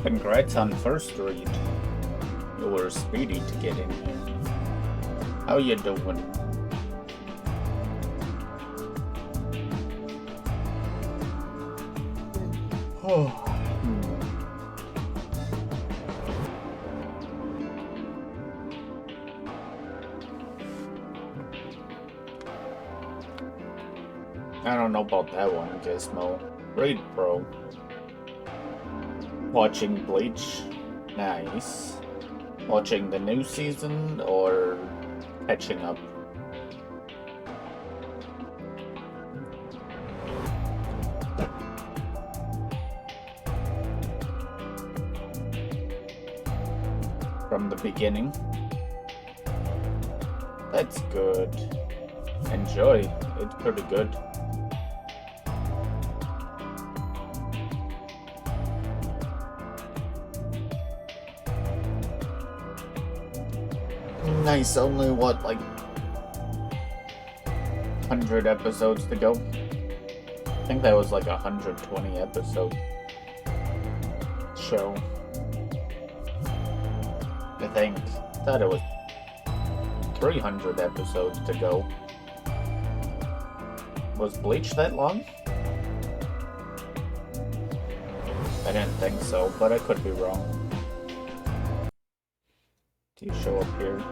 Congrats on first read. You were speedy to get in here. How you doing? Oh. I don't know about that one, Gizmo. Great, bro. Watching Bleach? Nice. Watching the new season or catching up? From the beginning? That's good. Enjoy. It's pretty good. Nice, only what, like 100 episodes to go? I think that was like 120 episode show. I think. Thought it was 300 episodes to go. Was Bleach that long? I didn't think so, but I could be wrong. Do you show up here?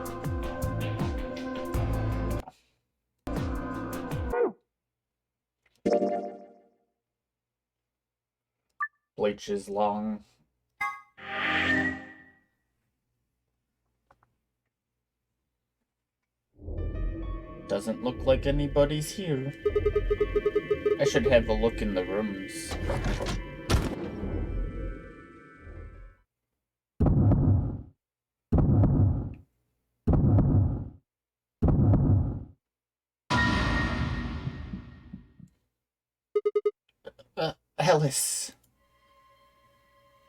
Bleach is long. Doesn't look like anybody's here. I should have a look in the rooms. Alice!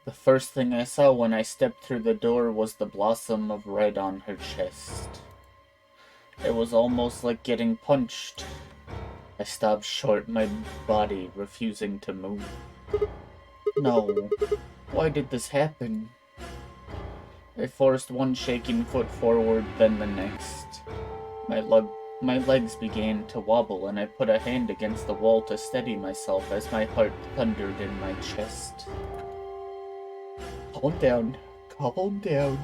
The first thing I saw when I stepped through the door was the blossom of red on her chest. It was almost like getting punched. I stopped short, my body refusing to move. No. Why did this happen? I forced one shaking foot forward, then the next. My legs began to wobble, and I put a hand against the wall to steady myself as my heart thundered in my chest. Calm down. Calm down.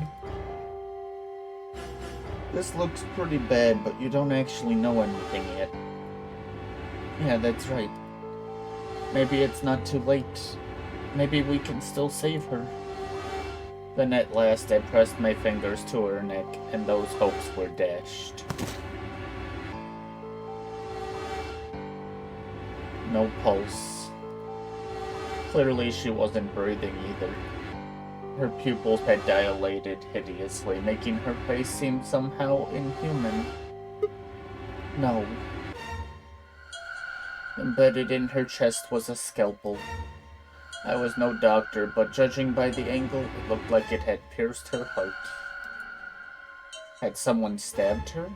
This looks pretty bad, but you don't actually know anything yet. Yeah, that's right. Maybe it's not too late. Maybe we can still save her. Then at last I pressed my fingers to her neck, and those hopes were dashed. No pulse. Clearly she wasn't breathing either. Her pupils had dilated hideously, making her face seem somehow inhuman. No. Embedded in her chest was a scalpel. I was no doctor, but judging by the angle, it looked like it had pierced her heart. Had someone stabbed her?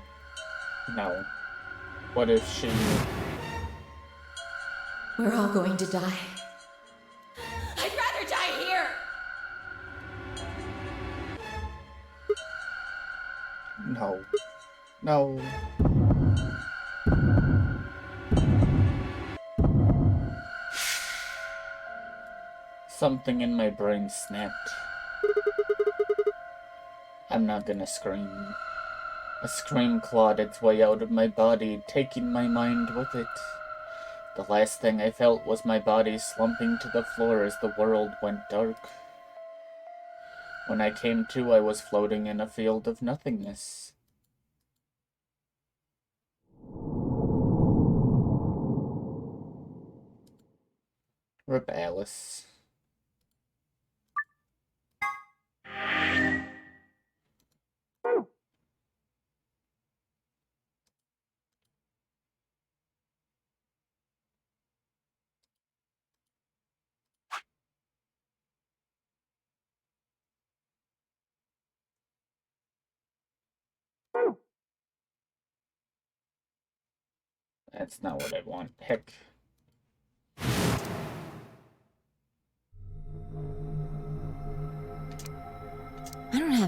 No. What if she... We're all going to die. I'd rather die here! No. No. Something in my brain snapped. I'm not gonna scream. A scream clawed its way out of my body, taking my mind with it. The last thing I felt was my body slumping to the floor as the world went dark. When I came to, I was floating in a field of nothingness. Rip Alice. That's not what I want. Heck.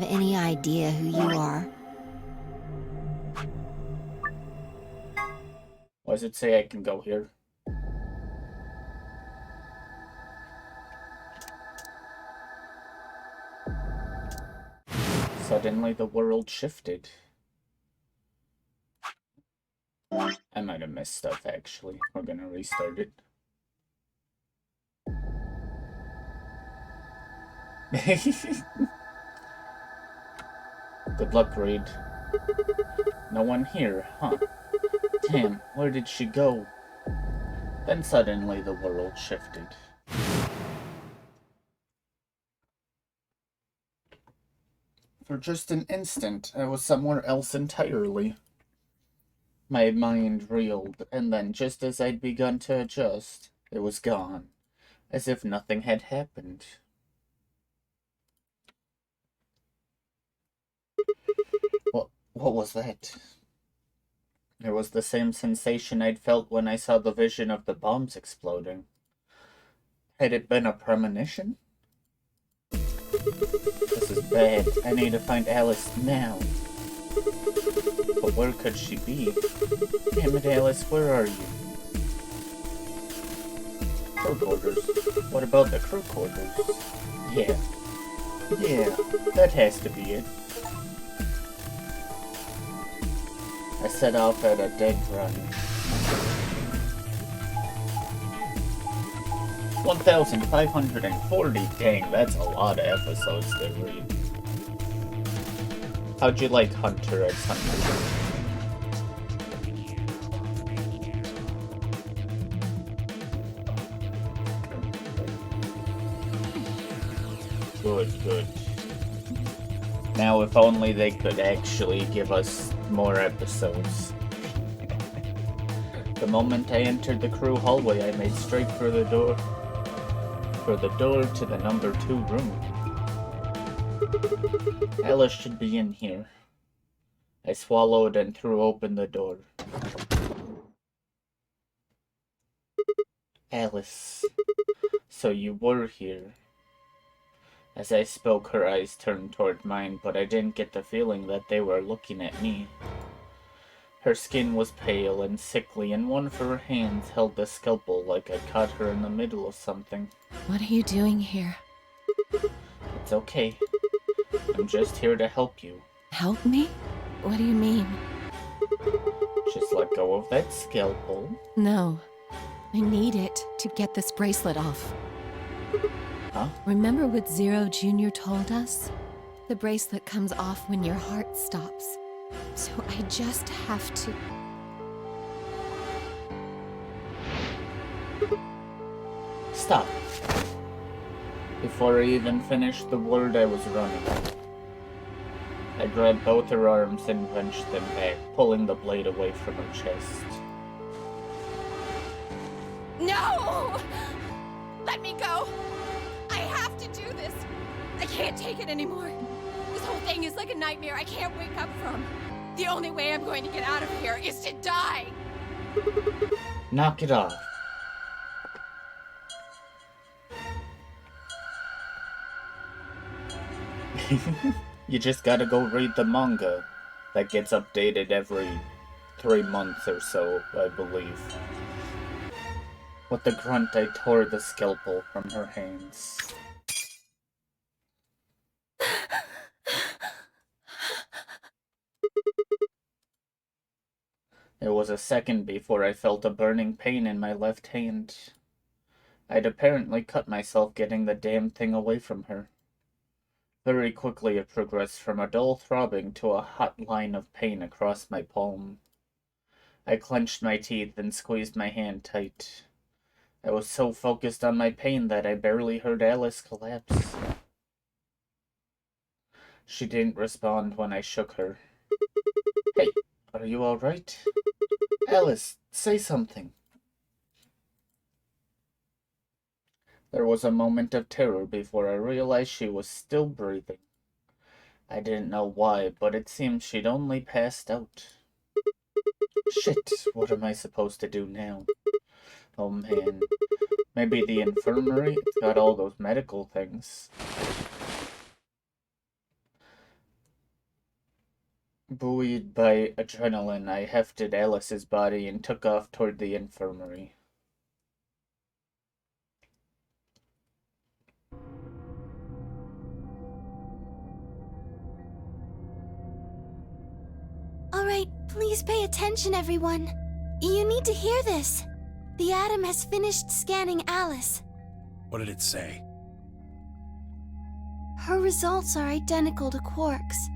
have any idea who you are. Why does it say I can go here? Suddenly the world shifted. I might have missed stuff, actually. We're gonna restart it. Good luck, Reed. No one here, huh? Damn, where did she go? Then suddenly the world shifted. For just an instant, I was somewhere else entirely. My mind reeled, and then just as I'd begun to adjust, it was gone, as if nothing had happened. What was that? It was the same sensation I'd felt when I saw the vision of the bombs exploding. Had it been a premonition? This is bad. I need to find Alice now. But where could she be? Damn it, Alice, where are you? Crew quarters. What about the crew quarters? Yeah, that has to be it. I set off at a dead run. 1,540, dang, that's a lot of episodes to read. How'd you like Hunter x Hunter? Good. Now if only they could actually give us more episodes. The moment I entered the crew hallway, I made straight for the door to the number 2 room. Alice should be in here. I swallowed and threw open the door. Alice, so you were here. As I spoke, her eyes turned toward mine, but I didn't get the feeling that they were looking at me. Her skin was pale and sickly, and one of her hands held the scalpel like I caught her in the middle of something. What are you doing here? It's okay. I'm just here to help you. Help me? What do you mean? Just let go of that scalpel. No. I need it to get this bracelet off. Huh? Remember what Zero Jr. told us? The bracelet comes off when your heart stops. So I just have to... Stop. Before I even finished the word, I was running. I grabbed both her arms and wrenched them back, pulling the blade away from her chest. No! Let me go! I have to do this! I can't take it anymore. This whole thing is like a nightmare I can't wake up from. The only way I'm going to get out of here is to die! Knock it off. You just gotta go read the manga. That gets updated every 3 months or so, I believe. With a grunt, I tore the scalpel from her hands. It was a second before I felt a burning pain in my left hand. I'd apparently cut myself getting the damn thing away from her. Very quickly it progressed from a dull throbbing to a hot line of pain across my palm. I clenched my teeth and squeezed my hand tight. I was so focused on my pain that I barely heard Alice collapse. She didn't respond when I shook her. Hey, are you alright? Alice, say something. There was a moment of terror before I realized she was still breathing. I didn't know why, but it seemed she'd only passed out. Shit, what am I supposed to do now? Oh man, maybe the infirmary? It's got all those medical things. Buoyed by adrenaline, I hefted Alice's body and took off toward the infirmary. Alright, please pay attention, everyone. You need to hear this. The Atom has finished scanning Alice. What did it say? Her results are identical to Quark's.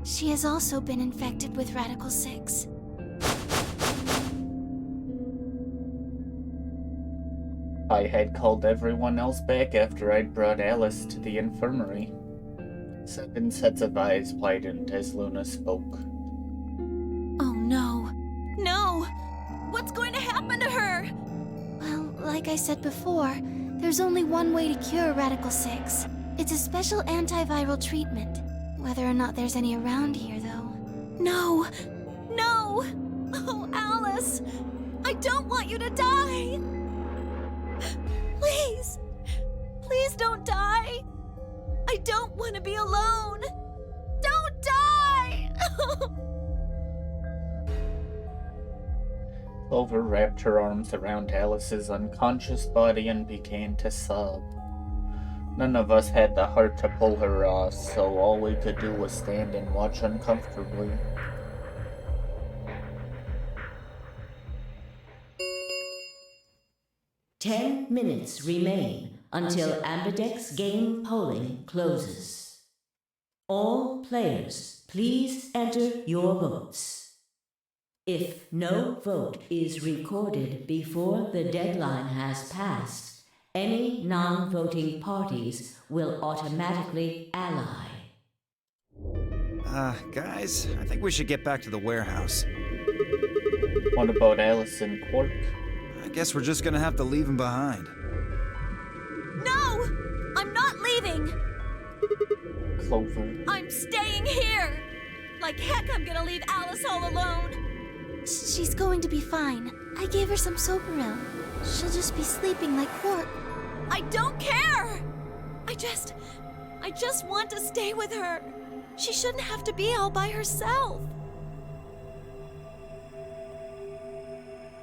She has also been infected with Radical 6. I had called everyone else back after I'd brought Alice to the infirmary. 7 sets of eyes widened as Luna spoke. Oh no. No! What's going to happen to her? Well, like I said before, there's only one way to cure Radical 6. It's a special antiviral treatment. Whether or not there's any around here, though. No! No! Oh, Alice! I don't want you to die! Please! Please don't die! I don't want to be alone! Don't die! Clover wrapped her arms around Alice's unconscious body and began to sob. None of us had the heart to pull her off, so all we could do was stand and watch uncomfortably. Ten minutes remain until Ambidex game polling closes. All players, please enter your votes. If no vote is recorded before the deadline has passed, any non-voting parties will automatically ally. Guys, I think we should get back to the warehouse. What about Alice and Quark? I guess we're just gonna have to leave him behind. No! I'm not leaving! Clover. I'm staying here! Like heck, I'm gonna leave Alice all alone! She's going to be fine. I gave her some Soparil. She'll just be sleeping like Quark. I don't care! I just want to stay with her. She shouldn't have to be all by herself.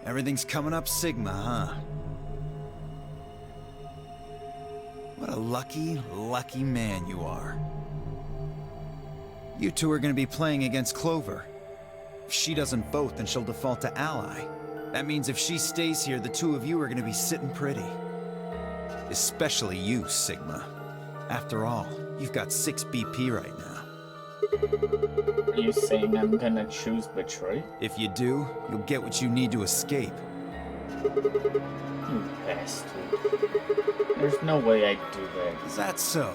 Everything's coming up Sigma, huh? What a lucky, lucky man you are. You two are gonna be playing against Clover. If she doesn't vote, then she'll default to ally. That means if she stays here, the two of you are gonna be sitting pretty. Especially you, Sigma. After all, you've got 6 BP right now. Are you saying I'm gonna choose betray? If you do, you'll get what you need to escape. You bastard. There's no way I'd do that. Is that so?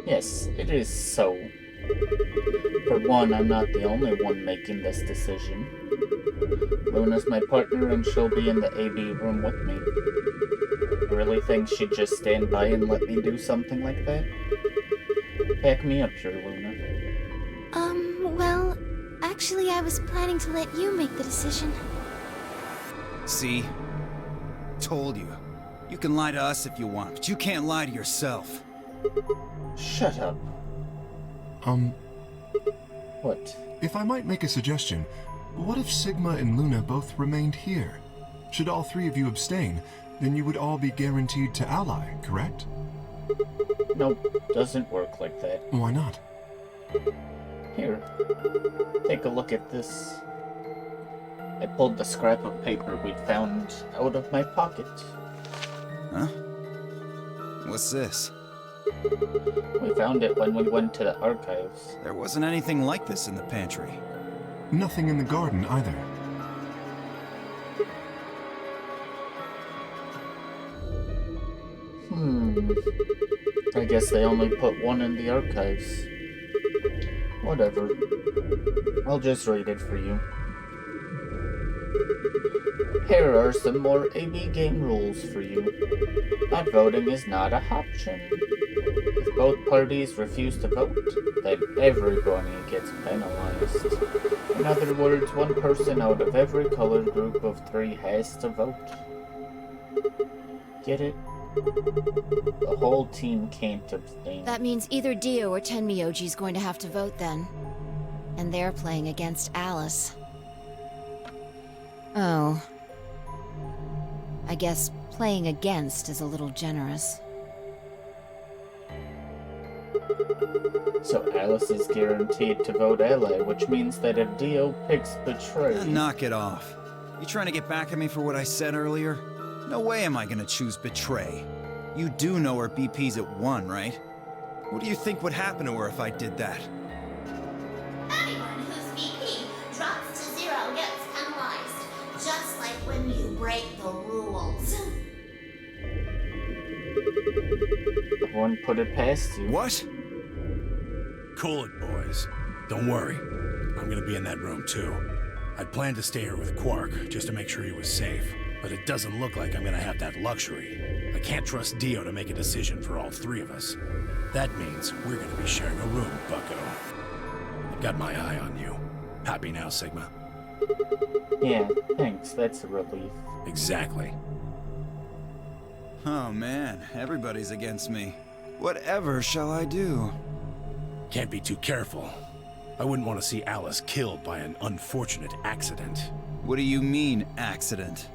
Yes, it is so. For one, I'm not the only one making this decision. Luna's my partner and she'll be in the AB room with me. You really think she'd just stand by and let me do something like that? Back me up here, Luna. Well, actually I was planning to let you make the decision. See? Told you. You can lie to us if you want, but you can't lie to yourself. Shut up. What? If I might make a suggestion, what if Sigma and Luna both remained here? Should all 3 of you abstain, then you would all be guaranteed to ally, correct? Nope, doesn't work like that. Why not? Here, take a look at this. I pulled the scrap of paper we'd found out of my pocket. Huh? What's this? We found it when we went to the archives. There wasn't anything like this in the pantry. Nothing in the garden either. I guess they only put one in the archives. Whatever. I'll just read it for you. Here are some more AB game rules for you. Not voting is not an option. If both parties refuse to vote, then everybody gets penalized. In other words, one person out of every colored group of 3 has to vote. Get it? The whole team can't abstain. That means either Dio or Tenmyoji's going to have to vote then. And they're playing against Alice. Oh. I guess playing against is a little generous. So Alice is guaranteed to vote ally, which means that if Dio picks Betray... Knock it off. You trying to get back at me for what I said earlier? No way am I gonna choose Betray. You do know her BP's at 1, right? What do you think would happen to her if I did that? Anyone whose BP drops to 0 gets penalized, just like when you break the rules. I wouldn't put it past you. What? Cool it, boys. Don't worry. I'm gonna be in that room, too. I'd planned to stay here with Quark, just to make sure he was safe. But it doesn't look like I'm gonna have that luxury. I can't trust Dio to make a decision for all 3 of us. That means we're gonna be sharing a room, bucko. I've got my eye on you. Happy now, Sigma? Yeah, thanks. That's a relief. Exactly. Oh man, everybody's against me. Whatever shall I do? Can't be too careful. I wouldn't want to see Alice killed by an unfortunate accident. What do you mean, accident?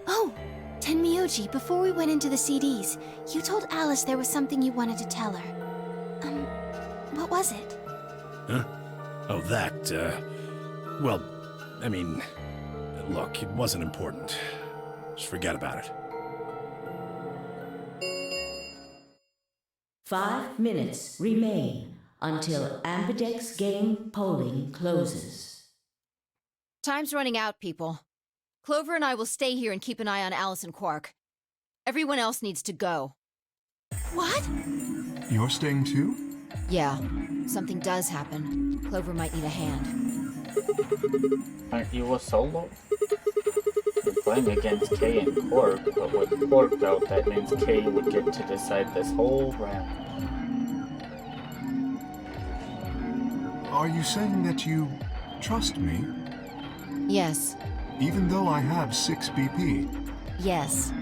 Oh, Tenmyoji, before we went into the CDs, you told Alice there was something you wanted to tell her. What was it? Huh? Oh, that, well, I mean, look, it wasn't important. Just forget about it. 5 minutes remain until Ambidex game polling closes. Time's running out, people. Clover and I will stay here and keep an eye on Alice and Quark. Everyone else needs to go. What? You're staying too? Yeah, something does happen. Clover might need a hand. Aren't you a solo? You're playing against Kay and Quark, but with Quark out, that means Kay would get to decide this whole round. Are you saying that you trust me? Yes. Even though I have 6 BP? Yes.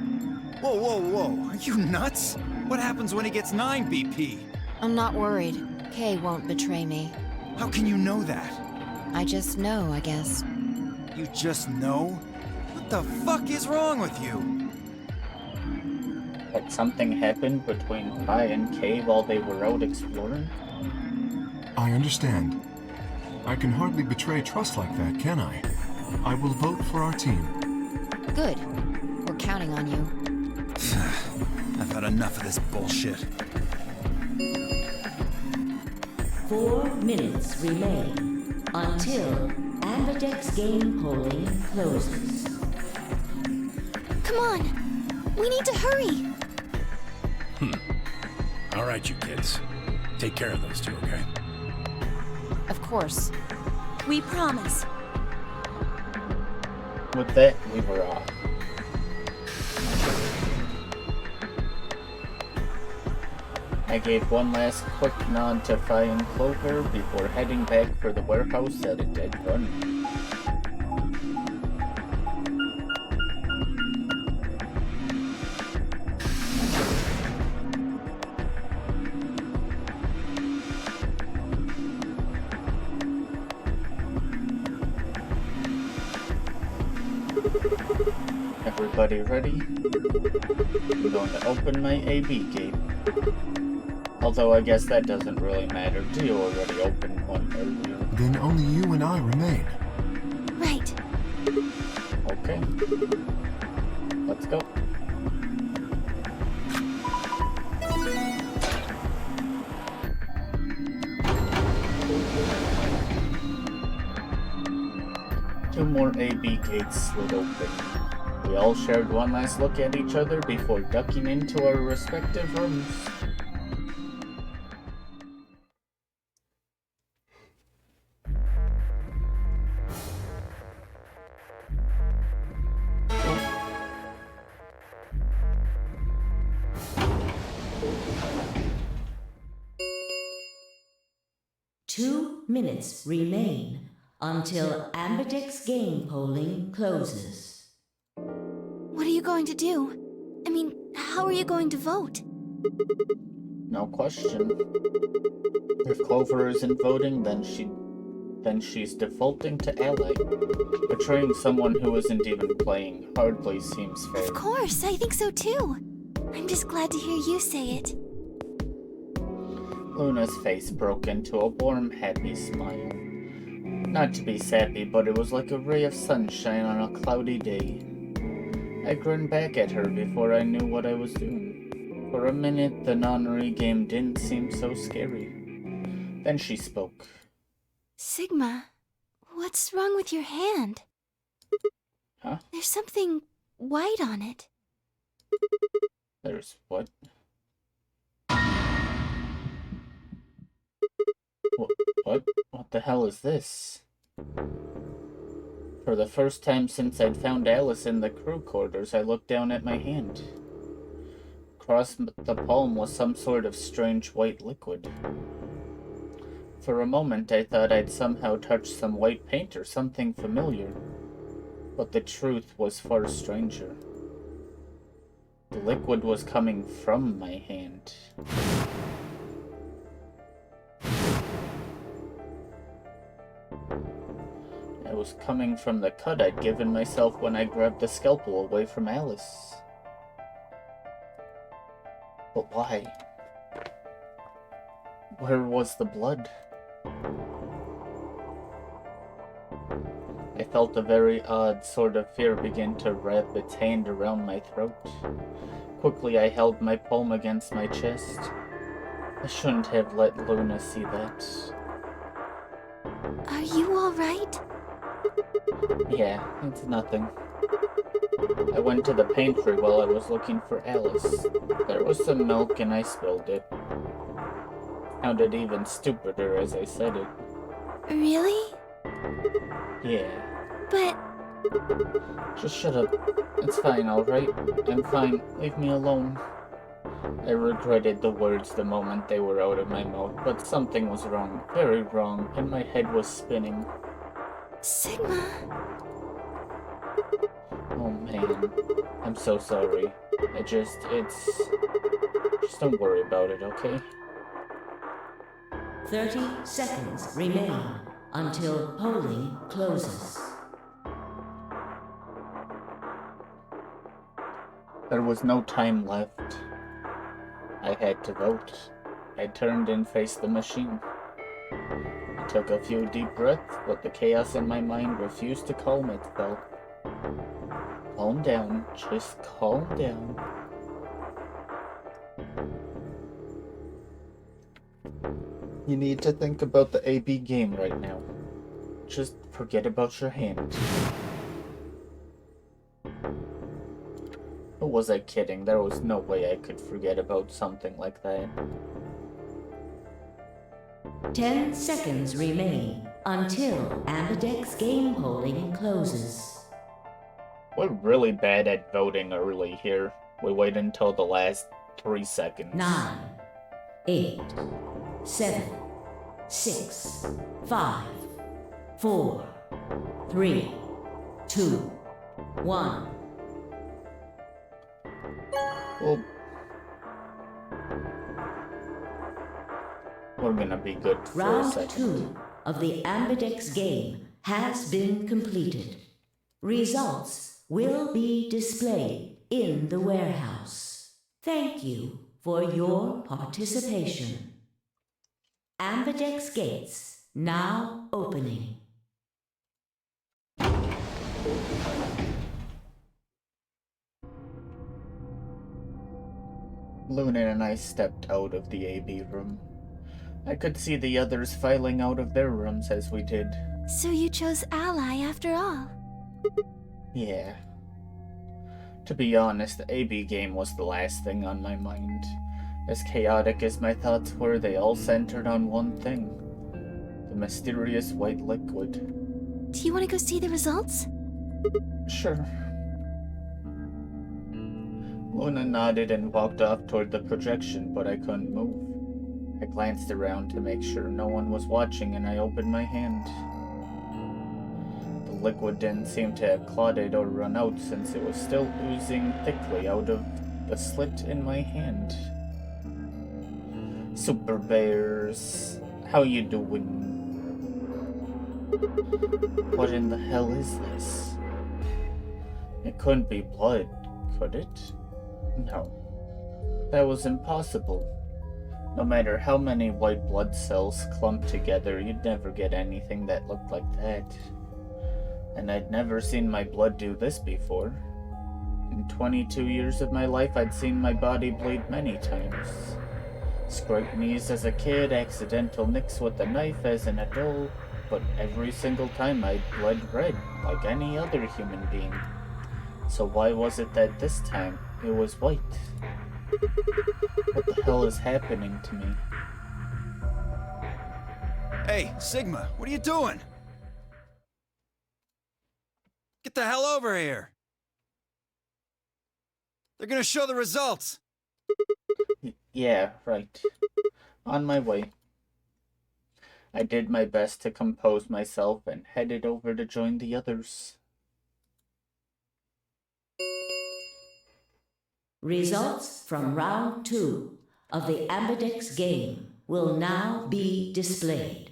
Whoa, whoa, whoa, are you nuts? What happens when he gets 9 BP? I'm not worried. Kay won't betray me. How can you know that? I just know, I guess. You just know? What the fuck is wrong with you? Had something happened between Pi and Kay while they were out exploring? I understand. I can hardly betray trust like that, can I? I will vote for our team. Good. We're counting on you. I've had enough of this bullshit. 4 minutes remain until Ambidex game polling closes. Come on! We need to hurry! All right, you kids. Take care of those 2, okay? Of course. We promise. With that, we were off. I gave one last quick nod to Fi and Clover before heading back for the warehouse at a dead run. Everybody ready? I'm going to open my AB gate. Although I guess that doesn't really matter. Dio already opened one earlier. Then only you and I remain. Right. Okay. Let's go. Two more AB gates slid open. We all shared one last look at each other before ducking into our respective rooms. Two minutes remain until Ambidex game polling closes. What are you going to do? I mean, how are you going to vote? No question. If Clover isn't voting, then she's defaulting to ally. Betraying someone who isn't even playing hardly seems fair. Of course, I think so too. I'm just glad to hear you say it. Luna's face broke into a warm, happy smile. Not to be sappy, but it was like a ray of sunshine on a cloudy day. I grinned back at her before I knew what I was doing. For a minute, the nonary game didn't seem so scary. Then she spoke. Sigma, what's wrong with your hand? Huh? There's something white on it. There's what? What the hell is this? For the first time since I'd found Alice in the crew quarters, I looked down at my hand. Across the palm was some sort of strange white liquid. For a moment, I thought I'd somehow touched some white paint or something familiar. But the truth was far stranger. The liquid was coming from my hand. It was coming from the cut I'd given myself when I grabbed the scalpel away from Alice. But why? Where was the blood? I felt a very odd sort of fear begin to wrap its hand around my throat. Quickly I held my palm against my chest. I shouldn't have let Luna see that. Are you alright? Yeah, it's nothing. I went to the pantry while I was looking for Alice. There was some milk and I spilled it. Sounded even stupider as I said it. Really? Yeah. But Just shut up. It's fine, alright? I'm fine. Leave me alone. I regretted the words the moment they were out of my mouth, but something was wrong, very wrong, and my head was spinning. Sigma, Oh man, I'm so sorry. Just don't worry about it, okay? 30 seconds remain until polling closes. There was no time left. I had to vote. I turned and faced the machine. I took a few deep breaths, but the chaos in my mind refused to calm itself. Calm down, just calm down. You need to think about the AB game right now. Just forget about your hand. Or was I kidding? There was no way I could forget about something like that. 10 seconds remain until Ambidex game polling closes. We're really bad at voting early here. We wait until the last 3 seconds. 9, 8, 7, 6, 5, 4, 3, 2, 1. Well, we're gonna be good for a Round second. 2 of the Ambidex game has been completed. Results will be displayed in the warehouse. Thank you for your participation. Ambidex gates now opening. Luna and I stepped out of the AB room. I could see the others filing out of their rooms as we did. so you chose Ally after all. Yeah. To be honest, the AB game was the last thing on my mind. As chaotic as my thoughts were, they all centered on one thing. The mysterious white liquid. Do you want to go see the results? Sure. Luna nodded and walked off toward the projection, but I couldn't move. I glanced around to make sure no one was watching and I opened my hand. The liquid didn't seem to have clotted or run out since it was still oozing thickly out of the slit in my hand. Super Bears. How you doing? What in the hell is this? It couldn't be blood, could it? No. That was impossible. No matter how many white blood cells clumped together, you'd never get anything that looked like that. And I'd never seen my blood do this before. In 22 years of my life, I'd seen my body bleed many times. Scraped knees as a kid, accidental nicks with a knife as an adult, but every single time I'd bled red, like any other human being. So why was it that this time it was white? What the hell is happening to me? Hey, Sigma, what are you doing? Get the hell over here! They're gonna show the results! Yeah, right. On my way. I did my best to compose myself and headed over to join the others. Results from round 2 of the Ambidex game will now be displayed.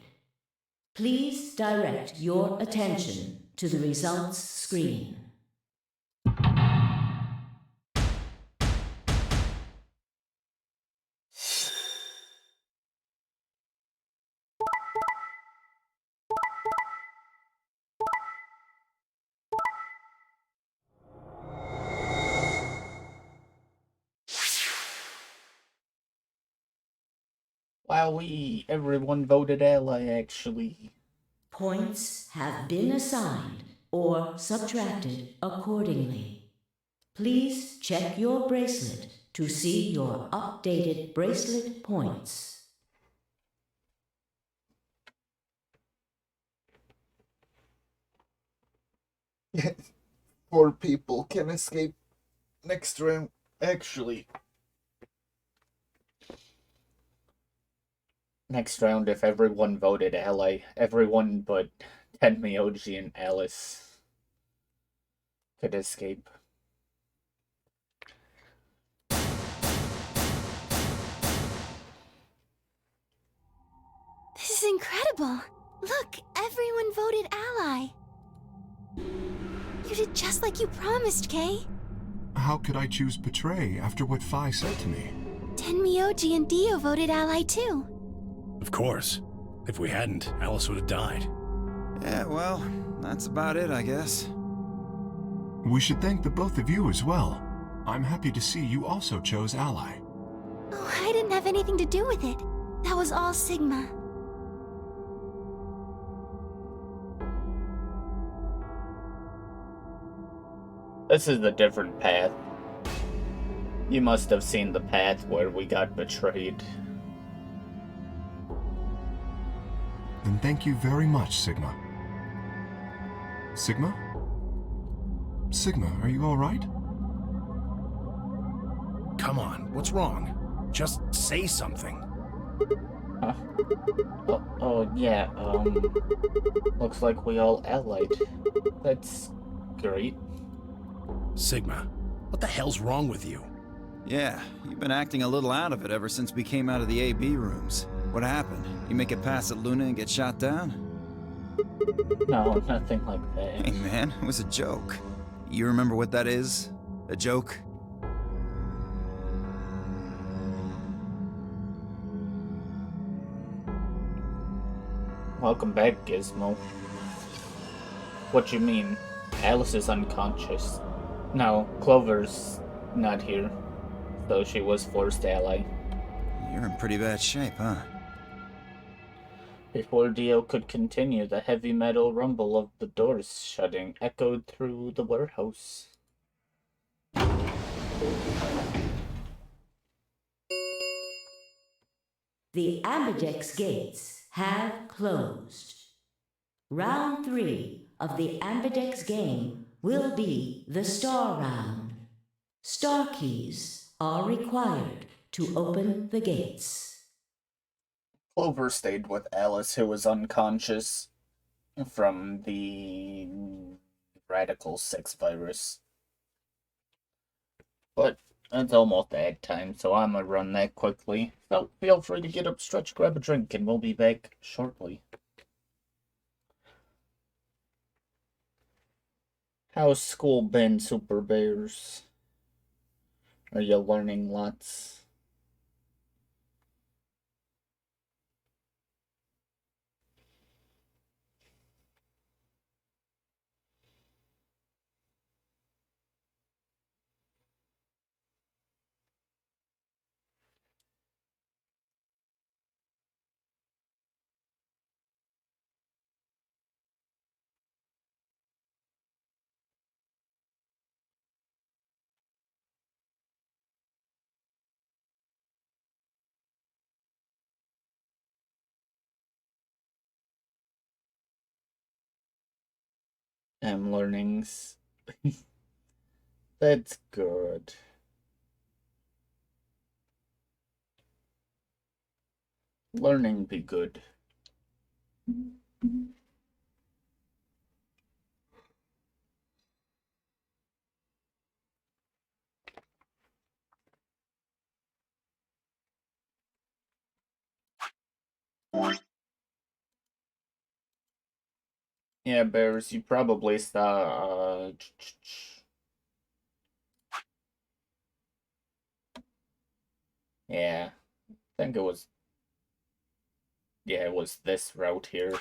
Please direct your attention to the results screen. Wowee, everyone voted ally actually. Points have been assigned or subtracted accordingly. Please check your bracelet to see your updated bracelet points. Four people can escape next round. Actually, next round, if everyone voted ally, everyone but Tenmyoji and Alice could escape. This is incredible. Look, everyone voted ally. You did just like you promised, Kay. How could I choose betray after what Phi said to me? Tenmyoji and Dio voted ally too. Of course. If we hadn't, Alice would have died. Yeah, well, that's about it, I guess. We should thank the both of you as well. I'm happy to see you also chose ally. Oh, I didn't have anything to do with it. That was all Sigma. This is a different path. You must have seen the path where we got betrayed. Then thank you very much, Sigma. Sigma? Sigma, are you alright? Come on, what's wrong? Just say something. Huh? Oh, yeah, looks like we all allied. That's great. Sigma, what the hell's wrong with you? Yeah, you've been acting a little out of it ever since we came out of the AB rooms. What happened? You make it past at Luna and get shot down? No, nothing like that. Hey man, it was a joke. You remember what that is? A joke? Welcome back, Gizmo. What you mean? Alice is unconscious. No, Clover's not here, though she was forced ally. You're in pretty bad shape, huh? Before Dio could continue, the heavy metal rumble of the doors shutting echoed through the warehouse. The Ambidex gates have closed. Round 3 of the Ambidex game will be the Star Round. Star keys are required to open the gates. Clover stayed with Alice, who was unconscious from the Radical 6 virus. But It's almost ad time, so I'm gonna run that quickly. So feel free to get up, stretch, grab a drink, and we'll be back shortly. How's school been, Super Bears? Are you learning lots? I'm learning. That's good. Learning be good. Yeah, Bears, you probably saw. Yeah, I think it was. Yeah, it was this route here.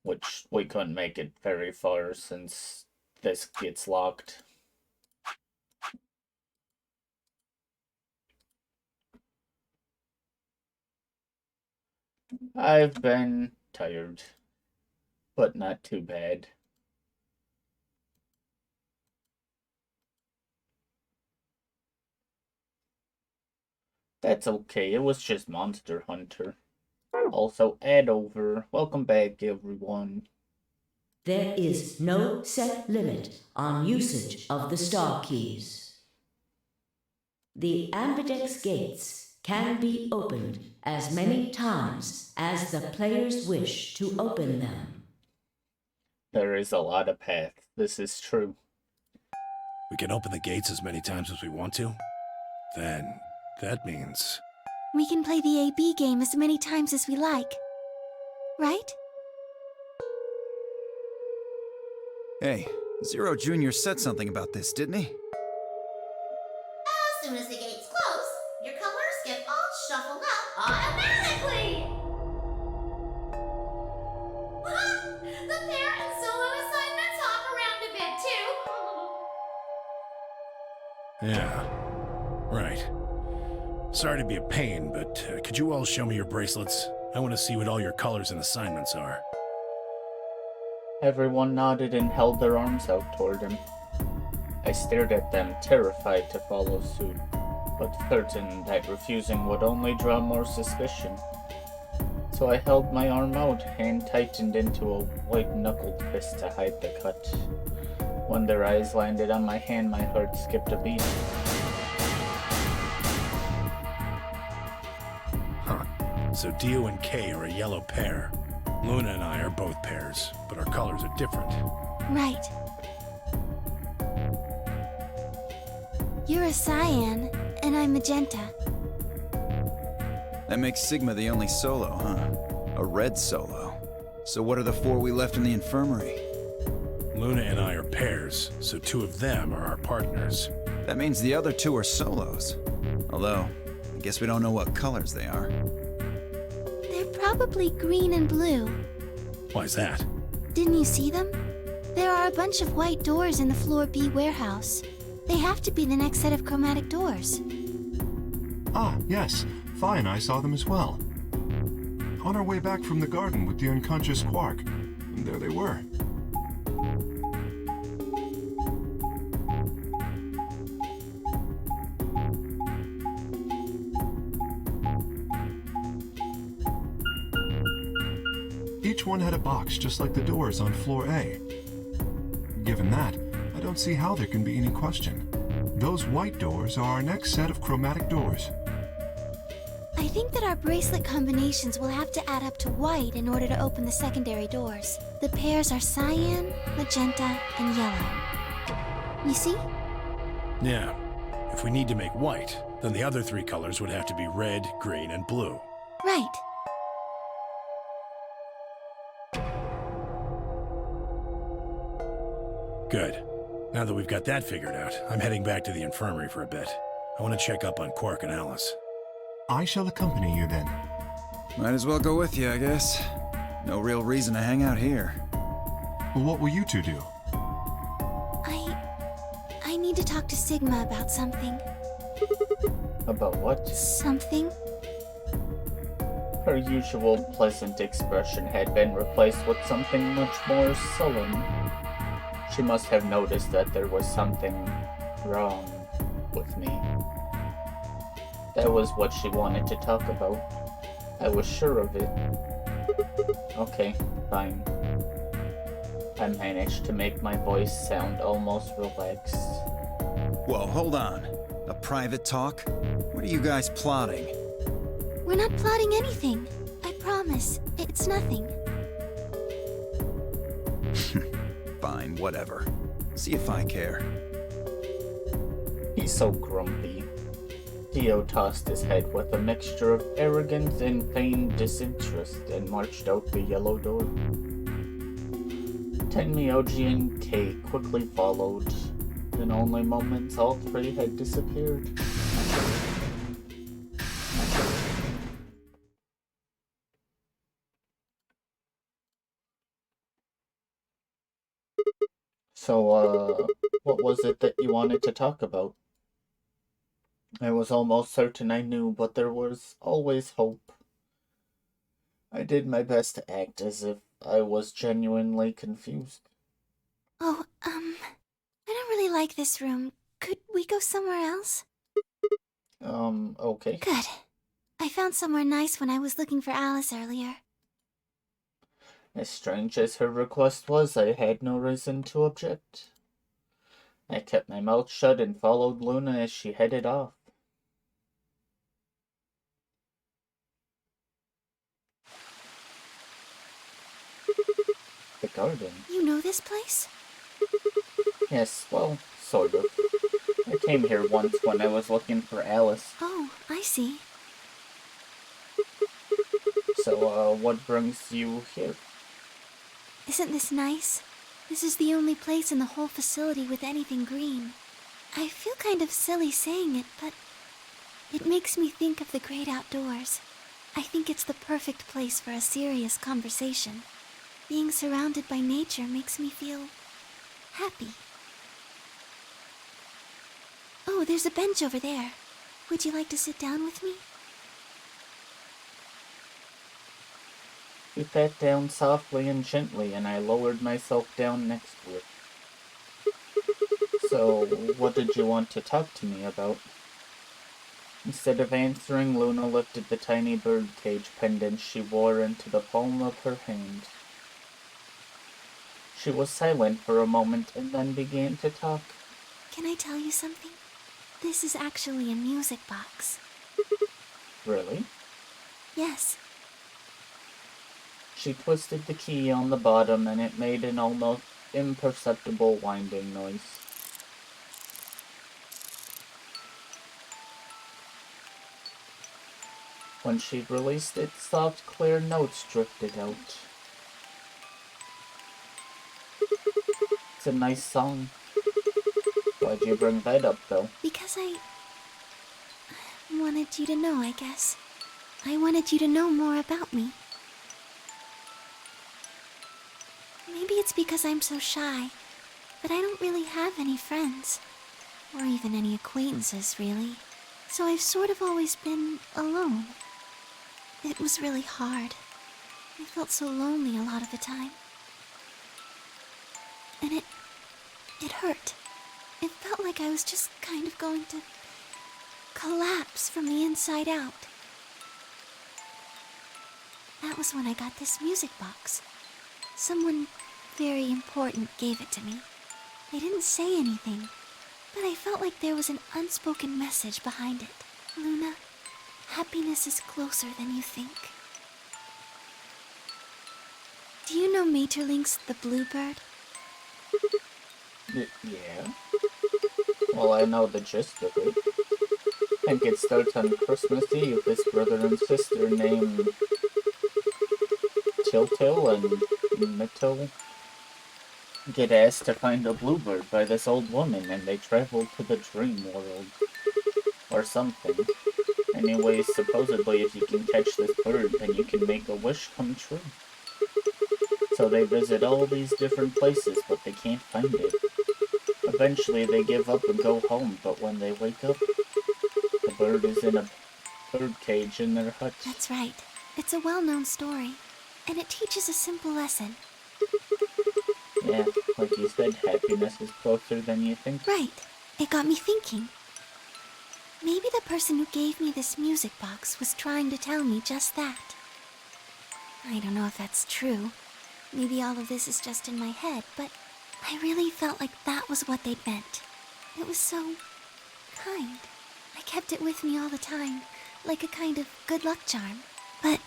Which we couldn't make it very far since this gets locked. I've been tired, but not too bad. That's okay, it was just Monster Hunter. Also, add over. Welcome back, everyone. There is no set limit on usage of the star keys. The ambidex gates can be opened as many times as the players wish to open them. There is a lot of paths. This is true. We can open the gates as many times as we want to? Then that means... We can play the AB game as many times as we like. Right? Hey, Zero Jr. said something about this, didn't he? As soon as the gates close, your colors get all shuffled up automatically. The pair and solo assignments hop around a bit too. Yeah, right. Sorry to be a pain, but could you all show me your bracelets? I want to see what all your colors and assignments are. Everyone nodded and held their arms out toward him. I stared at them, terrified to follow suit, but certain that refusing would only draw more suspicion. So I held my arm out, hand tightened into a white-knuckled fist to hide the cut. When their eyes landed on my hand, my heart skipped a beat. So Dio and Kay are a yellow pair. Luna and I are both pairs, but our colors are different. Right. You're a cyan, and I'm magenta. That makes Sigma the only solo, huh? A red solo. So what are the four we left in the infirmary? Luna and I are pairs, so two of them are our partners. That means the other two are solos. Although, I guess we don't know what colors they are. Probably green and blue. Why's that? Didn't you see them? There are a bunch of white doors in the Floor B warehouse. They have to be the next set of chromatic doors. Ah, yes. Phi and I saw them as well. On our way back from the garden with the unconscious Quark. And there they were. Each one had a box just like the doors on floor A. Given that, I don't see how there can be any question. Those white doors are our next set of chromatic doors. I think that our bracelet combinations will have to add up to white in order to open the secondary doors. The pairs are cyan, magenta, and yellow. You see? Yeah, If we need to make white, then the other 3 colors would have to be red, green, and blue. Right. Good. Now that we've got that figured out, I'm heading back to the infirmary for a bit. I want to check up on Quark and Alice. I shall accompany you then. Might as well go with you, I guess. No real reason to hang out here. What will you two do? I need to talk to Sigma about something. About what? Something? Her usual pleasant expression had been replaced with something much more sullen. She must have noticed that there was something wrong with me. That was what she wanted to talk about. I was sure of it. Okay, fine. I managed to make my voice sound almost relaxed. Whoa, hold on. A private talk? What are you guys plotting? We're not plotting anything. I promise. It's nothing. Fine, whatever. See if I care. He's so grumpy. Dio tossed his head with a mixture of arrogance and feigned disinterest and marched out the yellow door. Tenmyoji and Kei quickly followed. In only moments, all 3 had disappeared. So, what was it that you wanted to talk about? I was almost certain I knew, but there was always hope. I did my best to act as if I was genuinely confused. Oh, I don't really like this room. Could we go somewhere else? Okay. Good. I found somewhere nice when I was looking for Alice earlier. As strange as her request was, I had no reason to object. I kept my mouth shut and followed Luna as she headed off. The garden. You know this place? Yes, well, sort of. I came here once when I was looking for Alice. Oh, I see. So, what brings you here? Isn't this nice? This is the only place in the whole facility with anything green. I feel kind of silly saying it, but it makes me think of the great outdoors. I think it's the perfect place for a serious conversation. Being surrounded by nature makes me feel happy. Oh, there's a bench over there. Would you like to sit down with me? He sat down softly and gently, and I lowered myself down next to it. So, what did you want to talk to me about? Instead of answering, Luna lifted the tiny birdcage pendant she wore into the palm of her hand. She was silent for a moment and then began to talk. Can I tell you something? This is actually a music box. Really? Yes. She twisted the key on the bottom and it made an almost imperceptible winding noise. When she'd released it, soft, clear notes drifted out. It's a nice song. Why'd you bring that up, though? Because I wanted you to know, I guess. I wanted you to know more about me. Maybe it's because I'm so shy, but I don't really have any friends. Or even any acquaintances, really. So I've sort of always been alone. It was really hard. I felt so lonely a lot of the time. And it hurt. It felt like I was just kind of going to collapse from the inside out. That was when I got this music box. Someone very important gave it to me. They didn't say anything, but I felt like there was an unspoken message behind it. Luna, happiness is closer than you think. Do you know Maeterlinck's The Bluebird? Yeah? Well, I know the gist of it. I think it starts on Christmas Eve. This brother and sister named Tiltil and Mittil get asked to find a bluebird by this old woman, and they travel to the dream world. Or something. Anyways, supposedly if you can catch this bird, then you can make a wish come true. So they visit all these different places, but they can't find it. Eventually they give up and go home, but when they wake up, the bird is in a bird cage in their hut. That's right. It's a well-known story, and it teaches a simple lesson. Yeah, like you said, happiness is closer than you think. Right. It got me thinking. Maybe the person who gave me this music box was trying to tell me just that. I don't know if that's true. Maybe all of this is just in my head, but I really felt like that was what they'd meant. It was so kind. I kept it with me all the time, like a kind of good luck charm. But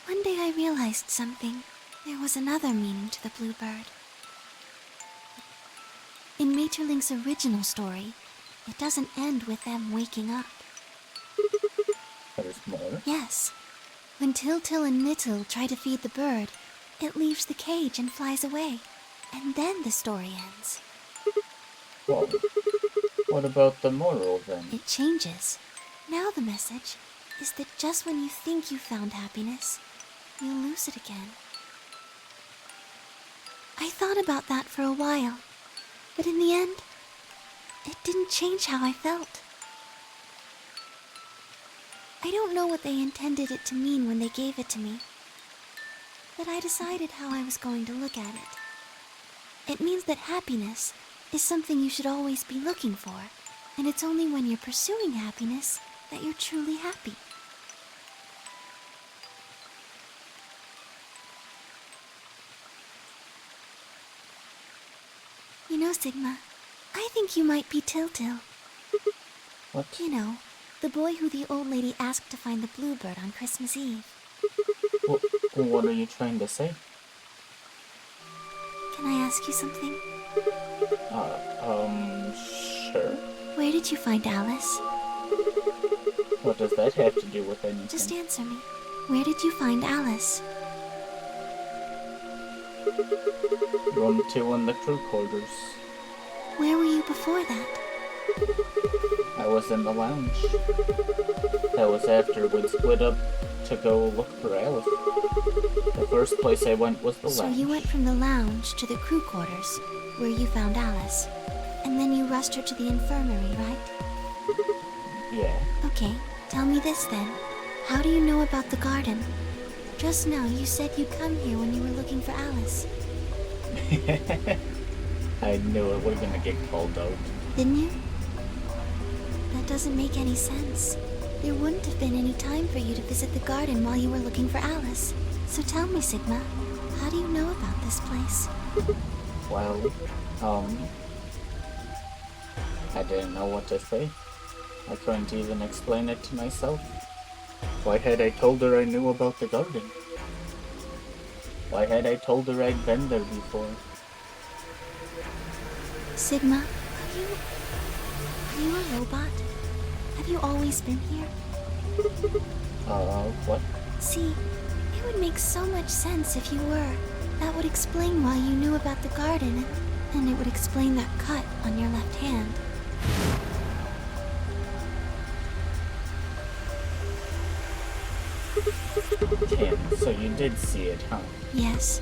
one day I realized something. There was another meaning to the bluebird. In Maeterlinck's original story, it doesn't end with them waking up. There's more? Yes. When Tiltil and Mittil try to feed the bird, it leaves the cage and flies away. And then the story ends. Well, what about the moral then? It changes. Now the message is that just when you think you found happiness, you'll lose it again. I thought about that for a while, but in the end, it didn't change how I felt. I don't know what they intended it to mean when they gave it to me, but I decided how I was going to look at it. It means that happiness is something you should always be looking for, and it's only when you're pursuing happiness that you're truly happy. You know, Sigma, I think you might be Tiltil. What? You know, the boy who the old lady asked to find the bluebird on Christmas Eve. What are you trying to say? Can I ask you something? Sure. Where did you find Alice? What does that have to do with anything? Just answer me. Where did you find Alice? Room 2 in the crew quarters. Where were you before that? I was in the lounge. That was after we'd split up to go look for Alice. The first place I went was the lounge. So you went from the lounge to the crew quarters, where you found Alice. And then you rushed her to the infirmary, right? Yeah. Okay, tell me this then. How do you know about the garden? Just now you said you'd come here when you were looking for Alice. I knew it. We're gonna get called out. Didn't you? That doesn't make any sense. There wouldn't have been any time for you to visit the garden while you were looking for Alice. So tell me, Sigma, how do you know about this place? Well, I didn't know what to say. I couldn't even explain it to myself. Why had I told her I knew about the garden? Why had I told her I'd been there before? Sigma, are you a robot? Have you always been here? What? See, it would make so much sense if you were. That would explain why you knew about the garden, and it would explain that cut on your left hand. Kim, so you did see it, huh? Yes.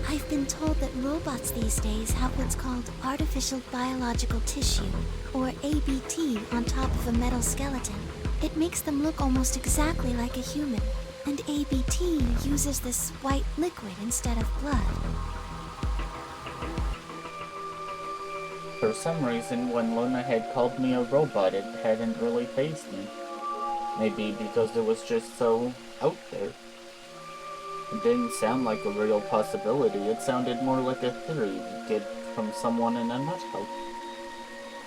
I've been told that robots these days have what's called artificial biological tissue, or ABT, on top of a metal skeleton. It makes them look almost exactly like a human, and ABT uses this white liquid instead of blood. For some reason, when Luna had called me a robot, it hadn't really fazed me. Maybe because it was just so out there. It didn't sound like a real possibility. It sounded more like a theory you'd get from someone in a nut house.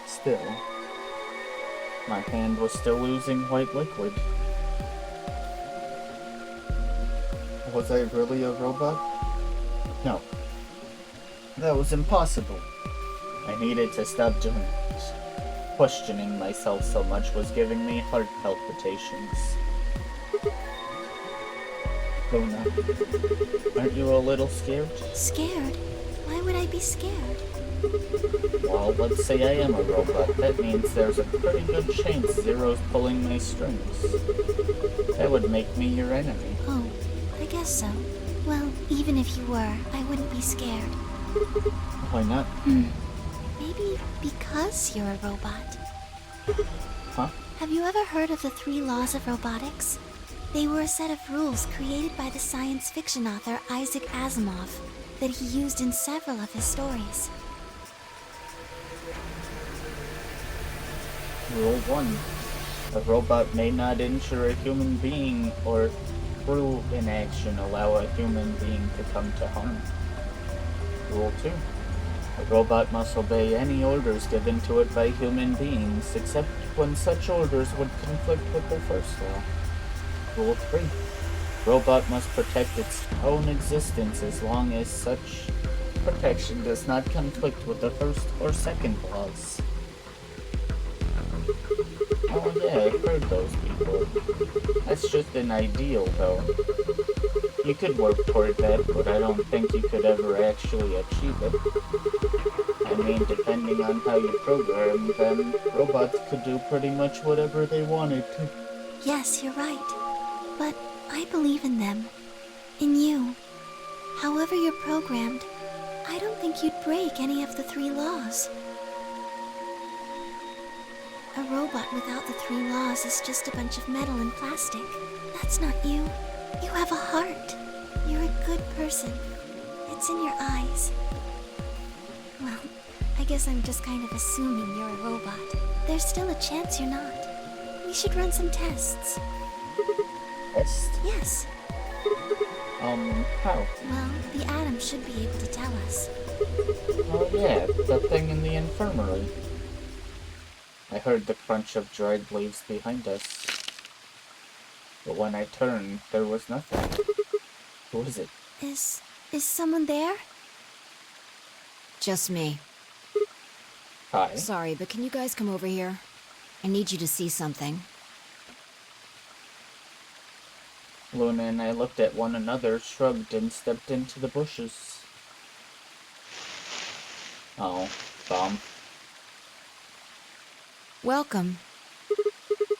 Still, my hand was still oozing white liquid. Was I really a robot? No. That was impossible. I needed to stop doing it. questioning myself so much was giving me heart palpitations. Luna, aren't you a little scared? Scared? Why would I be scared? Well, let's say I am a robot. That means there's a pretty good chance Zero's pulling my strings. That would make me your enemy. Oh, I guess so. Well, even if you were, I wouldn't be scared. Why not? Maybe because you're a robot. Huh? Have you ever heard of the 3 laws of robotics? They were a set of rules created by the science fiction author Isaac Asimov that he used in several of his stories. Rule 1. A robot may not injure a human being or, through inaction, allow a human being to come to harm. Rule 2. A robot must obey any orders given to it by human beings, except when such orders would conflict with the first law. Rule 3. Robot must protect its own existence as long as such protection does not conflict with the first or second laws. Oh yeah, I've heard those people. That's just an ideal, though. You could work toward that, but I don't think you could ever actually achieve it. I mean, depending on how you program them, robots could do pretty much whatever they wanted to. Yes, you're right. But I believe in them. In you. However you're programmed, I don't think you'd break any of the 3 laws. A robot without the 3 laws is just a bunch of metal and plastic. That's not you. You have a heart. You're a good person. It's in your eyes. Well, I guess I'm just kind of assuming you're a robot. There's still a chance you're not. We should run some tests. Test? Yes. How? Well, the Atom should be able to tell us. Oh yeah, the thing in the infirmary. I heard the crunch of dried leaves behind us. But when I turned, there was nothing. Who is it? Is someone there? Just me. Hi. Sorry, but can you guys come over here? I need you to see something. Luna and I looked at one another, shrugged, and stepped into the bushes. Oh, bomb. Welcome.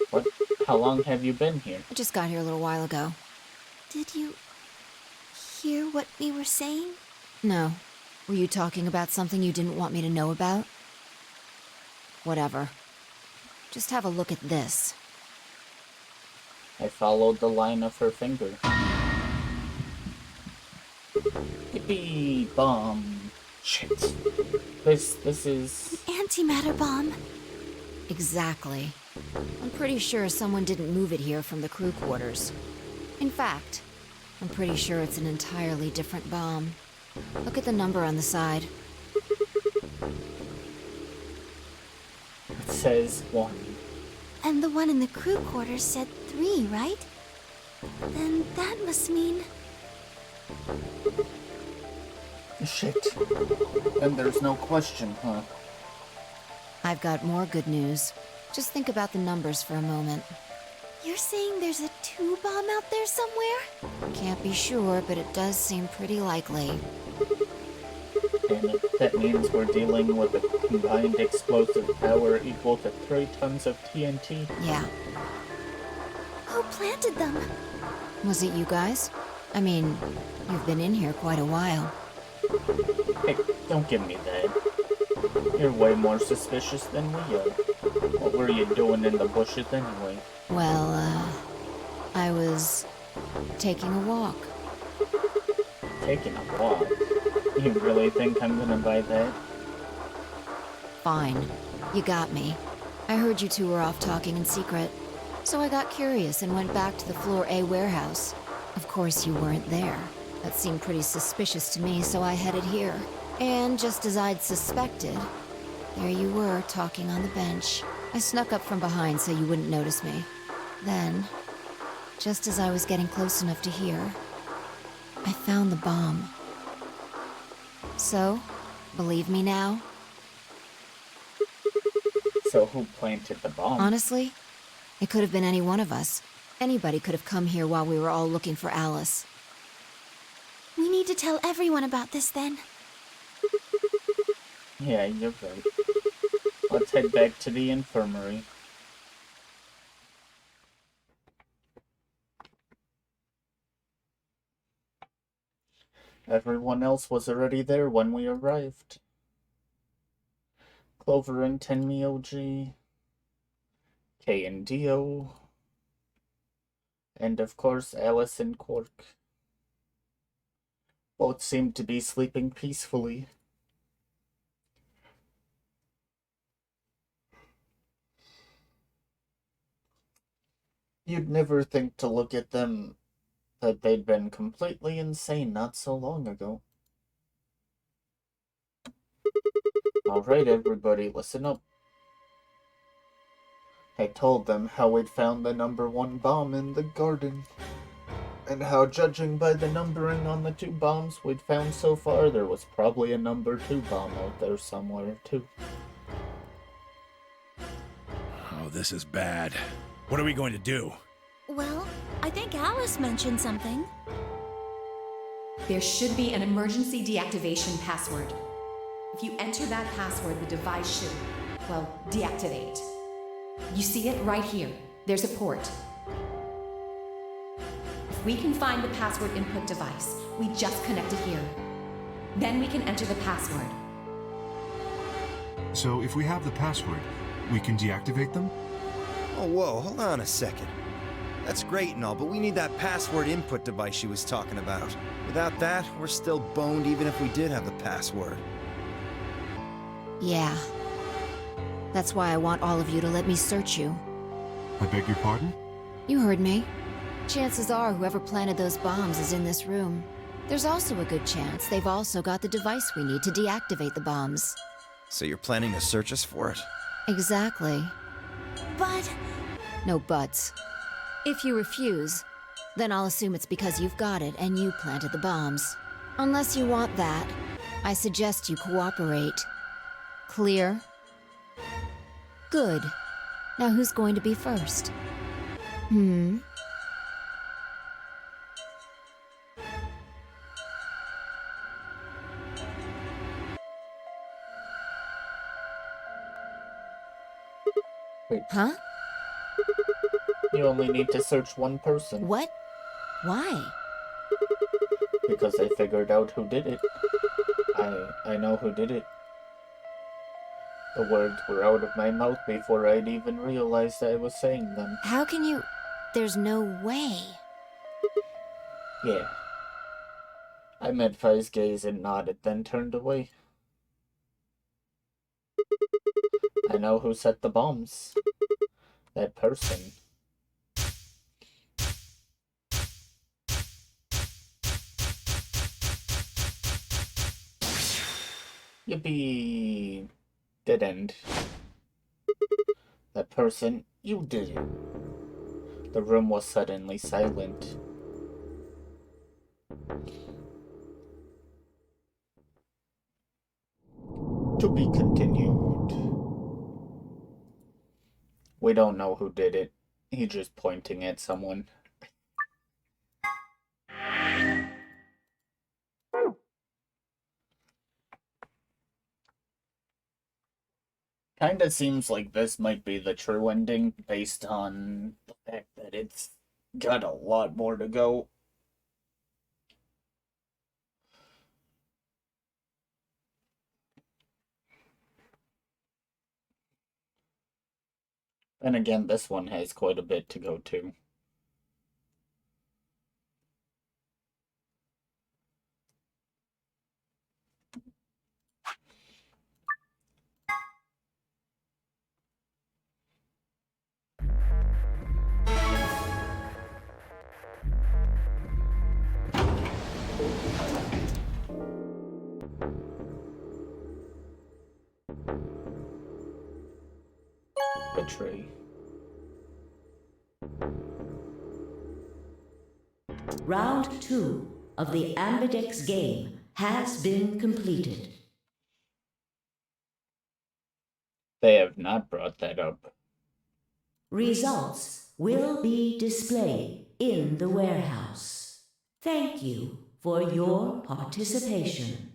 What? How long have you been here? I just got here a little while ago. Did you hear what we were saying? No. Were you talking about something you didn't want me to know about? Whatever. Just have a look at this. I followed the line of her finger. Yippee! Bomb! Shit. This is... Antimatter bomb. Exactly. I'm pretty sure someone didn't move it here from the crew quarters. In fact, I'm pretty sure it's an entirely different bomb. Look at the number on the side. It says 1. And the one in the crew quarters said 3, right? Then that must mean... Shit. Then there's no question, huh? I've got more good news. Just think about the numbers for a moment. You're saying there's a 2 bomb out there somewhere? Can't be sure, but it does seem pretty likely. Damn it. That means we're dealing with a combined explosive power equal to 3 tons of TNT. Yeah. Who planted them? Was it you guys? I mean, you've been in here quite a while. Hey, don't give me that. You're way more suspicious than we are. What were you doing in the bushes anyway? Well, I was taking a walk. Taking a walk? You really think I'm gonna buy that? Fine. You got me. I heard you two were off talking in secret. So I got curious and went back to the Floor A warehouse. Of course you weren't there. That seemed pretty suspicious to me, so I headed here. And just as I'd suspected, there you were, talking on the bench. I snuck up from behind so you wouldn't notice me. Then, just as I was getting close enough to hear, I found the bomb. So, believe me now? So who planted the bomb? Honestly, it could have been any one of us. Anybody could have come here while we were all looking for Alice. We need to tell everyone about this then. Yeah, you're right. Let's head back to the infirmary. Everyone else was already there when we arrived. Clover and Tenmyoji, Kay and Dio, and of course Alice and Quark. Both seemed to be sleeping peacefully. You'd never think to look at them that they'd been completely insane not so long ago. Alright, everybody, listen up. I told them how we'd found the #1 bomb in the garden, and how, judging by the numbering on the 2 bombs we'd found so far, there was probably a #2 bomb out there somewhere, too. Oh, this is bad. What are we going to do? Well, I think Alice mentioned something. There should be an emergency deactivation password. If you enter that password, the device should, well, deactivate. You see it right here. There's a port. If we can find the password input device, we just connect it here. Then we can enter the password. So if we have the password, we can deactivate them? Oh, whoa, hold on a second. That's great and all, but we need that password input device she was talking about. Without that, we're still boned even if we did have the password. Yeah. That's why I want all of you to let me search you. I beg your pardon? You heard me. Chances are whoever planted those bombs is in this room. There's also a good chance they've also got the device we need to deactivate the bombs. So you're planning to search us for it? Exactly. But... No buts. If you refuse, then I'll assume it's because you've got it and you planted the bombs. Unless you want that, I suggest you cooperate. Clear? Good. Now who's going to be first? Wait, Huh? you only need to search one person. What? Why? Because I figured out who did it. I know who did it. The words were out of my mouth before I'd even realized I was saying them. How can you... There's no way. Yeah. I met Fi's gaze and nodded, then turned away. I know who set the bombs. That person. Yippee. Dead end. That person, you did it. The room was suddenly silent. To be continued. We don't know who did it. He's just pointing at someone. Kinda seems like this might be the true ending based on the fact that it's got a lot more to go. And again, this one has quite a bit to go too. Betray. Round 2 of the Ambidex game has been completed. They have not brought that up. Results will be displayed in the warehouse. Thank you for your participation.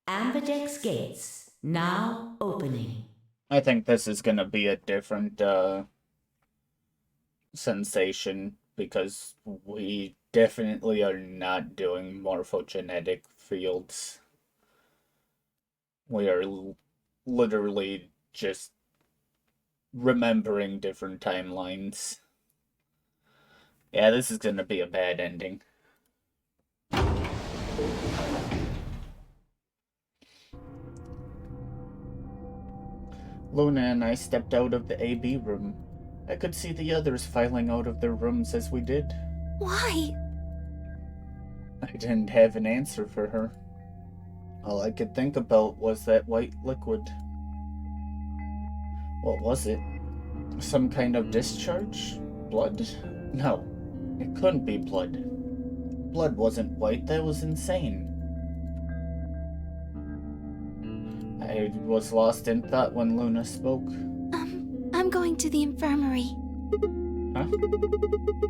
Ambidex gates now opening. I think this is gonna be a different, sensation, because we definitely are not doing morphogenetic fields. We are literally just remembering different timelines. Yeah, this is gonna be a bad ending. Luna and I stepped out of the AB room. I could see the others filing out of their rooms as we did. Why? I didn't have an answer for her. All I could think about was that white liquid. What was it? Some kind of discharge? Blood? No, it couldn't be blood. Blood wasn't white, that was insane. I was lost in thought when Luna spoke. I'm going to the infirmary. Huh?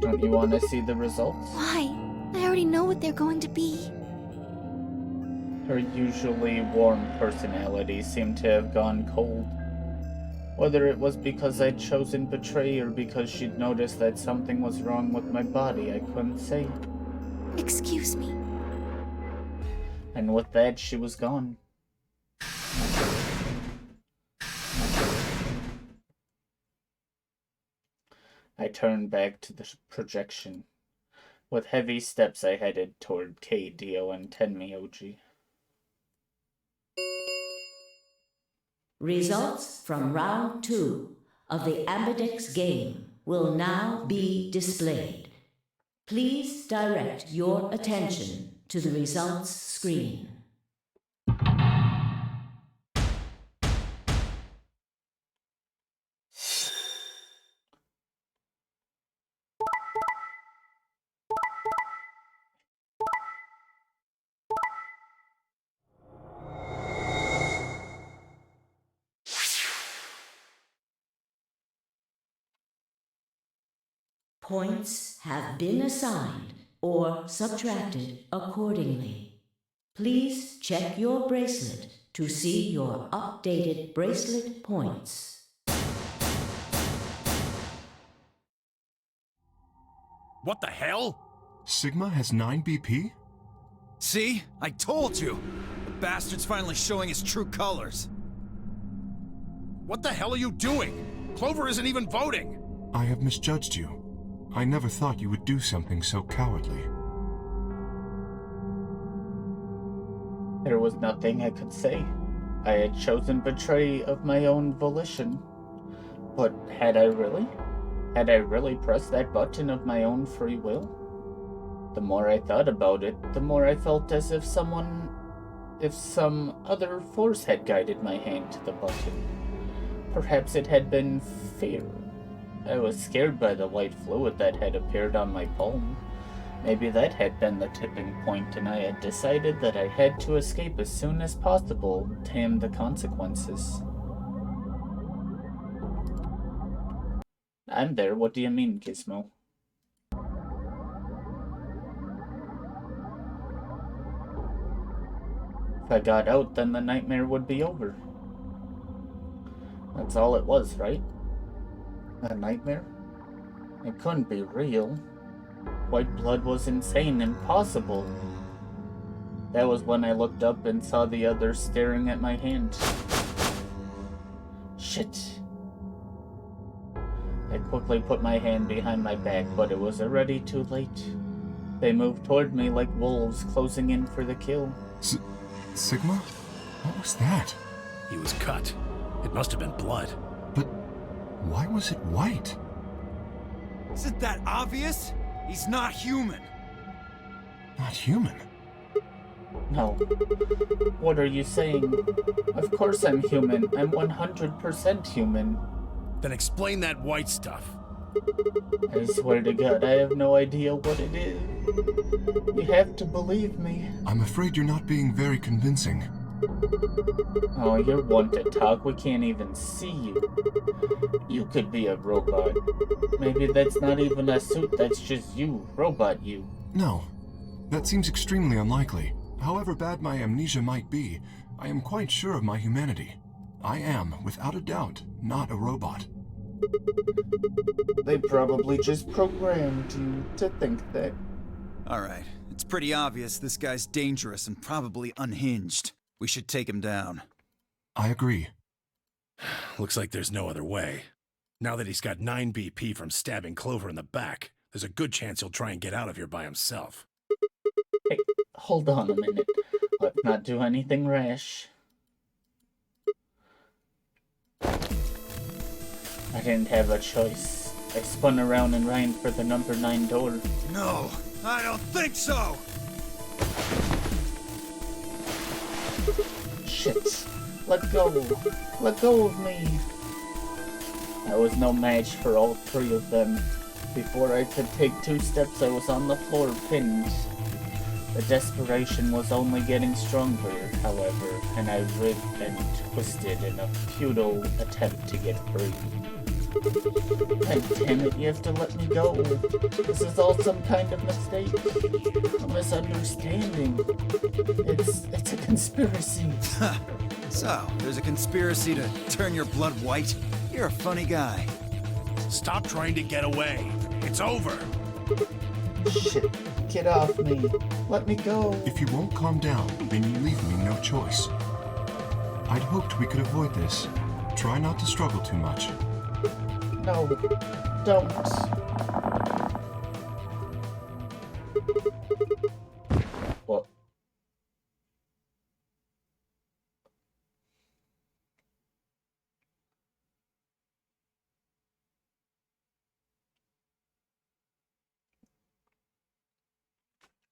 Don't you want to see the results? Why? I already know what they're going to be. Her usually warm personality seemed to have gone cold. Whether it was because I'd chosen betray or because she'd noticed that something was wrong with my body, I couldn't say. Excuse me. And with that, she was gone. I turned back to the projection. With heavy steps, I headed toward KDO and Tenmyoji. Results from round 2 of the Ambidex game will now be displayed. Please direct your attention to the results screen. Points have been assigned or subtracted accordingly. Please check your bracelet to see your updated bracelet points. What the hell? Sigma has 9 BP? See? I told you! The bastard's finally showing his true colors. What the hell are you doing? Clover isn't even voting! I have misjudged you. I never thought you would do something so cowardly. There was nothing I could say. I had chosen betray of my own volition. But had I really? Had I really pressed that button of my own free will? The more I thought about it, the more I felt as if some other force had guided my hand to the button. Perhaps it had been fear. I was scared by the white fluid that had appeared on my palm. Maybe that had been the tipping point, and I had decided that I had to escape as soon as possible, tame the consequences. I'm there, what do you mean, Gizmo? If I got out, then the nightmare would be over. That's all it was, right? A nightmare? It couldn't be real. White blood was insane, impossible. That was when I looked up and saw the others staring at my hand. Shit. I quickly put my hand behind my back, but it was already too late. They moved toward me like wolves closing in for the kill. Sigma? What was that? He was cut. It must have been blood. But why was it white? Isn't that obvious? He's not human. Not human? No. What are you saying? Of course I'm human. I'm 100% human. Then explain that white stuff. I swear to God, I have no idea what it is. You have to believe me. I'm afraid you're not being very convincing. Oh, you're one to talk. We can't even see you. You could be a robot. Maybe that's not even a suit, that's just you. Robot you. No, that seems extremely unlikely. However bad my amnesia might be, I am quite sure of my humanity. I am, without a doubt, not a robot. They probably just programmed you to think that. Alright, it's pretty obvious this guy's dangerous and probably unhinged. We should take him down. I agree. Looks like there's no other way. Now that he's got 9 BP from stabbing Clover in the back, there's a good chance he'll try and get out of here by himself. Hey, hold on a minute. Let's not do anything rash. I didn't have a choice. I spun around and ran for the number 9 door. No, I don't think so! Shit. Let go. Let go of me. I was no match for all 3 of them. Before I could take 2 steps, I was on the floor, pinned. The desperation was only getting stronger, however, and I writhed and twisted in a futile attempt to get free. God damn it, you have to let me go. This is all some kind of mistake. A misunderstanding. It's a conspiracy. So, there's a conspiracy to turn your blood white? You're a funny guy. Stop trying to get away. It's over. Shit. Get off me. Let me go. If you won't calm down, then you leave me no choice. I'd hoped we could avoid this. Try not to struggle too much. No, don't. What?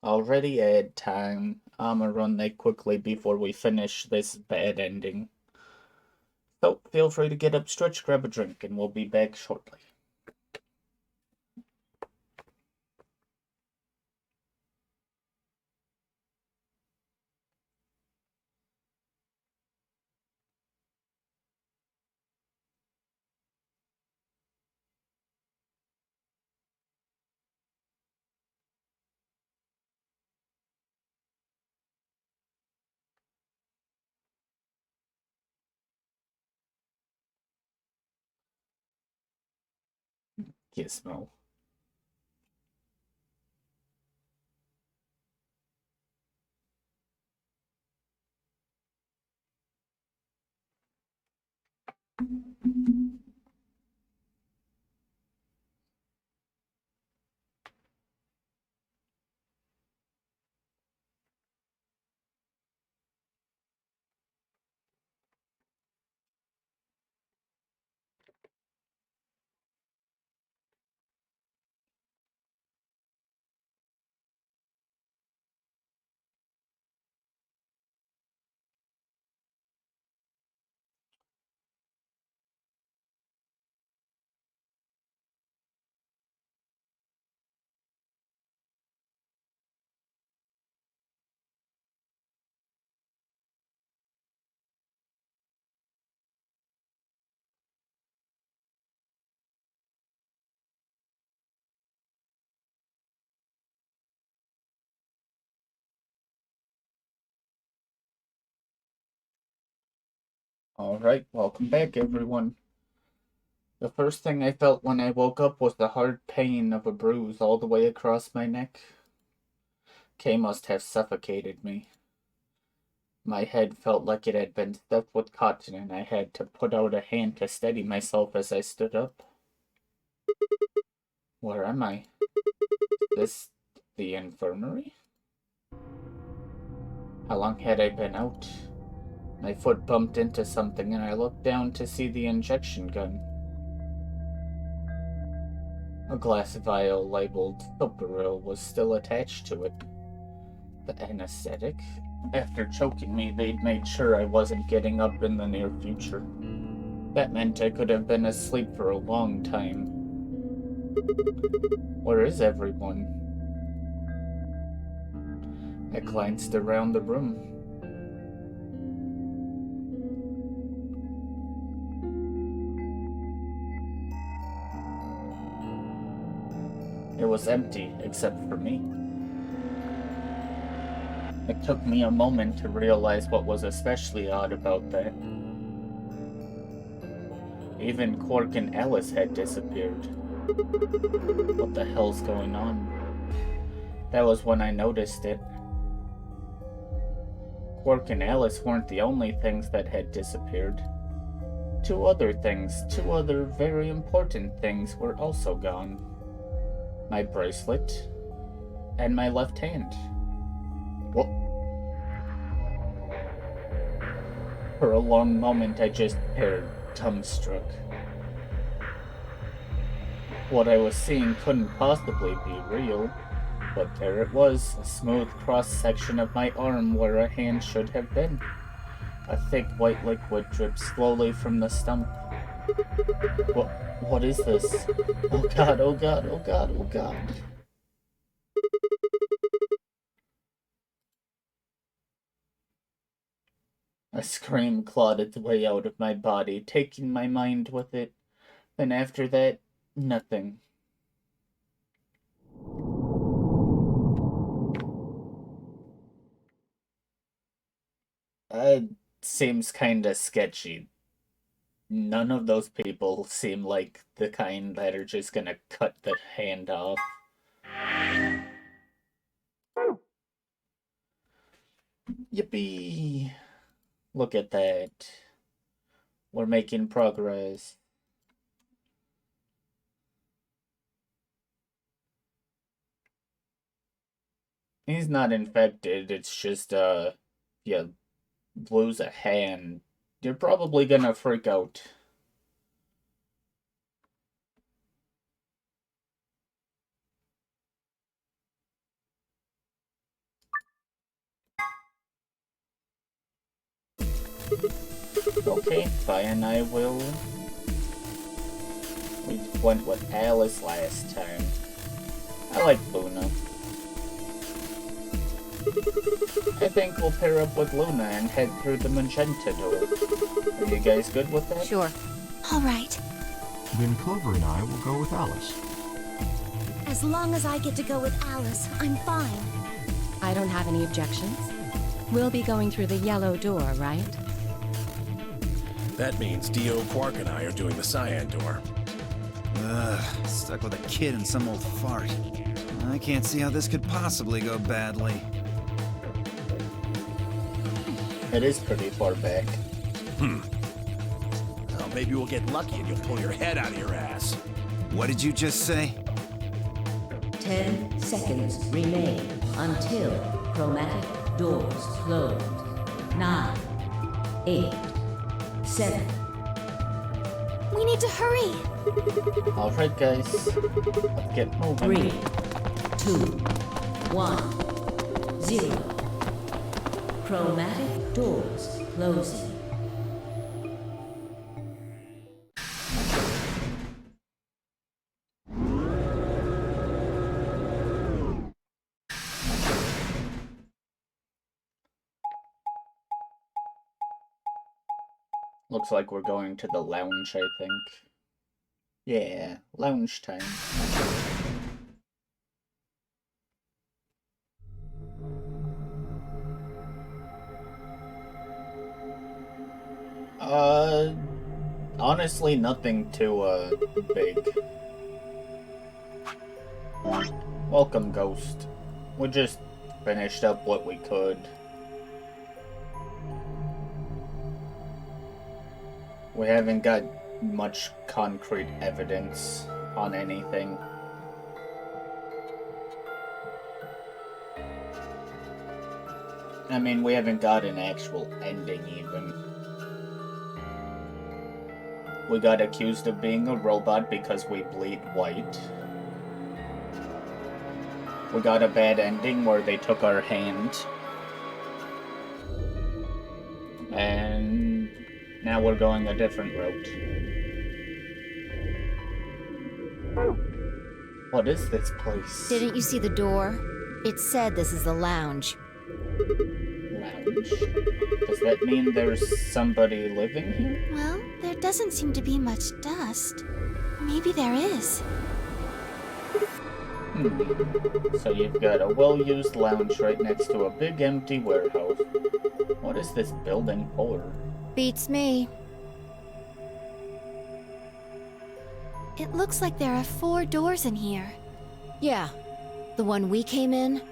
Already ad time. I'ma run that quickly before we finish this bad ending. So, feel free to get up, stretch, grab a drink, and we'll be back shortly. Gizmo. Alright, welcome back everyone. The first thing I felt when I woke up was the hard pain of a bruise all the way across my neck. Kay must have suffocated me. My head felt like it had been stuffed with cotton and I had to put out a hand to steady myself as I stood up. Where am I? Is this the infirmary? How long had I been out? My foot bumped into something and I looked down to see the injection gun. A glass vial labeled Soparil was still attached to it. The anesthetic? After choking me, they'd made sure I wasn't getting up in the near future. That meant I could have been asleep for a long time. Where is everyone? I glanced around the room. It was empty, except for me. It took me a moment to realize what was especially odd about that. Even Quark and Alice had disappeared. What the hell's going on? That was when I noticed it. Quark and Alice weren't the only things that had disappeared. Two other very important things were also gone. My bracelet and my left hand. What? For a long moment I just stared, dumbstruck. What I was seeing couldn't possibly be real, but there it was, a smooth cross-section of my arm where a hand should have been. A thick white liquid dripped slowly from the stump. What is this? Oh god, oh god, oh god, oh god. A scream clawed its way out of my body, taking my mind with it. Then after that, nothing. Seems kinda sketchy. None of those people seem like the kind that are just gonna cut the hand off. Yippee! Look at that. We're making progress. He's not infected, it's just, you lose a hand, you're probably gonna freak out. Okay, fine, I will. We went with Alice last time. I like Luna. I think we'll pair up with Luna and head through the magenta door. Are you guys good with that? Sure. All right. Then Clover and I will go with Alice. As long as I get to go with Alice, I'm fine. I don't have any objections. We'll be going through the yellow door, right? That means Dio, Quark, and I are doing the cyan door. Ugh, stuck with a kid and some old fart. I can't see how this could possibly go badly. It is pretty far back. Well, maybe we'll get lucky and you'll pull your head out of your ass. What did you just say? 10 seconds remain until chromatic doors close. 9, 8, 7. We need to hurry. Alright guys, let's get moving. 3, 2, 1, 0. Chromatic doors closing. Looks like we're going to the lounge, I think. Yeah, lounge time. Honestly, nothing too, big. Welcome, Ghost. We just finished up what we could. We haven't got much concrete evidence on anything. I mean, we haven't got an actual ending, even. We got accused of being a robot because we bleed white. We got a bad ending where they took our hand. And now we're going a different route. What is this place? Didn't you see the door? It said this is the lounge. Lounge? Does that mean there's somebody living here? Well, there doesn't seem to be much dust. Maybe there is. So you've got a well-used lounge right next to a big empty warehouse. What is this building for? Beats me. It looks like there are 4 doors in here. Yeah. The one we came in,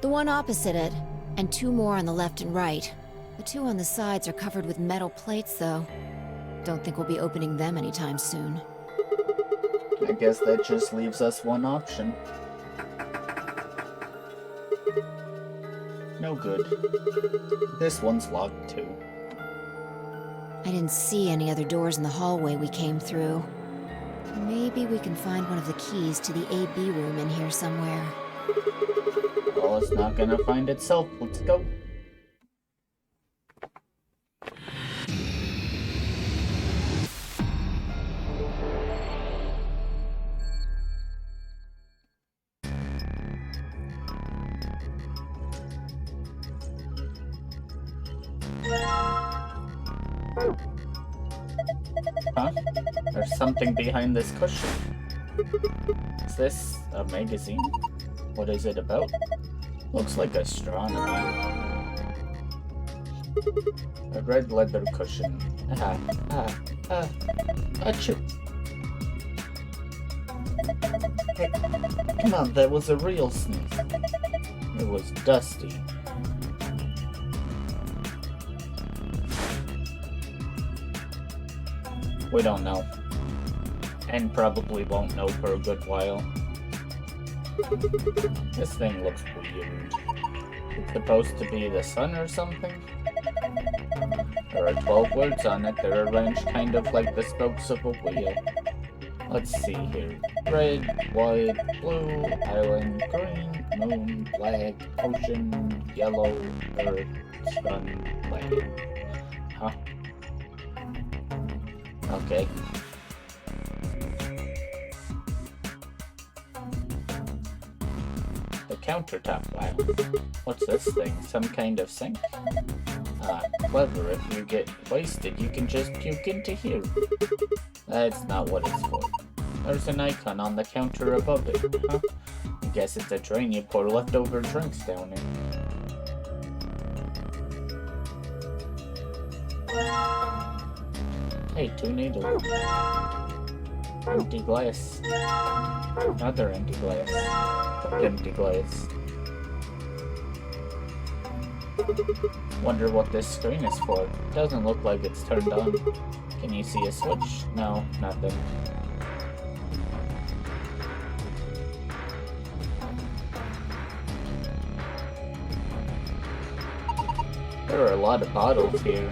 the one opposite it, and 2 more on the left and right. The 2 on the sides are covered with metal plates, though. Don't think we'll be opening them anytime soon. I guess that just leaves us one option. No good. This one's locked too. I didn't see any other doors in the hallway we came through. Maybe we can find one of the keys to the AB room in here somewhere. Well, it's not gonna find itself. Let's go. Huh? There's something behind this cushion. Is this a magazine? What is it about? Looks like astronomy. A red leather cushion. Achoo. Hey, come on, that was a real sneeze. It was dusty. We don't know. And probably won't know for a good while. This thing looks weird. It's supposed to be the sun or something? There are 12 words on it. They're arranged kind of like the spokes of a wheel. Let's see here. Red, white, blue, island, green, moon, black, ocean, yellow, earth, sun, land. Huh? Okay. The countertop. Wow. What's this thing? Some kind of sink? Ah, clever. If you get wasted, you can just puke into here. That's not what it's for. There's an icon on the counter above it. Huh? I guess it's a drain you pour leftover drinks down in. Hey, 2 needles. Empty glass. Another empty glass. Empty glass. Wonder what this screen is for. Doesn't look like it's turned on. Can you see a switch? No, nothing. There are a lot of bottles here.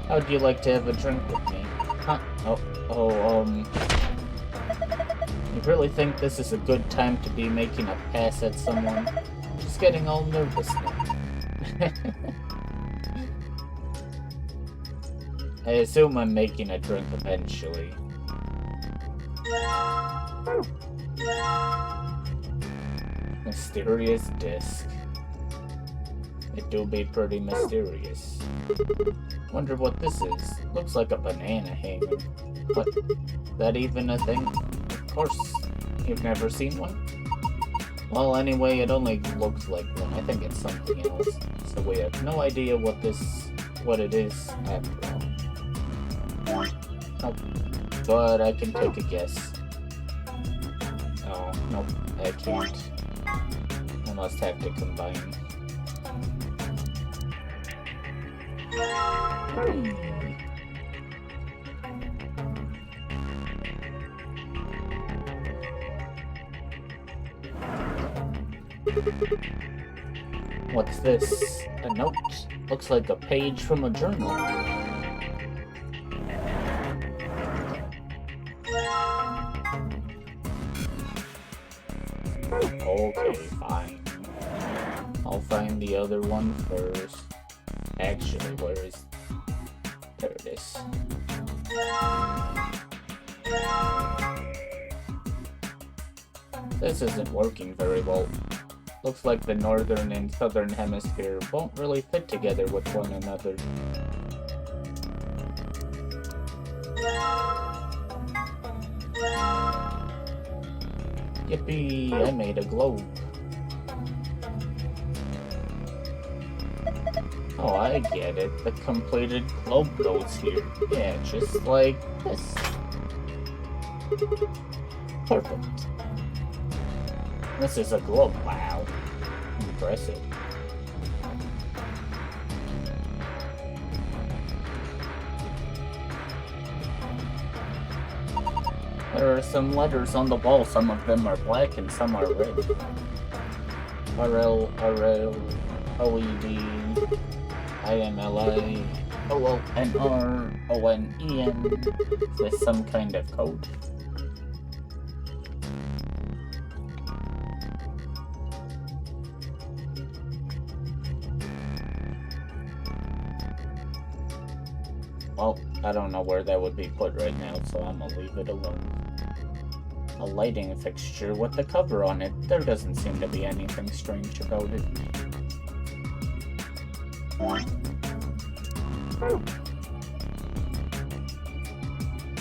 How'd you like to have a drink with me? Huh? You really think this is a good time to be making a pass at someone? Just getting all nervous now. I assume I'm making a drink eventually. Mysterious disc. It do be pretty mysterious. Wonder what this is. Looks like a banana hanger. What? That even a thing? Of course. You've never seen one? Well, anyway, it only looks like one. I think it's something else. So we have no idea what it is after all. Nope. But I can take a guess. Oh, nope. I can't. I must have to combine. What's this? A note? Looks like a page from a journal. Okay, fine. I'll find the other one first. Actually, where is... There it is. This isn't working very well. Looks like the northern and southern hemisphere won't really fit together with one another. Yippee, I made a globe. Oh, I get it. The completed globe goes here. Yeah, just like this. Perfect. This is a globe. Wow. Impressive. There are some letters on the wall. Some of them are black and some are red. RL, OED, IMLI, OONR, ONEN. Is this some kind of code? Well, I don't know where that would be put right now, so I'm gonna leave it alone. A lighting fixture with the cover on it. There doesn't seem to be anything strange about it.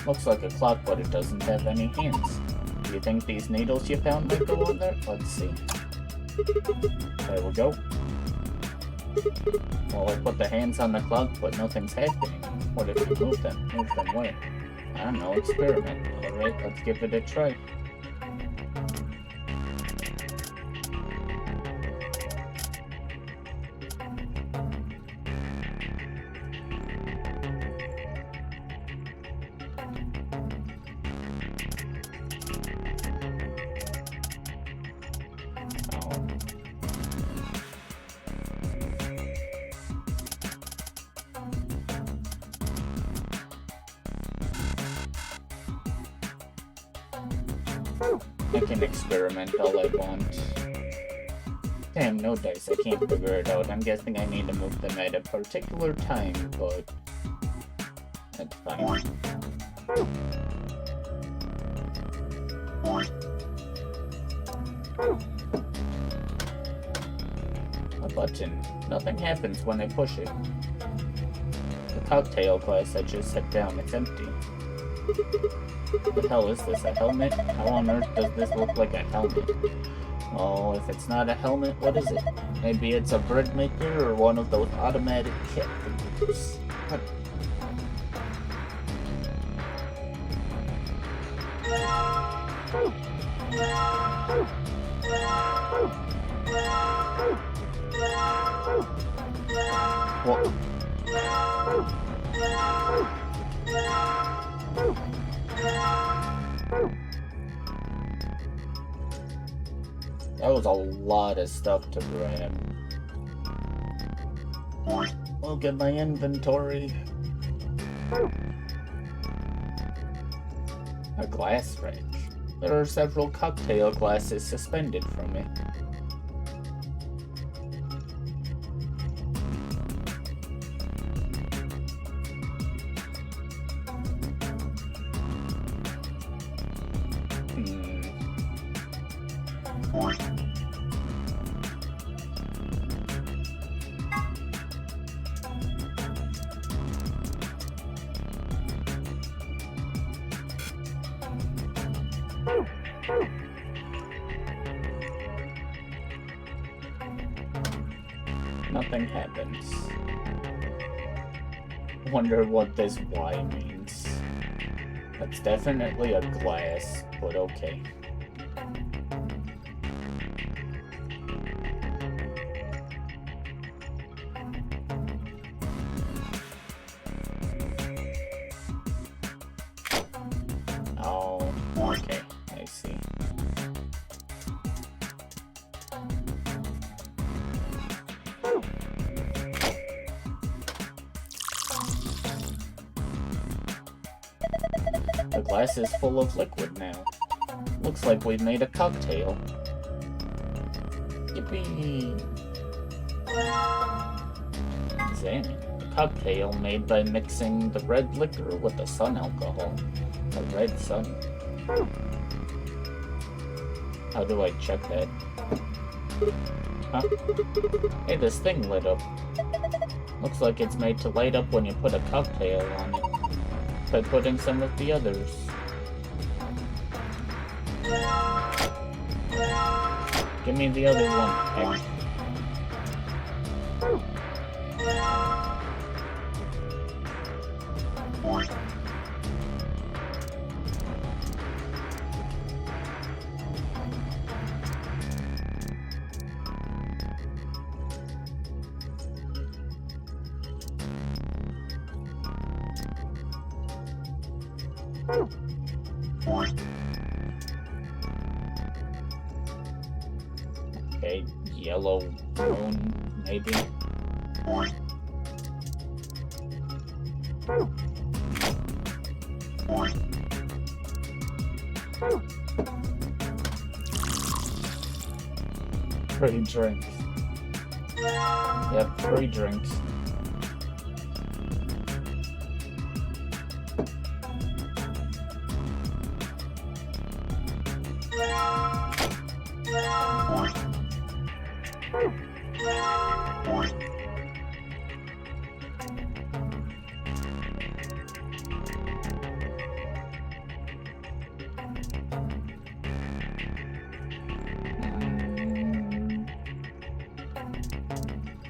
Looks like a clock, but it doesn't have any hands. Do you think these needles you found might go on there? Let's see. There we go. Well, I put the hands on the clock, but nothing's happening. What if you move them? Move them where? I don't know, experiment. Alright, let's give it a try. I can experiment all I want. Damn, no dice, I can't figure it out. I'm guessing I need to move them at a particular time, but that's fine. A button. Nothing happens when I push it. The cocktail glass I just set down, it's empty. What the hell is this, a helmet? How on earth does this look like a helmet? Oh, if it's not a helmet, what is it? Maybe it's a bread maker or one of those automatic cat fingers. What? What? That was a lot of stuff to grab. Look at my inventory. A glass rack. There are several cocktail glasses suspended from it. Nothing happens. Wonder what this Y means. That's definitely a glass, but okay. Oh, okay, I see. The glass is full of liquid now. Looks like we've made a cocktail. Yippee! Examine. A cocktail made by mixing the red liquor with the sun alcohol. The red sun. How do I check that? Huh? Hey, this thing lit up. Looks like it's made to light up when you put a cocktail on it. By putting some of the others. Give me the other one. Okay, yellow moon, maybe. Free drinks. Yep, free drinks.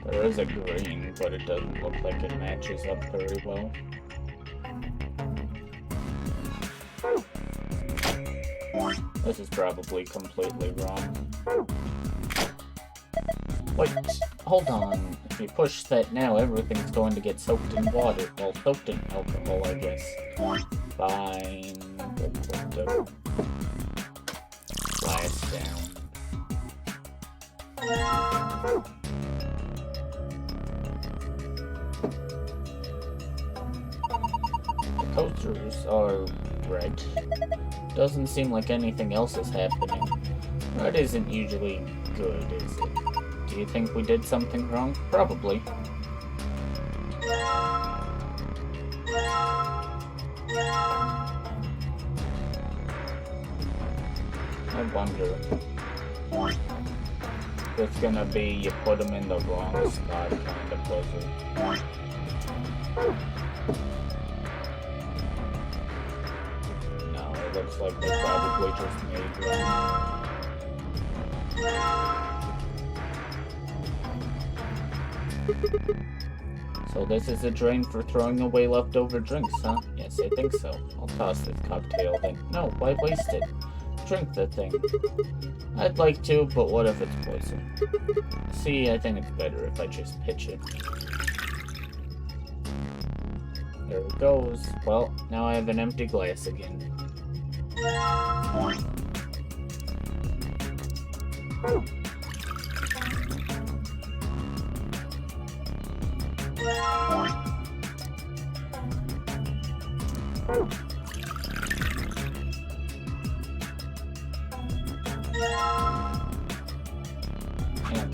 There is a green, but it doesn't look like it matches up very well. This is probably completely wrong. Wait, hold on. If you push that now, everything's going to get soaked in water. Well, soaked in alcohol, I guess. Fine. Blast down. The coasters are red. Doesn't seem like anything else is happening. Red isn't usually good, is it? Do you think we did something wrong? Probably. I wonder. It's gonna be you put them in the wrong spot kind of puzzle. No, it looks like they probably just made one. So this is a drain for throwing away leftover drinks, huh? Yes, I think so. I'll toss this cocktail then. No, why waste it? Drink the thing. I'd like to, but what if it's poison? See, I think it's better if I just pitch it. There it goes. Well, now I have an empty glass again.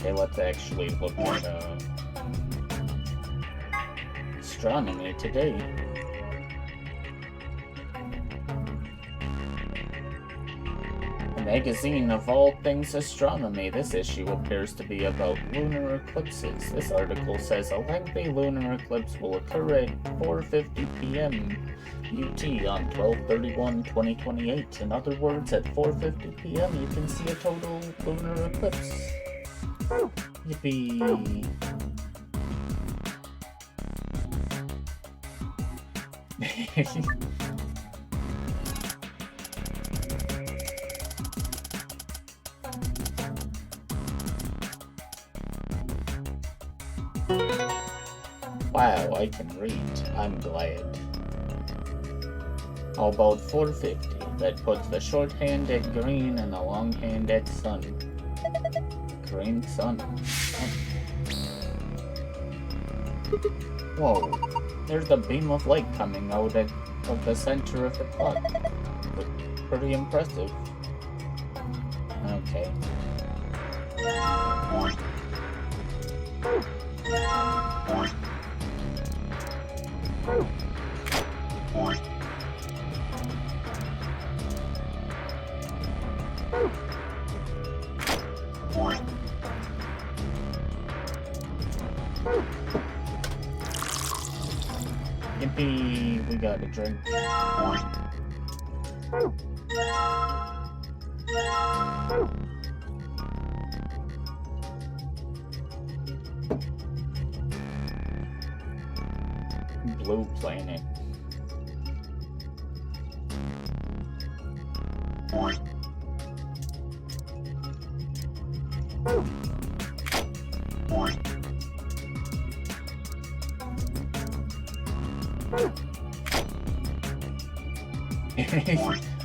Okay, let's actually look at astronomy today. A magazine of all things astronomy. This issue appears to be about lunar eclipses. This article says a lengthy lunar eclipse will occur at 4:50 p.m. UT on 12/31/2028. In other words, at 4:50 p.m. you can see a total lunar eclipse. Yippee. Wow, I can read. I'm glad. How about 450? That puts the shorthand at green and the longhand at sun. Green sun. Whoa, there's a beam of light coming out of the center of the clock. Pretty impressive. Okay. Yippee, we got a drink. blue planet.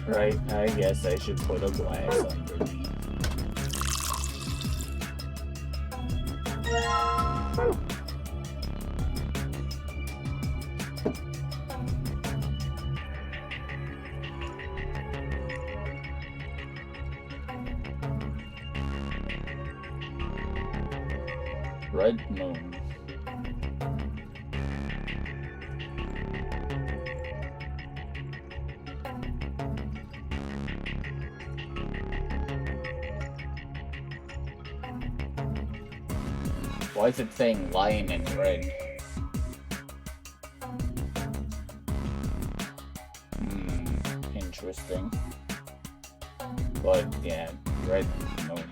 Right, I guess I should put a glass underneath. Red moon. Why is it saying lion in red? Interesting. But yeah, red moon.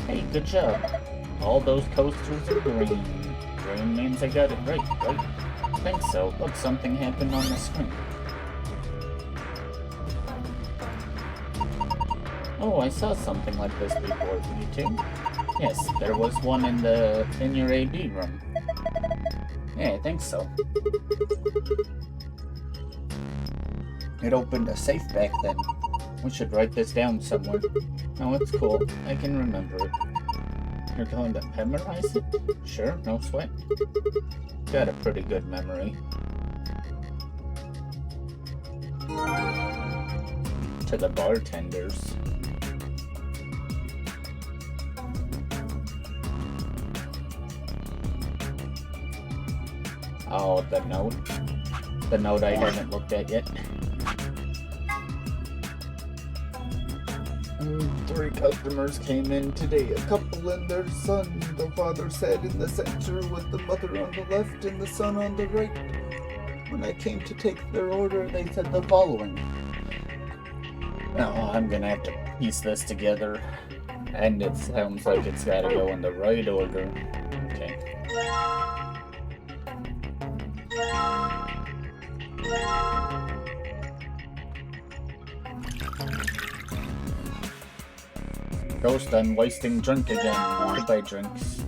Hey, good job. All those coasters are green. Green means I got it right? I think so. Look, something happened on the screen. Oh, I saw something like this before. You too? Yes, there was one in your AB room. Yeah, I think so. It opened a safe back then. We should write this down somewhere. Oh, it's cool. I can remember it. You're going to memorize it? Sure, no sweat. Got a pretty good memory. To the bartenders. Oh, the note. The note I haven't looked at yet. 3 customers came in today, a couple and their son. The father sat in the center with the mother on the left and the son on the right. When I came to take their order, they said the following. Oh, I'm gonna have to piece this together. And it sounds like it's gotta go in the right order. Okay. Ghost, I'm wasting drink again. Goodbye, drinks.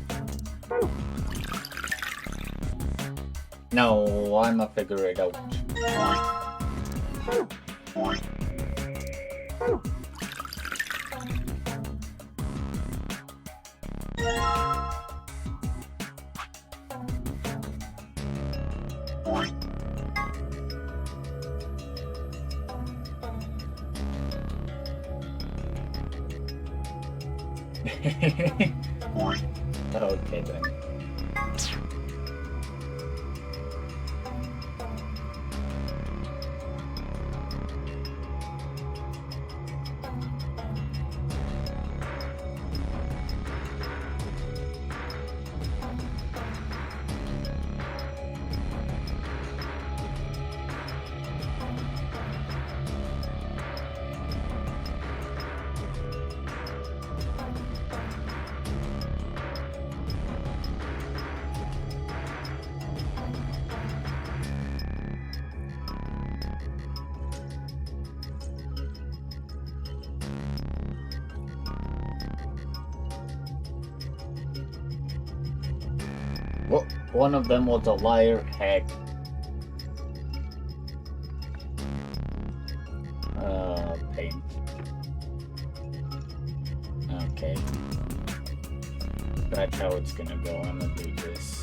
No, I'ma figure it out. Okay then. Well, one of them was a liar hack. Paint. Okay. That's how it's gonna go. I'm gonna do this.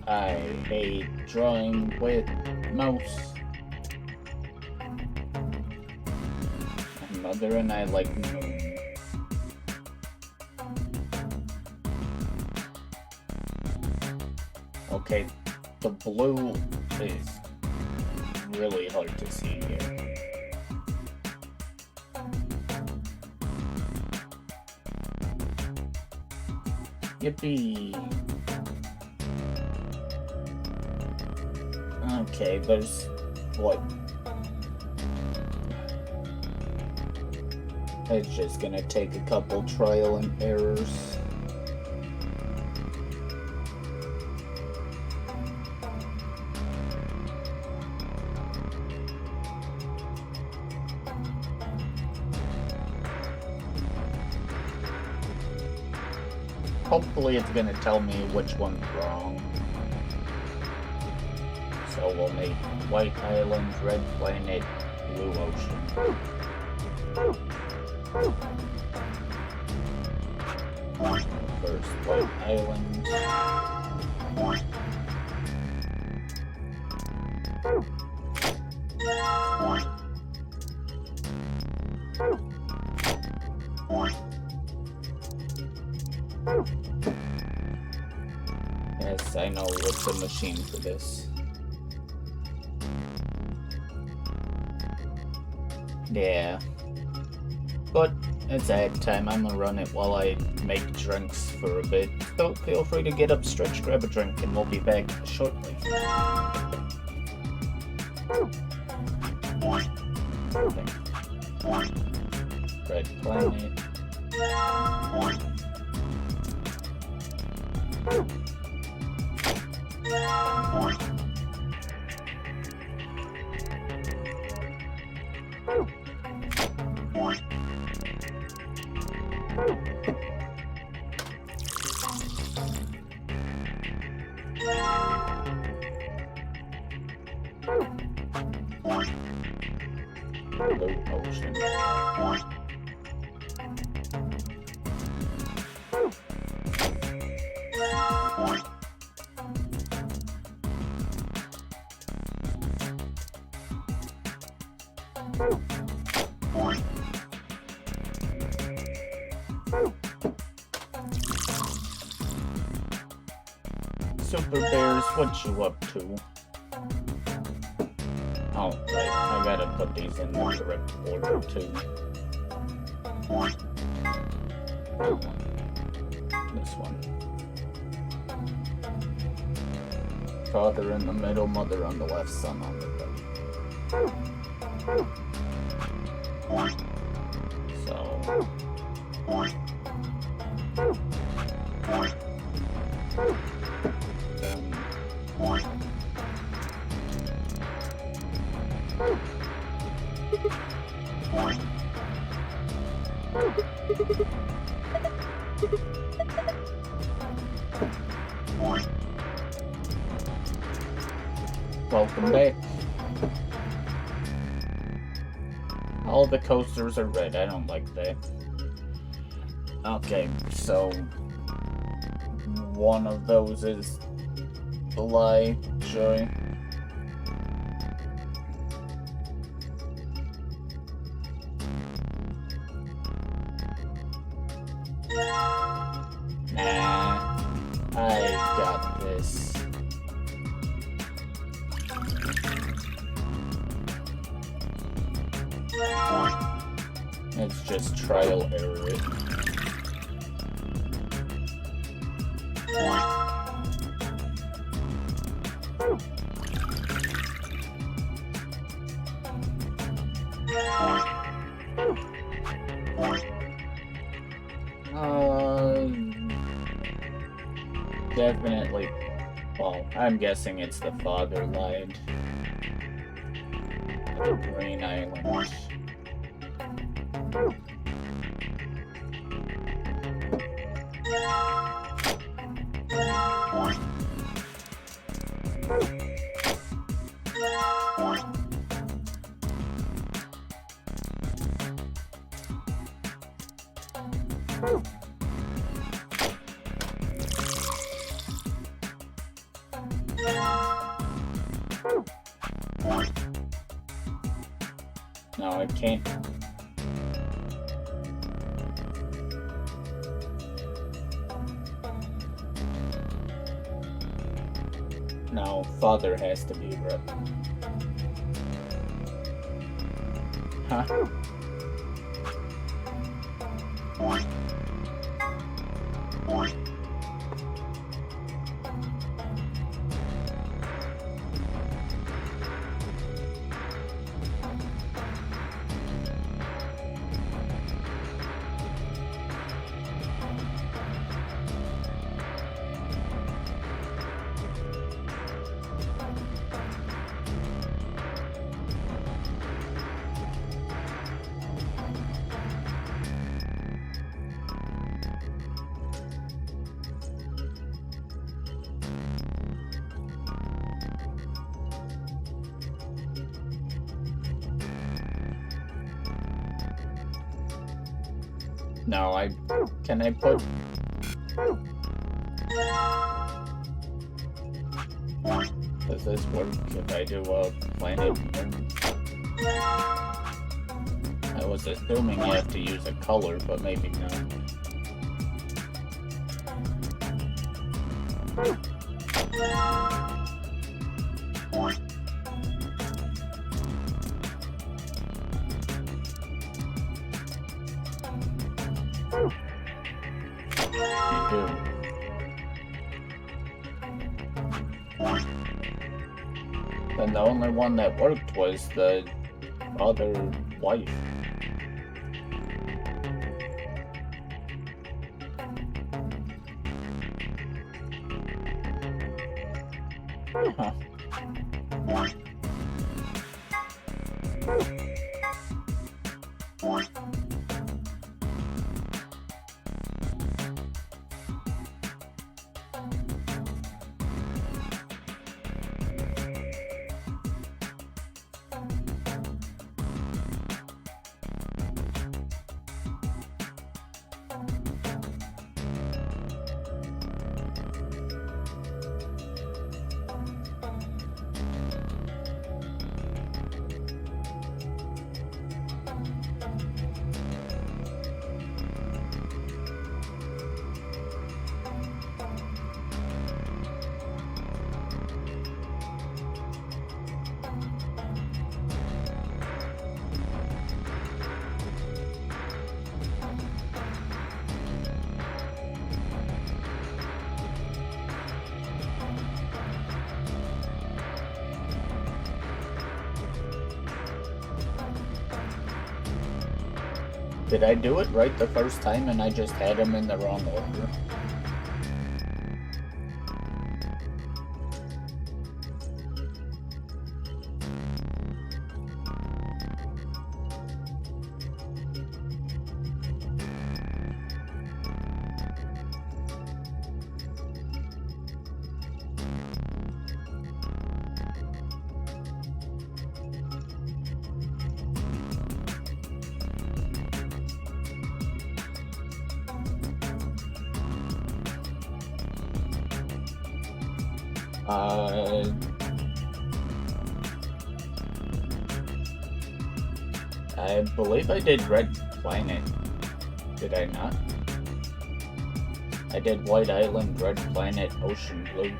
I hate drawing with mouse. My mother and I like moon. Okay, the blue is really hard to see here. Yippee! Okay, there's what? It's just gonna take a couple trial and errors. Hopefully it's gonna tell me which one's wrong. So we'll make White Island, Red Planet, Blue Ocean. First, White Island. Yes, I know what's a machine for this. Yeah. But it's ad time. I'm gonna run it while I make drinks for a bit. So feel free to get up, stretch, grab a drink, and we'll be back shortly. Red Planet. Blue Ocean. Super Bears, what you up to? Oh, right, I gotta put these in the correct order, too. This one. Father in the middle, mother on the left, son on the right. So... Welcome back. All the coasters are red. I don't like that. Okay, so one of those is the lie, Joy. Nah, I got this. It's just trial error. Definitely. Well, I'm guessing it's the father lied. Green Island. No, I can't. No, father has to be right. Huh? No, can I put... Does this work if I do a planet? I was assuming you have to use a color, but maybe not. And the only one that worked was the other wife. Huh. Did I do it right the first time and I just had them in the wrong order? I believe I did Red Planet. Did I not? I did White Island, Red Planet, Ocean Blue.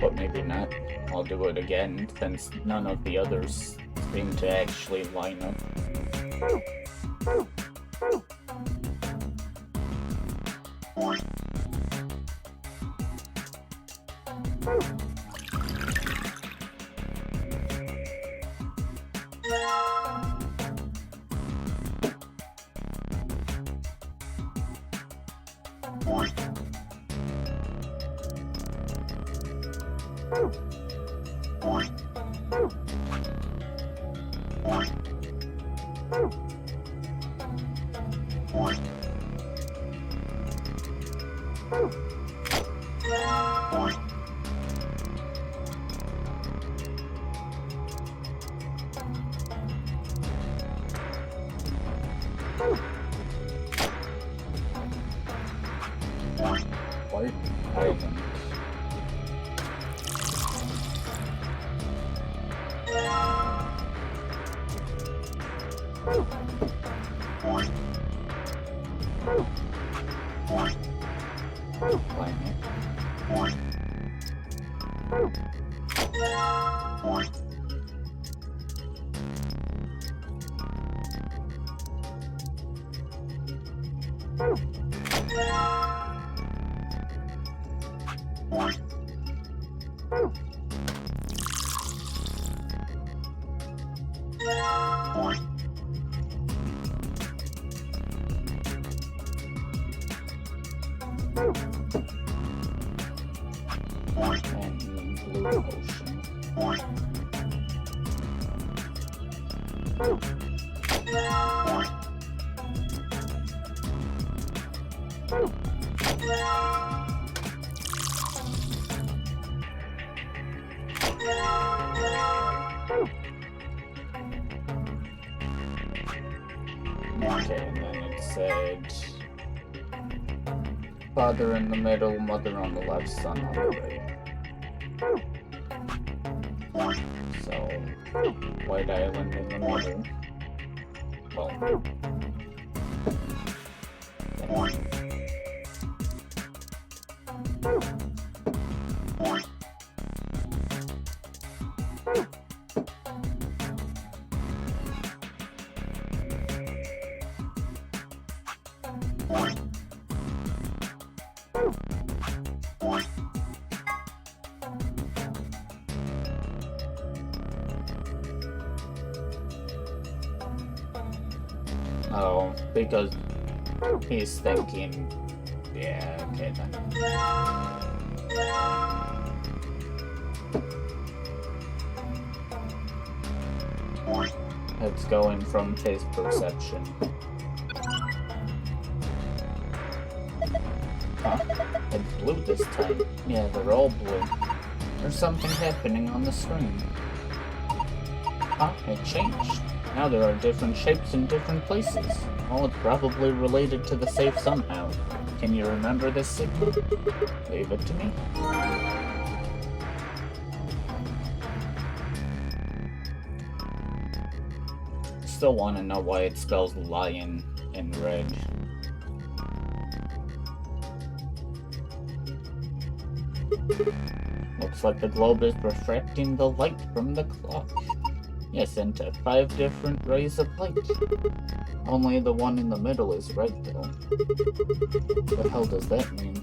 But maybe not. I'll do it again, since none of the others seem to actually line up. And blue ocean. Okay, and then it said father in the middle, mother on the left, son on the right. So, White Island in the middle. Well, oh, because he's thinking, yeah, okay then. It's going from his perception. Huh? It's blue this time. Yeah, they're all blue. There's something happening on the screen. Huh? It changed. Now there are different shapes in different places. All it's probably related to the safe somehow. Can you remember this signal? Leave it to me. Still want to know why it spells lion in red. Looks like the globe is refracting the light from the clock. Yes, into 5 different rays of light. Only the one in the middle is right, though. What the hell does that mean?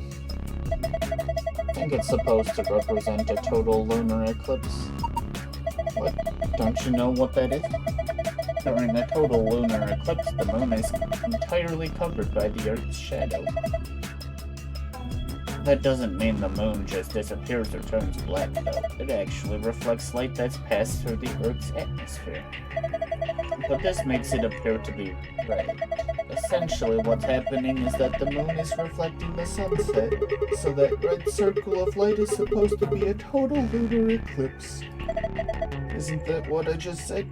I think it's supposed to represent a total lunar eclipse. What? Don't you know what that is? During a total lunar eclipse, the moon is entirely covered by the Earth's shadow. That doesn't mean the moon just disappears or turns black, though. It actually reflects light that's passed through the Earth's atmosphere. But this makes it appear to be red. Essentially, what's happening is that the moon is reflecting the sunset, so that red circle of light is supposed to be a total lunar eclipse. Isn't that what I just said?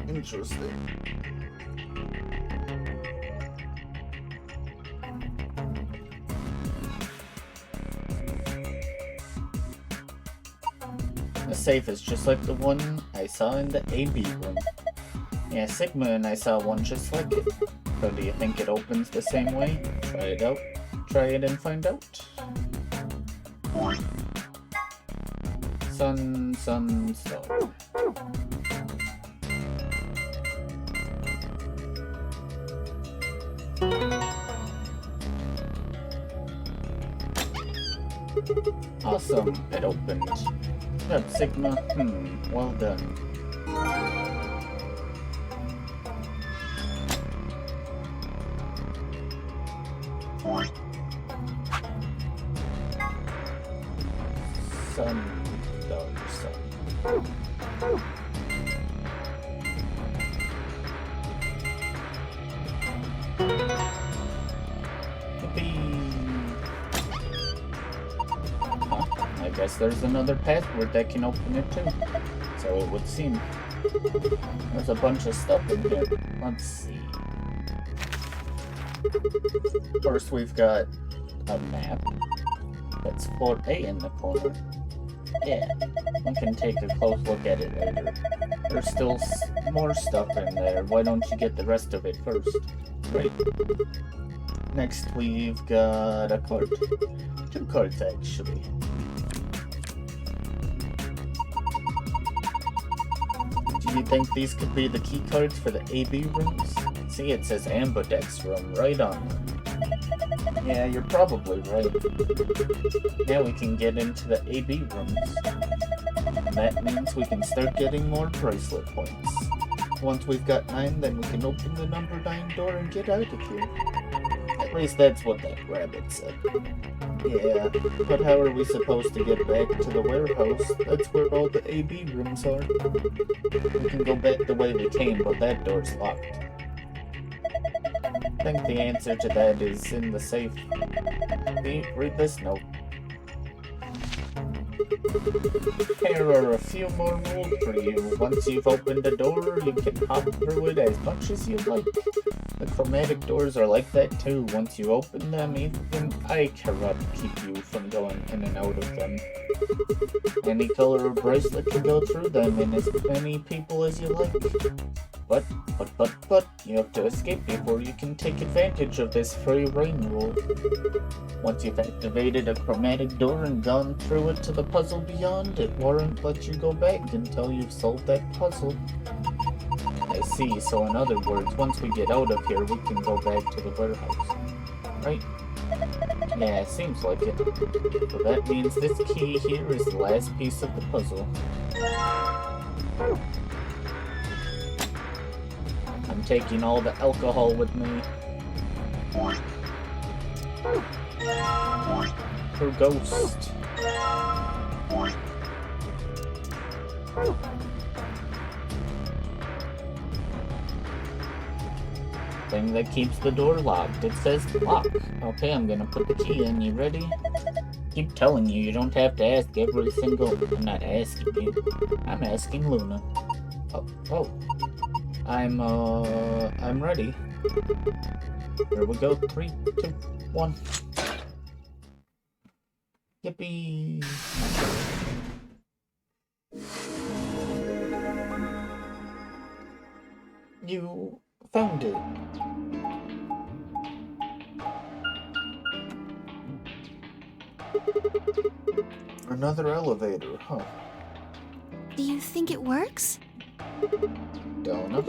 Interesting. The safe is just like the one I saw in the AB room. Yeah, Sigma and I saw one just like it. So do you think it opens the same way? Try it out. Try it and find out. Sun. Awesome, it opened. Good, Sigma. Well done. Sun. I guess there's another password that can open it too. So it would seem. There's a bunch of stuff in here. Let's see. First we've got a map. That's floor A in the corner. Yeah, we can take a close look at it later. There's still more stuff in there. Why don't you get the rest of it first? Right. Next, we've got a card. 2 cards, actually. Do you think these could be the key cards for the AB rooms? See, it says Ambidex room right on them. Yeah, you're probably right. Now we can get into the AB rooms. That means we can start getting more bracelet points. Once we've got 9, then we can open the number 9 door and get out of here. At least that's what that rabbit said. Yeah, but how are we supposed to get back to the warehouse? That's where all the AB rooms are. We can go back the way we came, but that door's locked. I think the answer to that is in the safe. Read this note. Here are a few more rules for you. Once you've opened a door, you can hop through it as much as you like. The chromatic doors are like that too. Once you open them, even I cannot keep you from going in and out of them. Any color of bracelet can go through them, and as many people as you like. But, you have to escape before you can take advantage of this free reign rule. Once you've activated a chromatic door and gone through it to the puzzle beyond, it won't let you go back until you've solved that puzzle. I see, so in other words, once we get out of here, we can go back to the warehouse. Right? Yeah, seems like it. So that means this key here is the last piece of the puzzle. I'm taking all the alcohol with me. For Ghost. Thing that keeps the door locked. It says lock. Okay, I'm gonna put the key in. You ready? Keep telling you, you don't have to ask every single... I'm not asking you. I'm asking Luna. Oh. I'm ready. Here we go. 3, 2, 1. Yippee! You found it. Another elevator, huh? Do you think it works? Don't know.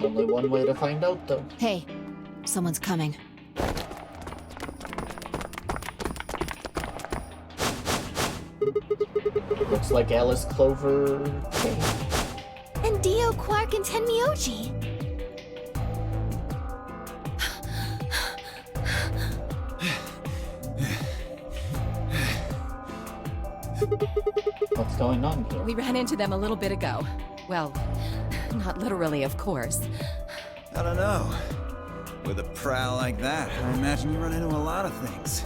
Only one way to find out, though. Hey, someone's coming. Looks like Alice Clover. And Dio, Quark, and Tenmyoji. What's going on here? We ran into them a little bit ago. Well, not literally, of course. I don't know. With a prowl like that, I imagine you run into a lot of things.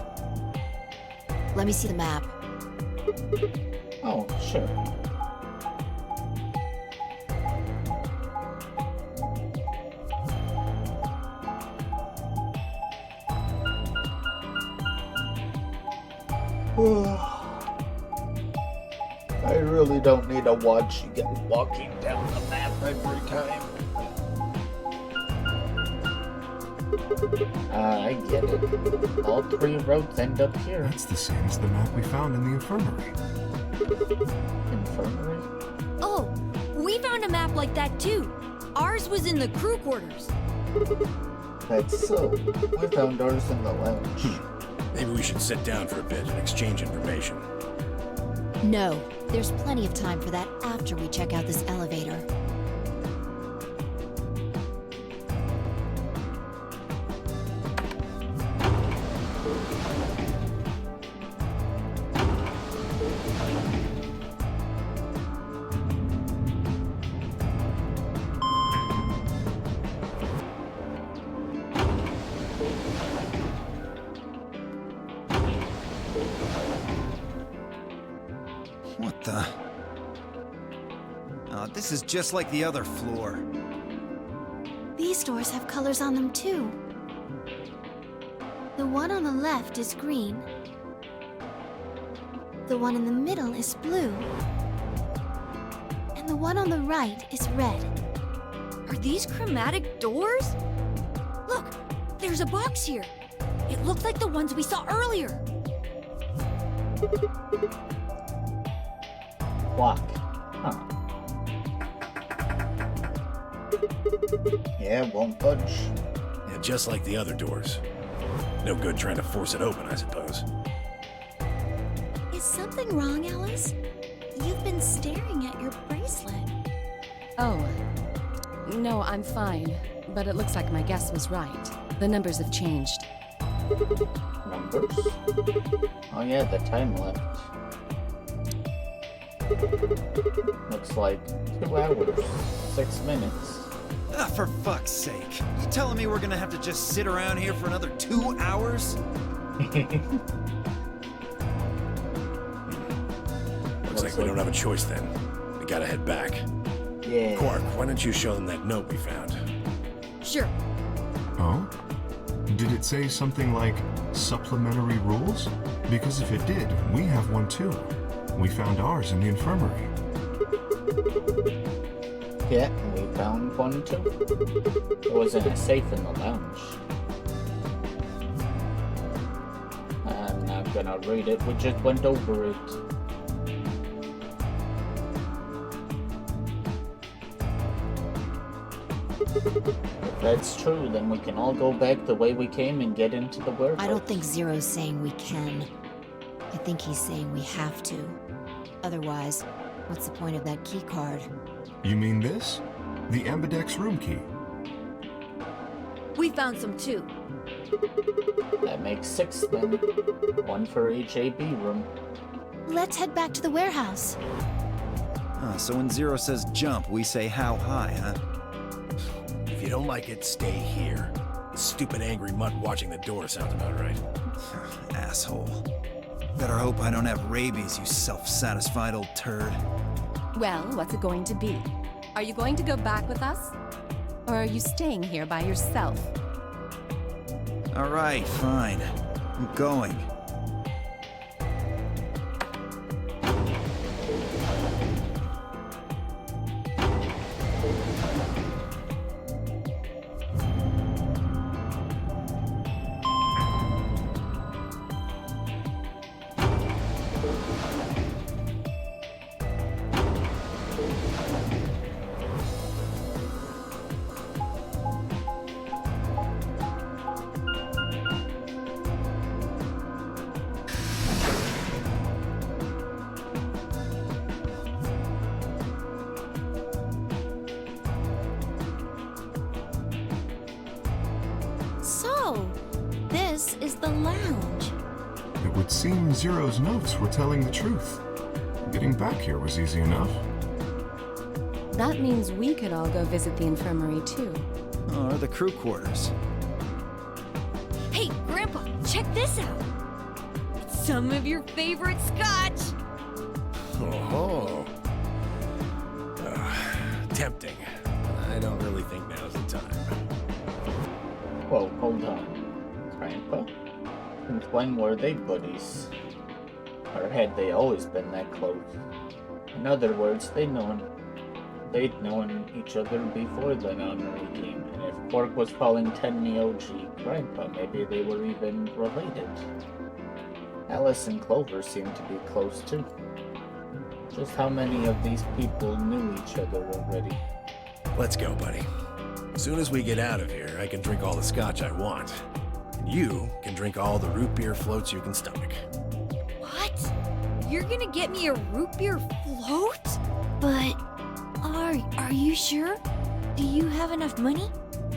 Let me see the map. Oh, sure. I really don't need to watch you get walking down the map every time. I get it. All 3 roads end up here. That's the same as the map we found in the infirmary. Infirmary? Oh, we found a map like that too. Ours was in the crew quarters. That's so. We found ours in the lounge. Maybe we should sit down for a bit and exchange information. No, there's plenty of time for that after we check out this elevator. What the? Oh, this is just like the other floor. These doors have colors on them too. The one on the left is green. The one in the middle is blue. and the one on the right is red. Are these chromatic doors? Look, there's a box here. It looked like the ones we saw earlier. Lock. Huh. Yeah, won't budge. Yeah, just like the other doors. No good trying to force it open, I suppose. Is something wrong, Alice? You've been staring at your bracelet. Oh. No, I'm fine. But it looks like my guess was right. The numbers have changed. Numbers? Oh yeah, the time left. Looks like 2 hours, 6 minutes. Ah, for fuck's sake. You telling me we're gonna have to just sit around here for another 2 hours? Looks like we don't have a choice then. We gotta head back. Yeah. Quark, why don't you show them that note we found? Sure. Oh? Did it say something like supplementary rules? Because if it did, we have one too. We found ours in the infirmary. Yeah, we found one too. It was in a safe in the lounge. I'm not gonna read it, we just went over it. If that's true, then we can all go back the way we came and get into the warehouse. I don't think Zero's saying we can. I think he's saying we have to. Otherwise, what's the point of that key card? You mean this? The Ambidex room key. We found some too. That makes 6 then. 1 for each AB room. Let's head back to the warehouse. Oh, so when Zero says jump, we say how high, huh? If you don't like it, stay here. The stupid angry mutt watching the door sounds about right. Asshole. Better hope I don't have rabies, you self-satisfied old turd. Well, what's it going to be? Are you going to go back with us? Or are you staying here by yourself? All right, fine. I'm going. So, this is the lounge. It would seem Zero's notes were telling the truth. Getting back here was easy enough. That means we could all go visit the infirmary too. Oh, or the crew quarters. Hey, Grandpa, check this out. It's some of your favorite scotch. Oh. Tempting. I don't really think now's the time. Whoa, hold on. Grandpa? Since when were they buddies? Or had they always been that close? In other words, they'd known each other before the honorary came, and if Quark was calling Tenmi OG Grandpa, maybe they were even related. Alice and Clover seemed to be close too. Just how many of these people knew each other already? Let's go, buddy. As soon as we get out of here, I can drink all the scotch I want. And you can drink all the root beer floats you can stomach. What? You're gonna get me a root beer float? But, are you sure? Do you have enough money?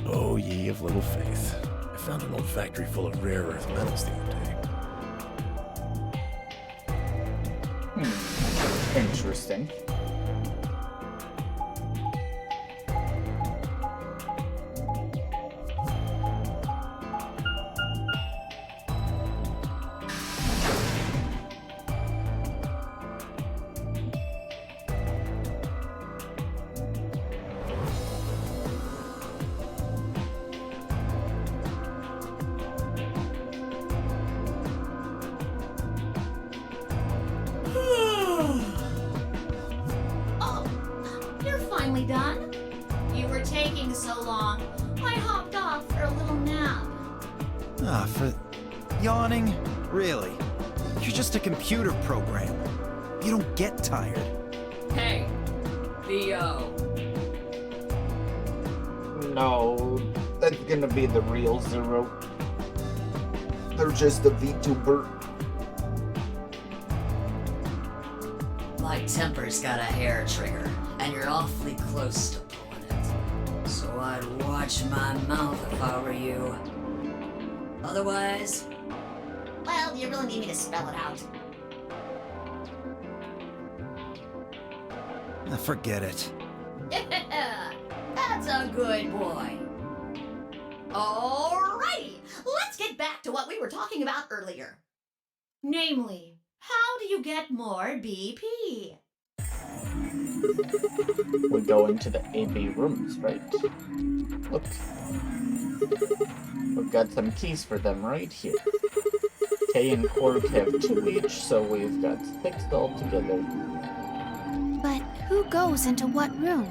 Oh, ye of little faith. I found an old factory full of rare earth metals the other day. Interesting. For yawning? Really? You're just a computer program. You don't get tired. Hey, VO. No, that's gonna be the real Zero. They're just a VTuber. My temper's got a hair trigger, and you're awfully close to pulling it. So I'd watch my mouth if I were you. Otherwise... Well, you really need me to spell it out. Forget it. That's a good boy. Alrighty, let's get back to what we were talking about earlier. Namely, how do you get more BP? We go into the AB rooms, right? Look. We've got some keys for them right here. Kay and Quark have 2 each, so we've got 6 altogether. But who goes into what room?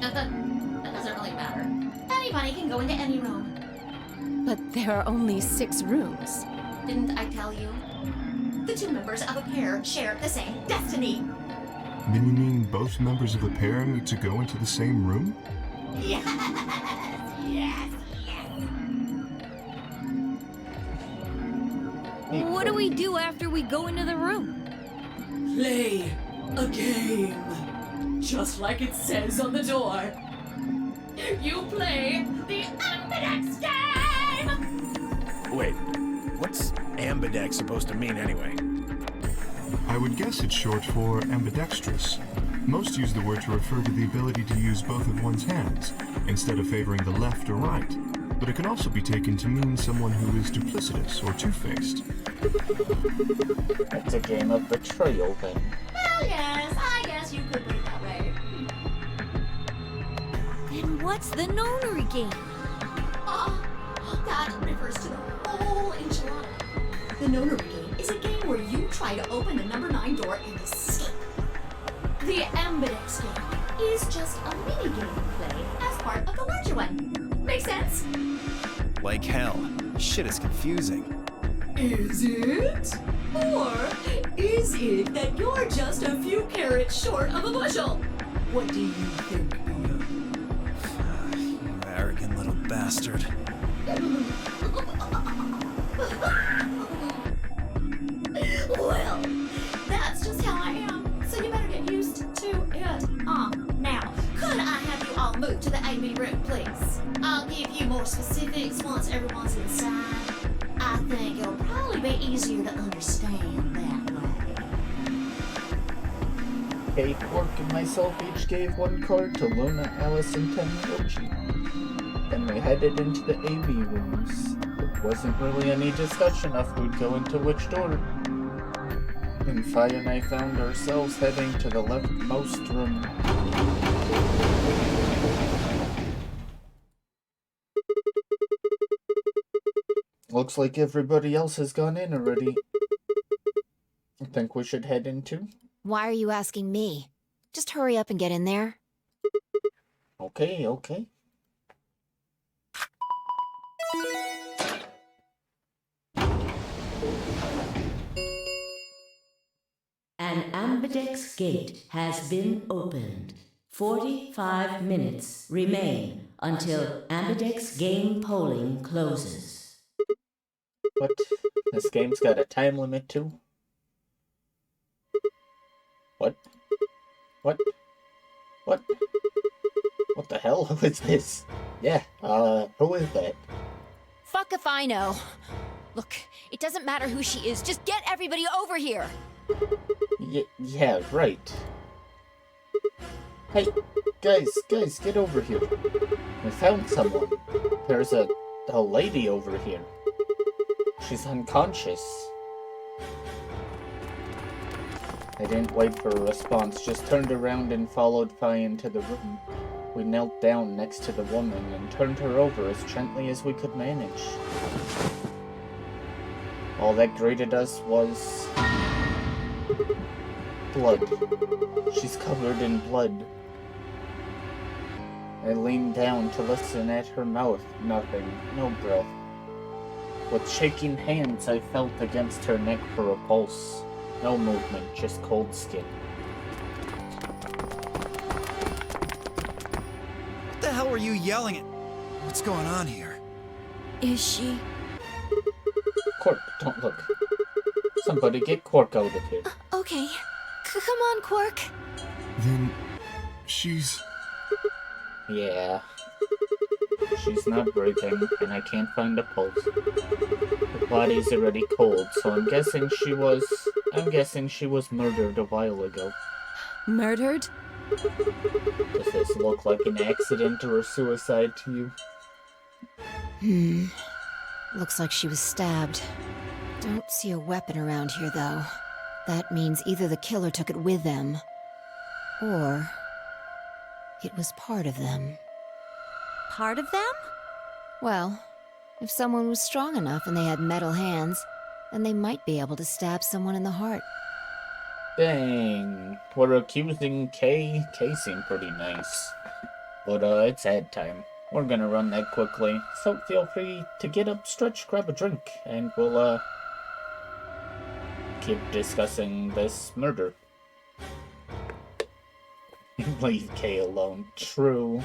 That doesn't really matter. Anybody can go into any room. But there are only 6 rooms. Didn't I tell you? The 2 members of a pair share the same destiny. Then you mean both members of a pair need to go into the same room? Yes, yes, yes. What do we do after we go into the room? Play a game. Just like it says on the door. You play the Ambidex game! Wait, what's ambidex supposed to mean anyway? I would guess it's short for ambidextrous. Most use the word to refer to the ability to use both of one's hands, instead of favoring the left or right. But it can also be taken to mean someone who is duplicitous or two-faced. It's a game of betrayal, then. Well, yes, I guess you could put it that way. Then what's the nonary game? Oh, that refers to the whole enchilada. The nonary game is a game where you try to open the number 9 door and escape. The Ambidex game is just a mini game you play as part of the larger one. Make sense? Like hell. Shit is confusing. Is it? Or is it that you're just a few carrots short of a bushel? What do you think, Mia? You arrogant little bastard. Well, that's just how I am, so you better get used to it. Now, could I have you all move to the AB room, please? I'll give you more specifics once everyone's inside. I think it'll probably be easier to understand that way. Kay, Quark, and myself each gave 1 card to Luna, Alice, and Tennoji. Then we headed into the AB rooms. There wasn't really any discussion of who'd go into which door. And Fi and I found ourselves heading to the leftmost room. Looks like everybody else has gone in already. I think we should head into. Why are you asking me? Just hurry up and get in there. Okay, okay. An ambidex gate has been opened. 45 minutes remain until ambidex game polling closes. What? This game's got a time limit too? What? What? What? What the hell? Who is this? Yeah, who is that? Fuck if I know. Look, it doesn't matter who she is, just get everybody over here! Yeah, right. Hey, guys, get over here. We found someone. There's a lady over here. She's unconscious. I didn't wait for a response, just turned around and followed Fi into the room. We knelt down next to the woman and turned her over as gently as we could manage. All that greeted us was... blood. She's covered in blood. I leaned down to listen at her mouth. Nothing. No breath. With shaking hands, I felt against her neck for a pulse. No movement, just cold skin. What the hell were you yelling at? What's going on here? Is she? Quark, don't look. Somebody get Quark out of here. Okay. Come on, Quark. Then she's... Yeah. She's not breathing, and I can't find a pulse. Her body's already cold, so I'm guessing she was murdered a while ago. Murdered? Does this look like an accident or a suicide to you? Looks like she was stabbed. Don't see a weapon around here, though. That means either the killer took it with them, or it was part of them. Part of them? Well, if someone was strong enough and they had metal hands, then they might be able to stab someone in the heart. Dang. We're accusing Kay. Kay seemed pretty nice. But, it's ad time. We're gonna run that quickly, so feel free to get up, stretch, grab a drink, and we'll, keep discussing this murder. Leave Kay alone. True.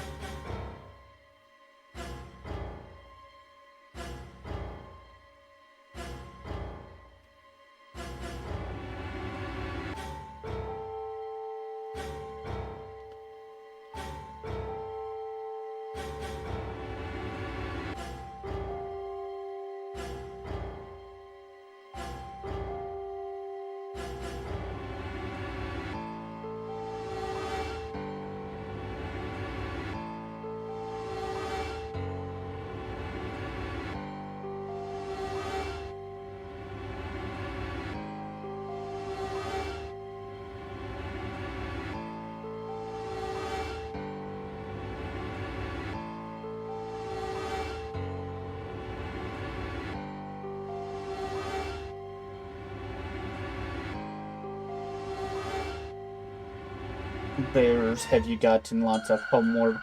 Bears, have you gotten lots of homework?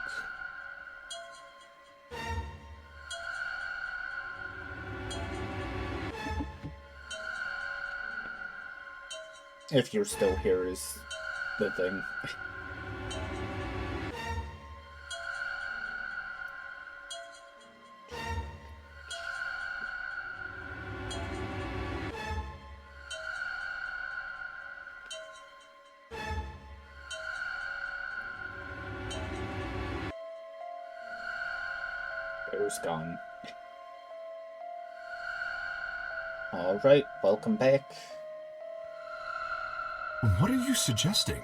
If you're still here is the thing. Bear's gone. Alright, welcome back. What are you suggesting?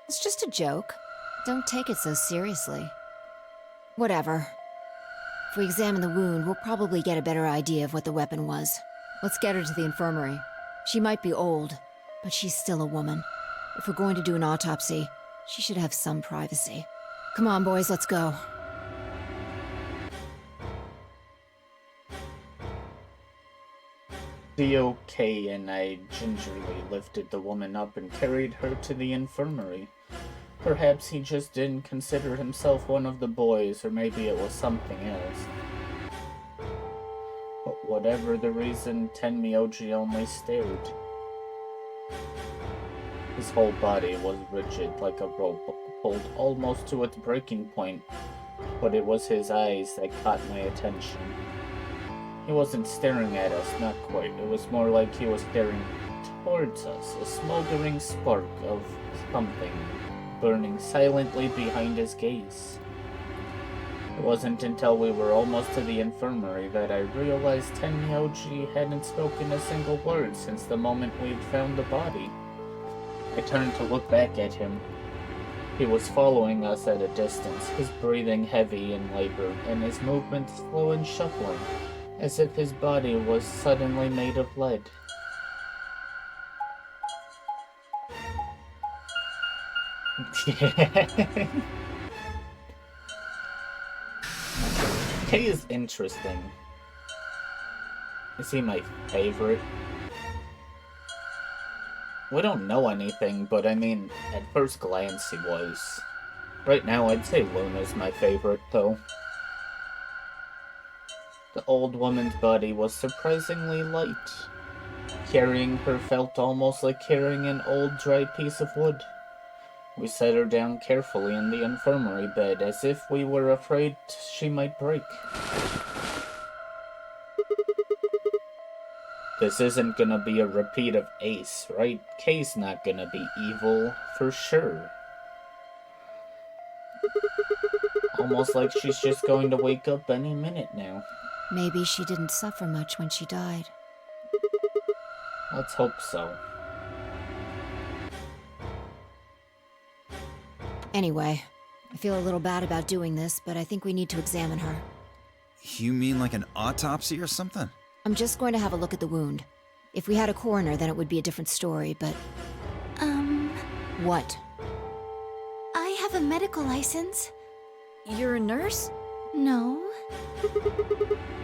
It's just a joke. Don't take it so seriously. Whatever. If we examine the wound, we'll probably get a better idea of what the weapon was. Let's get her to the infirmary. She might be old, but she's still a woman. If we're going to do an autopsy, she should have some privacy. Come on, boys, let's go. Okay, and I gingerly lifted the woman up and carried her to the infirmary. Perhaps he just didn't consider himself one of the boys, or maybe it was something else. But whatever the reason, Tenmyoji only stared. His whole body was rigid like a rope, pulled almost to its breaking point, but it was his eyes that caught my attention. He wasn't staring at us, not quite. It was more like he was staring towards us, a smoldering spark of something burning silently behind his gaze. It wasn't until we were almost to the infirmary that I realized Tenmyoji hadn't spoken a single word since the moment we had found the body. I turned to look back at him. He was following us at a distance, his breathing heavy in labor, and his movements slow and shuffling, as if his body was suddenly made of lead. Kay is interesting. Is he my favorite? We don't know anything, but I mean, at first glance he was. Right now, I'd say Luna's my favorite, though. The old woman's body was surprisingly light. Carrying her felt almost like carrying an old dry piece of wood. We set her down carefully in the infirmary bed as if we were afraid she might break. This isn't gonna be a repeat of Ace, right? Kay's not gonna be evil, for sure. Almost like she's just going to wake up any minute now. Maybe she didn't suffer much when she died. Let's hope so. Anyway, I feel a little bad about doing this, but I think we need to examine her. You mean like an autopsy or something? I'm just going to have a look at the wound. If we had a coroner, then it would be a different story, but... What? I have a medical license. You're a nurse? No.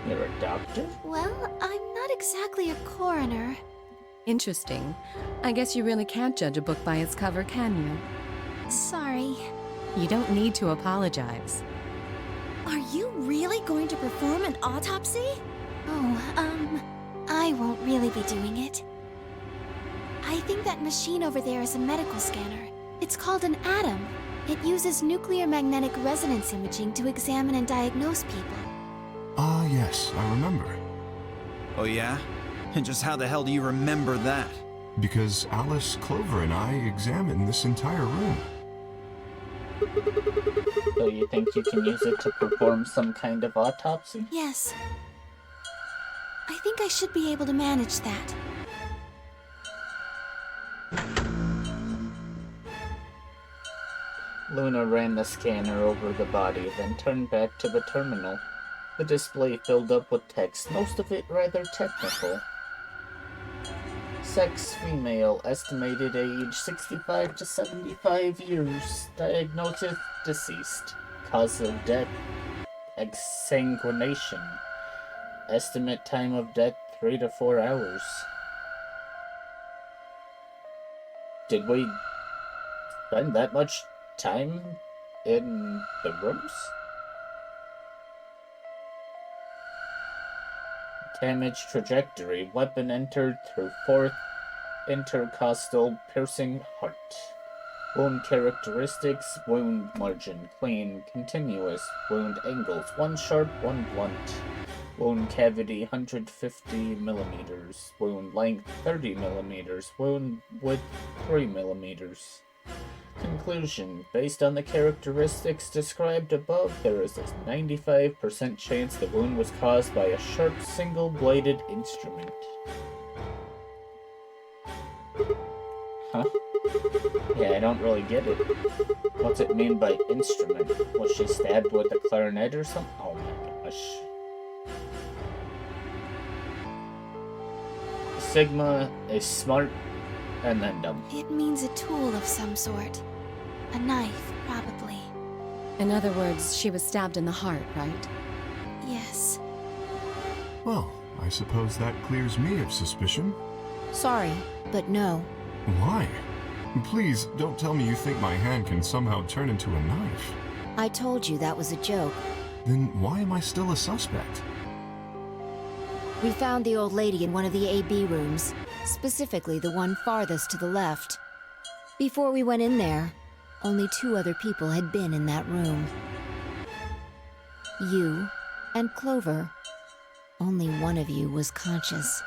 You're a doctor? Well, I'm not exactly a coroner. Interesting. I guess you really can't judge a book by its cover, can you? Sorry. You don't need to apologize. Are you really going to perform an autopsy? Oh, I won't really be doing it. I think that machine over there is a medical scanner. It's called an ATOM. It uses nuclear magnetic resonance imaging to examine and diagnose people. Ah, yes, I remember. Oh yeah? And just how the hell do you remember that? Because Alice, Clover, and I examined this entire room. So you think you can use it to perform some kind of autopsy? Yes. I think I should be able to manage that. Luna ran the scanner over the body, then turned back to the terminal. The display filled up with text, most of it rather technical. Sex female, estimated age 65 to 75 years, diagnosis deceased, cause of death exsanguination, estimate time of death 3 to 4 hours. Did we spend that much time in the rooms? Damage trajectory. Weapon entered through fourth intercostal piercing heart. Wound characteristics. Wound margin. Clean. Continuous. Wound angles. 1 sharp, 1 blunt. Wound cavity 150 millimeters. Wound length 30 millimeters. Wound width 3 millimeters. Conclusion. Based on the characteristics described above, there is a 95% chance the wound was caused by a sharp single-bladed instrument. Huh? Yeah, I don't really get it. What's it mean by instrument? Was she stabbed with a clarinet or something? Oh my gosh. Sigma is smart and then dumb. It means a tool of some sort. A knife, probably. In other words, she was stabbed in the heart, right? Yes. Well, I suppose that clears me of suspicion. Sorry, but no. Why? Please, don't tell me you think my hand can somehow turn into a knife. I told you that was a joke. Then why am I still a suspect? We found the old lady in one of the AB rooms, specifically the one farthest to the left. Before we went in there, only 2 other people had been in that room. You and Clover. Only one of you was conscious.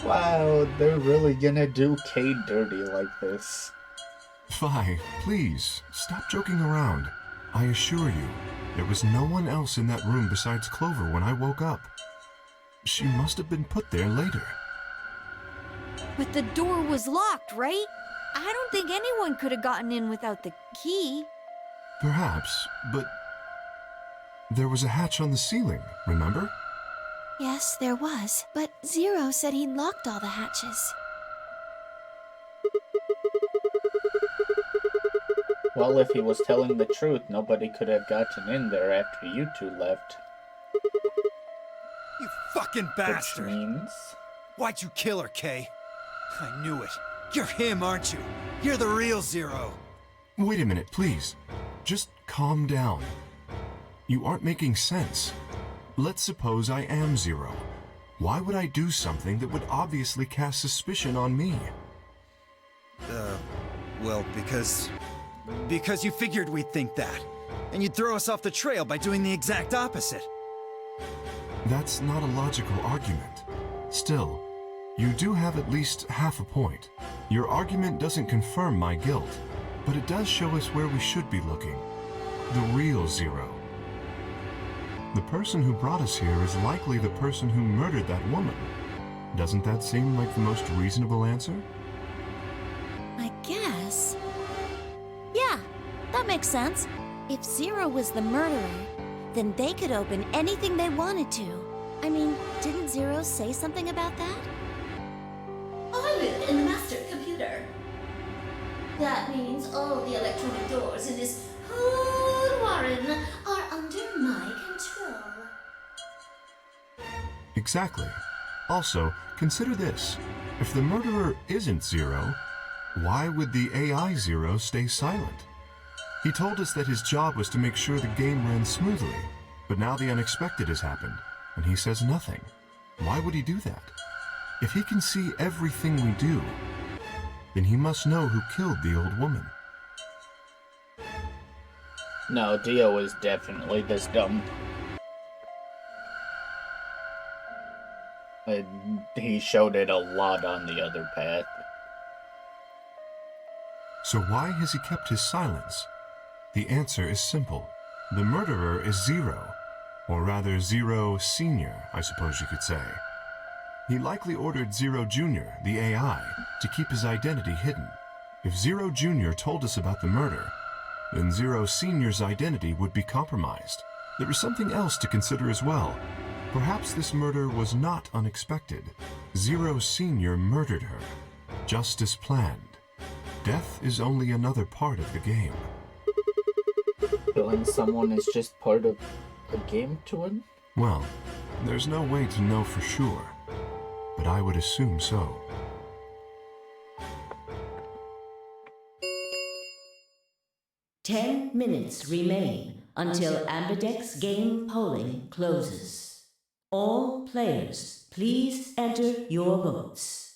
Wow, they're really gonna do Kay dirty like this. Fi, please, stop joking around. I assure you, there was no one else in that room besides Clover when I woke up. She must have been put there later. But the door was locked, right? I don't think anyone could have gotten in without the key. Perhaps, but there was a hatch on the ceiling, remember? Yes, there was. But Zero said he'd locked all the hatches. Well, if he was telling the truth, nobody could have gotten in there after you 2 left. You fucking bastard! Which means... Why'd you kill her, Kay? I knew it. You're him, aren't you? You're the real Zero. Wait a minute, please. Just calm down. You aren't making sense. Let's suppose I am Zero. Why would I do something that would obviously cast suspicion on me? Well, because you figured we'd think that. And you'd throw us off the trail by doing the exact opposite. That's not a logical argument. Still, you do have at least half a point. Your argument doesn't confirm my guilt, but it does show us where we should be looking. The real Zero. The person who brought us here is likely the person who murdered that woman. Doesn't that seem like the most reasonable answer? I guess. Yeah, that makes sense. If Zero was the murderer, then they could open anything they wanted to. I mean, didn't Zero say something about that? I live in the master computer. That means all the electronic doors in this whole warren are under my control. Exactly. Also, consider this. If the murderer isn't Zero, why would the AI Zero stay silent? He told us that his job was to make sure the game ran smoothly, but now the unexpected has happened, and he says nothing. Why would he do that? If he can see everything we do, then he must know who killed the old woman. No, Dio is definitely this dumb. He showed it a lot on the other path. So why has he kept his silence? The answer is simple. The murderer is Zero, or rather Zero Senior, I suppose you could say. He likely ordered Zero Jr., the AI, to keep his identity hidden. If Zero Jr. told us about the murder, then Zero Senior's identity would be compromised. There is something else to consider as well. Perhaps this murder was not unexpected. Zero Senior murdered her, just as planned. Death is only another part of the game. Killing someone is just part of the game to him? Well, there's no way to know for sure, but I would assume so. Ten minutes remain until Ambidex game polling closes. All players, please enter your votes.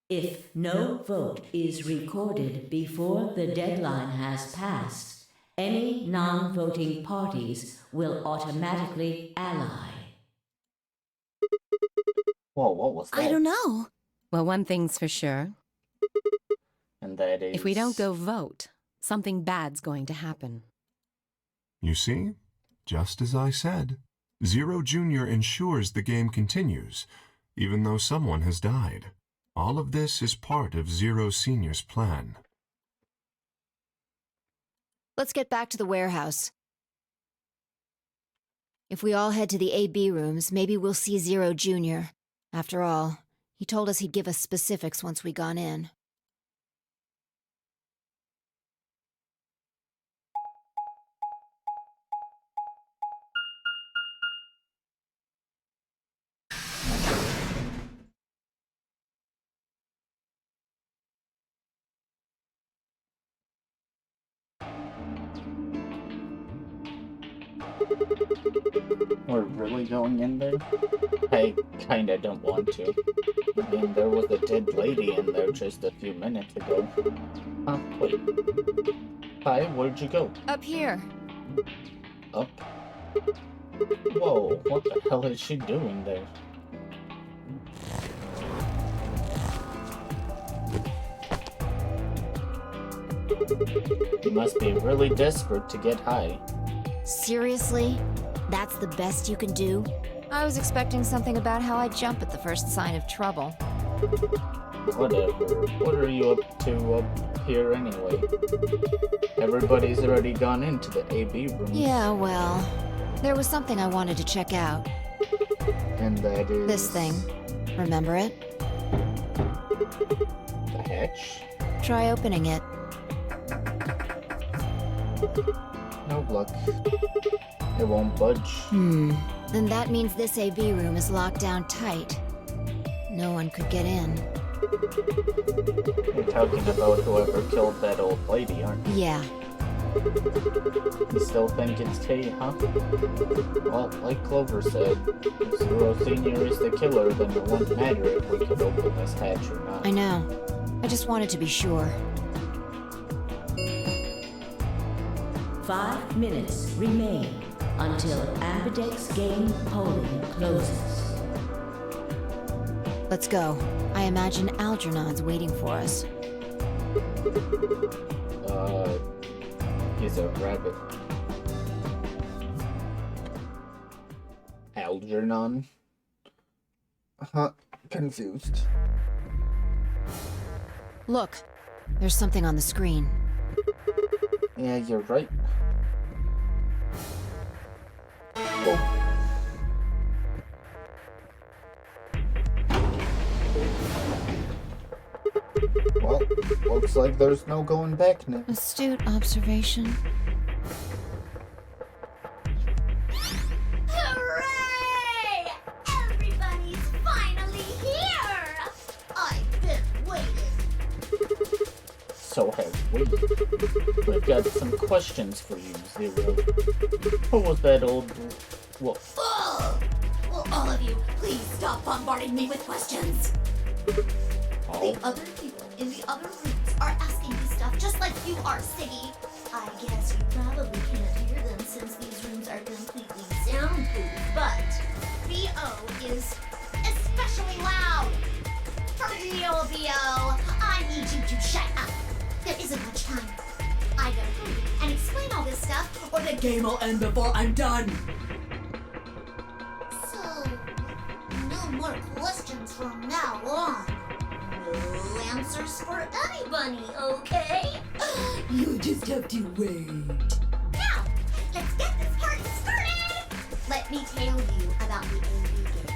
If no vote is recorded before the deadline has passed, any non-voting parties will automatically ally. Whoa, what was that? I don't know. Well, one thing's for sure. And that is... If we don't go vote, something bad's going to happen. You see? Just as I said. Zero Jr. ensures the game continues, even though someone has died. All of this is part of Zero Senior's plan. Let's get back to the warehouse. If we all head to the AB rooms, maybe we'll see Zero Jr. After all, he told us he'd give us specifics once we gone in. We're really going in there? I kinda don't want to. I mean, there was a dead lady in there just a few minutes ago. Huh, wait. Hi, where'd you go? Up here. Up? Whoa, what the hell is she doing there? You must be really desperate to get high. Seriously? That's the best you can do? I was expecting something about how I jump at the first sign of trouble. Whatever. What are you up to up here anyway? Everybody's already gone into the AB room. Yeah, well, there was something I wanted to check out. And that is... This thing. Remember it? The hatch? Try opening it. No luck. It won't budge. Then that means this AB room is locked down tight. No one could get in. You're talking about whoever killed that old lady, aren't you? Yeah. You still think it's Kate, huh? Well, like Clover said, if Zero Senior is the killer, then it wouldn't matter if we could open this hatch or not. I know. I just wanted to be sure. 5 minutes remain until Ambidex game polling closes. Let's go. I imagine Algernon's waiting for us. He's a rabbit. Algernon? Confused. Look, there's something on the screen. Yeah, you're right. Oh. Well, looks like there's no going back now. Astute observation. Hooray! Everybody's finally here! I've been waiting. So have we. We've got some questions for you, Zero. Who was that old wolf? Ugh! Will all of you please stop bombarding me with questions? Oh. The other people in the other rooms are asking me stuff just like you are, Siggy. I guess you probably can't hear them since these rooms are completely soundproof, but VO is especially loud. For real, VO, I need you to shut up. There isn't much time. I gotta hurry and explain all this stuff, or the game will end before I'm done. So, no more questions from now on. No answers for anybody, okay? You just have to wait. Now, let's get this party started! Let me tell you about the AV game.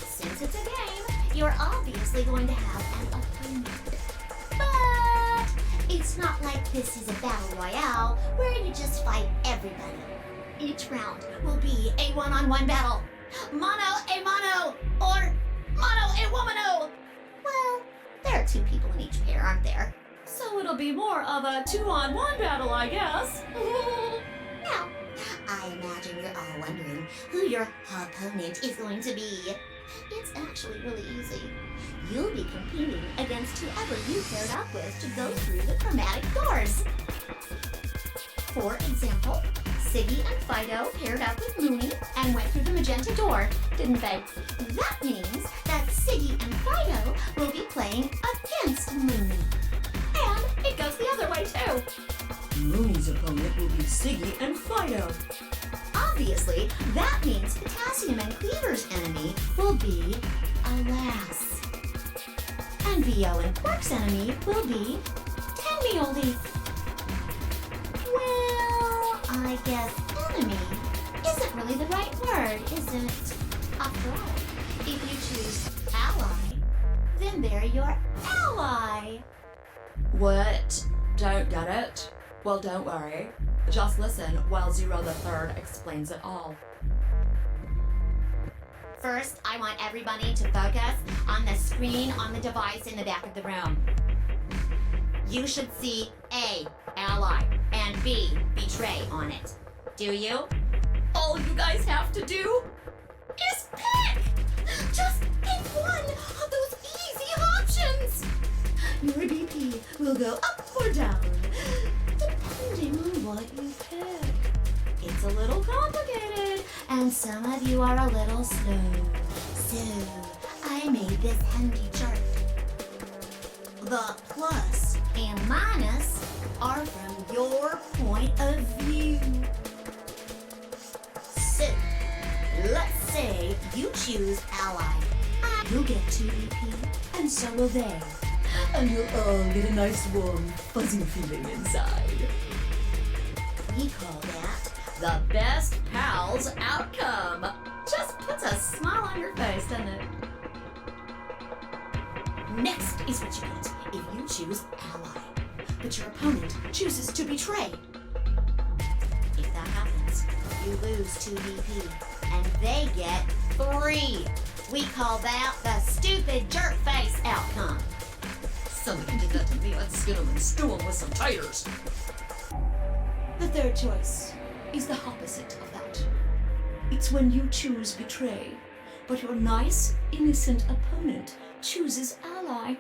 Since it's a game, you're obviously going to have an opponent. But it's not like this is a battle royale where you just fight everybody. Each round will be a one-on-one battle. Mono a mono, or mono a womano. Well, there are 2 people in each pair, aren't there? So it'll be more of a 2-on-1 battle, I guess. Now, I imagine you're all wondering who your opponent is going to be. It's actually really easy. You'll be competing against whoever you paired up with to go through the chromatic doors. For example, Siggy and Fido paired up with Mooney and went through the magenta door, didn't they? That means that Siggy and Fido will be playing against Mooney. And it goes the other way too. Mooney's opponent will be Siggy and Fido. Obviously, that means Potassium and Cleaver's enemy will be Alas. And VO and Quark's enemy will be Tenmioldy. Well, I guess enemy isn't really the right word, is it? After all, if you choose ally, then they're your ally. What? Don't get it? Well, don't worry. Just listen while Zero the Third explains it all. First, I want everybody to focus on the screen on the device in the back of the room. You should see A, ally, and B, betray on it. Do you? All you guys have to do is pick! Just pick one of those easy options! Your BP will go up or down, depending on what you pick. It's a little complicated, and some of you are a little slow. So, I made this handy chart. The plus and minus are from your point of view. So, let's say you choose ally. You'll get 2 BP, and so will they. And you'll all get a nice warm, fuzzy feeling inside. We call that the best pals outcome. Just puts a smile on your face, doesn't it? Next is what you get if you choose ally, but your opponent chooses to betray. If that happens, you lose 2 BP, and they get 3. We call that the stupid jerk face outcome. Somebody did that to me, I'd skin him and stew him with some taters. The third choice is the opposite of that. It's when you choose betray, but your nice, innocent opponent chooses ally.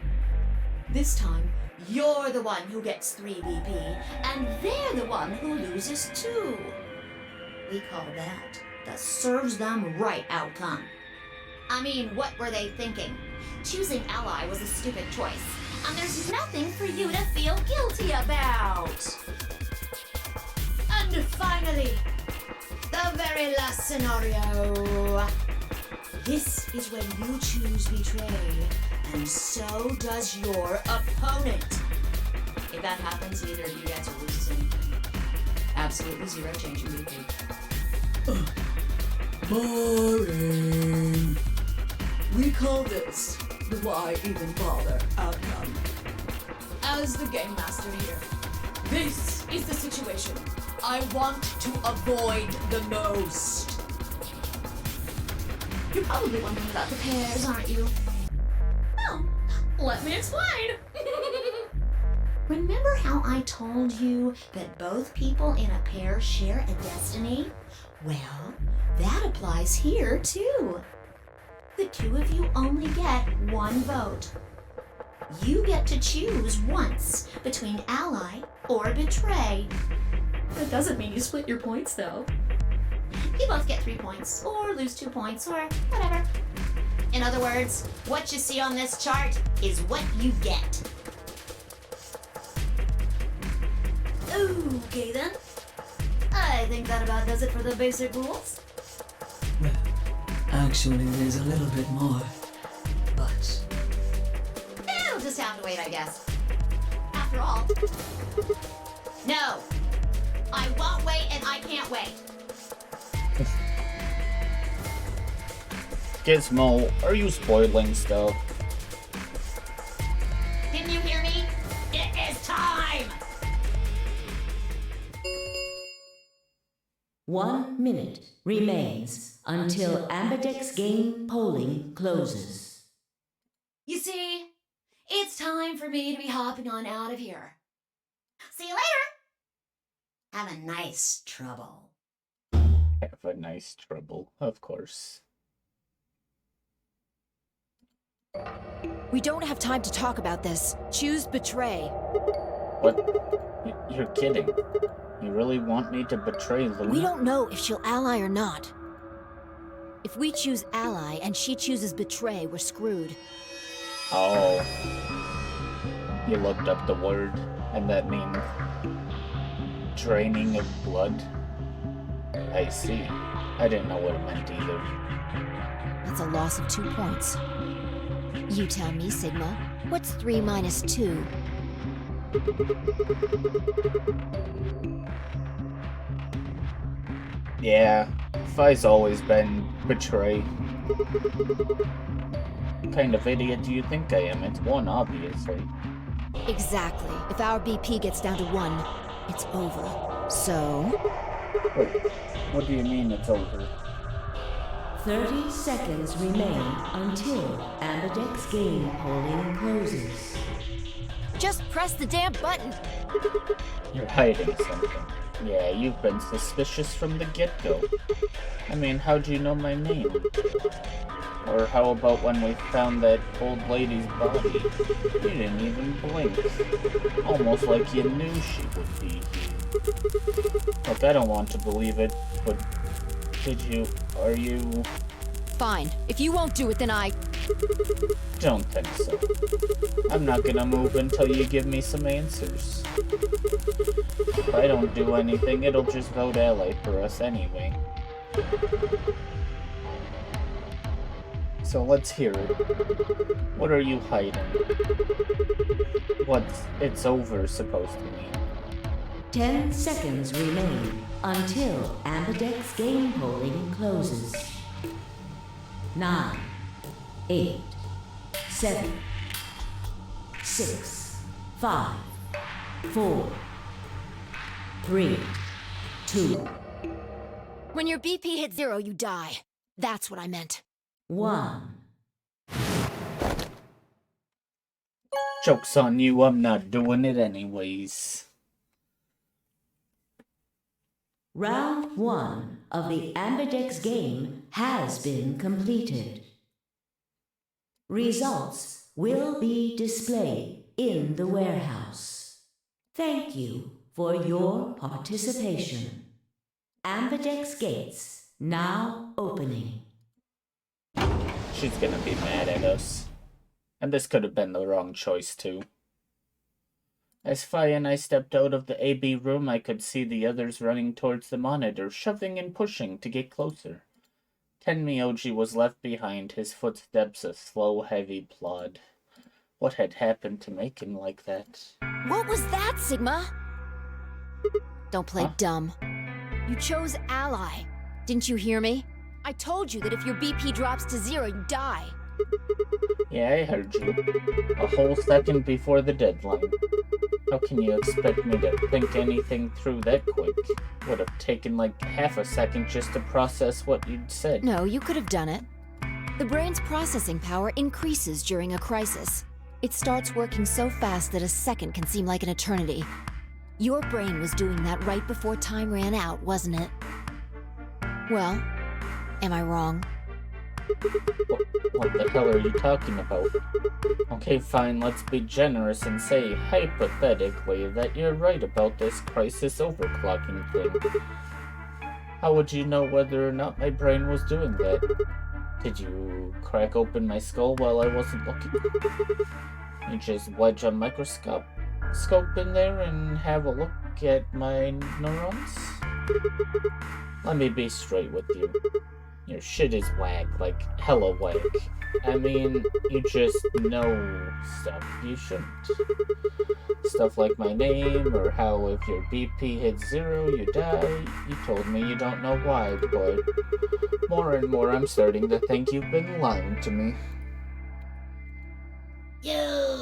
This time, you're the one who gets 3 BP, and they're the one who loses 2. We call that the serves them right outcome. I mean, what were they thinking? Choosing ally was a stupid choice, and there's nothing for you to feel guilty about. And finally, the very last scenario. This is when you choose betray, and so does your opponent. If that happens, neither of you gets or loses anything. Absolutely zero change in BP. Boring. We call this the why even bother outcome. As the game master here, this is the situation I want to avoid the most. You're probably wondering about the pairs, aren't you? Oh, let me explain. Remember how I told you that both people in a pair share a destiny? Well, that applies here too. The two of you only get 1 vote. You get to choose once between ally or betray. That doesn't mean you split your points though. You both get 3 points, or lose 2 points, or whatever. In other words, what you see on this chart is what you get. Okay then. I think that about does it for the basic rules. Well, actually, there's a little bit more. But It'll just have to wait, I guess. After all. No. I won't wait and I can't wait. Gizmo, are you spoiling stuff? Didn't you hear me? It is time! 1 minute remains until Ambidex game polling closes. You see, it's time for me to be hopping on out of here. See you later! Have a nice trouble. Have a nice trouble, of course. We don't have time to talk about this. Choose betray. What? You're kidding. You really want me to betray Luna? We don't know if she'll ally or not. If we choose ally and she chooses betray, we're screwed. Oh. You looked up the word, and that means draining of blood? I see. I didn't know what it meant either. That's a loss of 2 points. You tell me, Sigma. What's 3 minus 2? Yeah, Phi's always been betray. What kind of idiot do you think I am? It's 1, obviously. Exactly. If our BP gets down to 1, it's over. So... Wait, what do you mean it's over? 30 seconds remain until Ambidex game polling closes. Just press the damn button! You're hiding something. Yeah, you've been suspicious from the get-go. I mean, how'd you know my name? Or how about when we found that old lady's body? You didn't even blink. Almost like you knew she would be here. Look, I don't want to believe it, but did you... are you... Fine. If you won't do it, then I... Don't think so. I'm not gonna move until you give me some answers. If I don't do anything, it'll just vote ally for us anyway. So let's hear it. What are you hiding? What's it's over supposed to mean? 10 seconds remain until Ambidex game polling closes. 9, 8, 7, 6, 5, 4, 3, 2, When your BP hits 0, you die. That's what I meant. 1. Joke's on you, I'm not doing it anyways. Round 1 of the Ambidex game has been completed. Results will be displayed in the warehouse. Thank you for your participation. Ambidex gates now opening. She's gonna be mad at us. And this could have been the wrong choice, too. As Fi and I stepped out of the AB room, I could see the others running towards the monitor, shoving and pushing to get closer. Tenmyoji was left behind, his footsteps a slow, heavy plod. What had happened to make him like that? What was that, Sigma? Don't play dumb. You chose Ally. Didn't you hear me? I told you that if your BP drops to 0, you die. Yeah, I heard you. A whole second before the deadline. How can you expect me to think anything through that quick? Would have taken like half a second just to process what you'd said. No, you could have done it. The brain's processing power increases during a crisis. It starts working so fast that a second can seem like an eternity. Your brain was doing that right before time ran out, wasn't it? Well, am I wrong? What the hell are you talking about? Okay, fine, let's be generous and say, hypothetically, that you're right about this crisis overclocking thing. How would you know whether or not my brain was doing that? Did you crack open my skull while I wasn't looking? You just wedge a microscope in there and have a look at my neurons? Let me be straight with you. Your shit is whack, like hella whack. I mean, you just know stuff you shouldn't. Stuff like my name, or how if your BP hits 0, you die. You told me you don't know why, but more and more I'm starting to think you've been lying to me. Yo,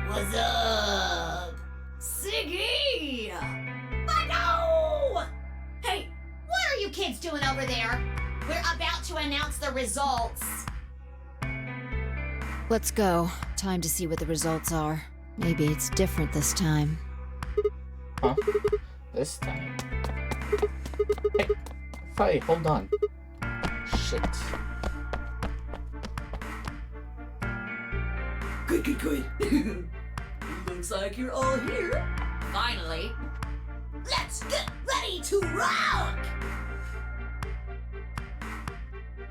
what's up? Siggy! No! Hey, what are you kids doing over there? We're about to announce the results. Let's go. Time to see what the results are. Maybe it's different this time. Huh? This time? Hey, Fi, hold on. Shit. Good. Looks like you're all here. Finally. Let's get ready to rock!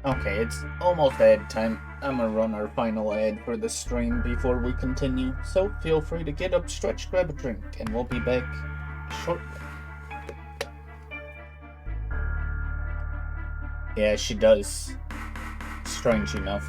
Okay, it's almost ad time. I'm gonna run our final ad for the stream before we continue, so feel free to get up, stretch, grab a drink, and we'll be back shortly. Yeah, she does. Strange enough.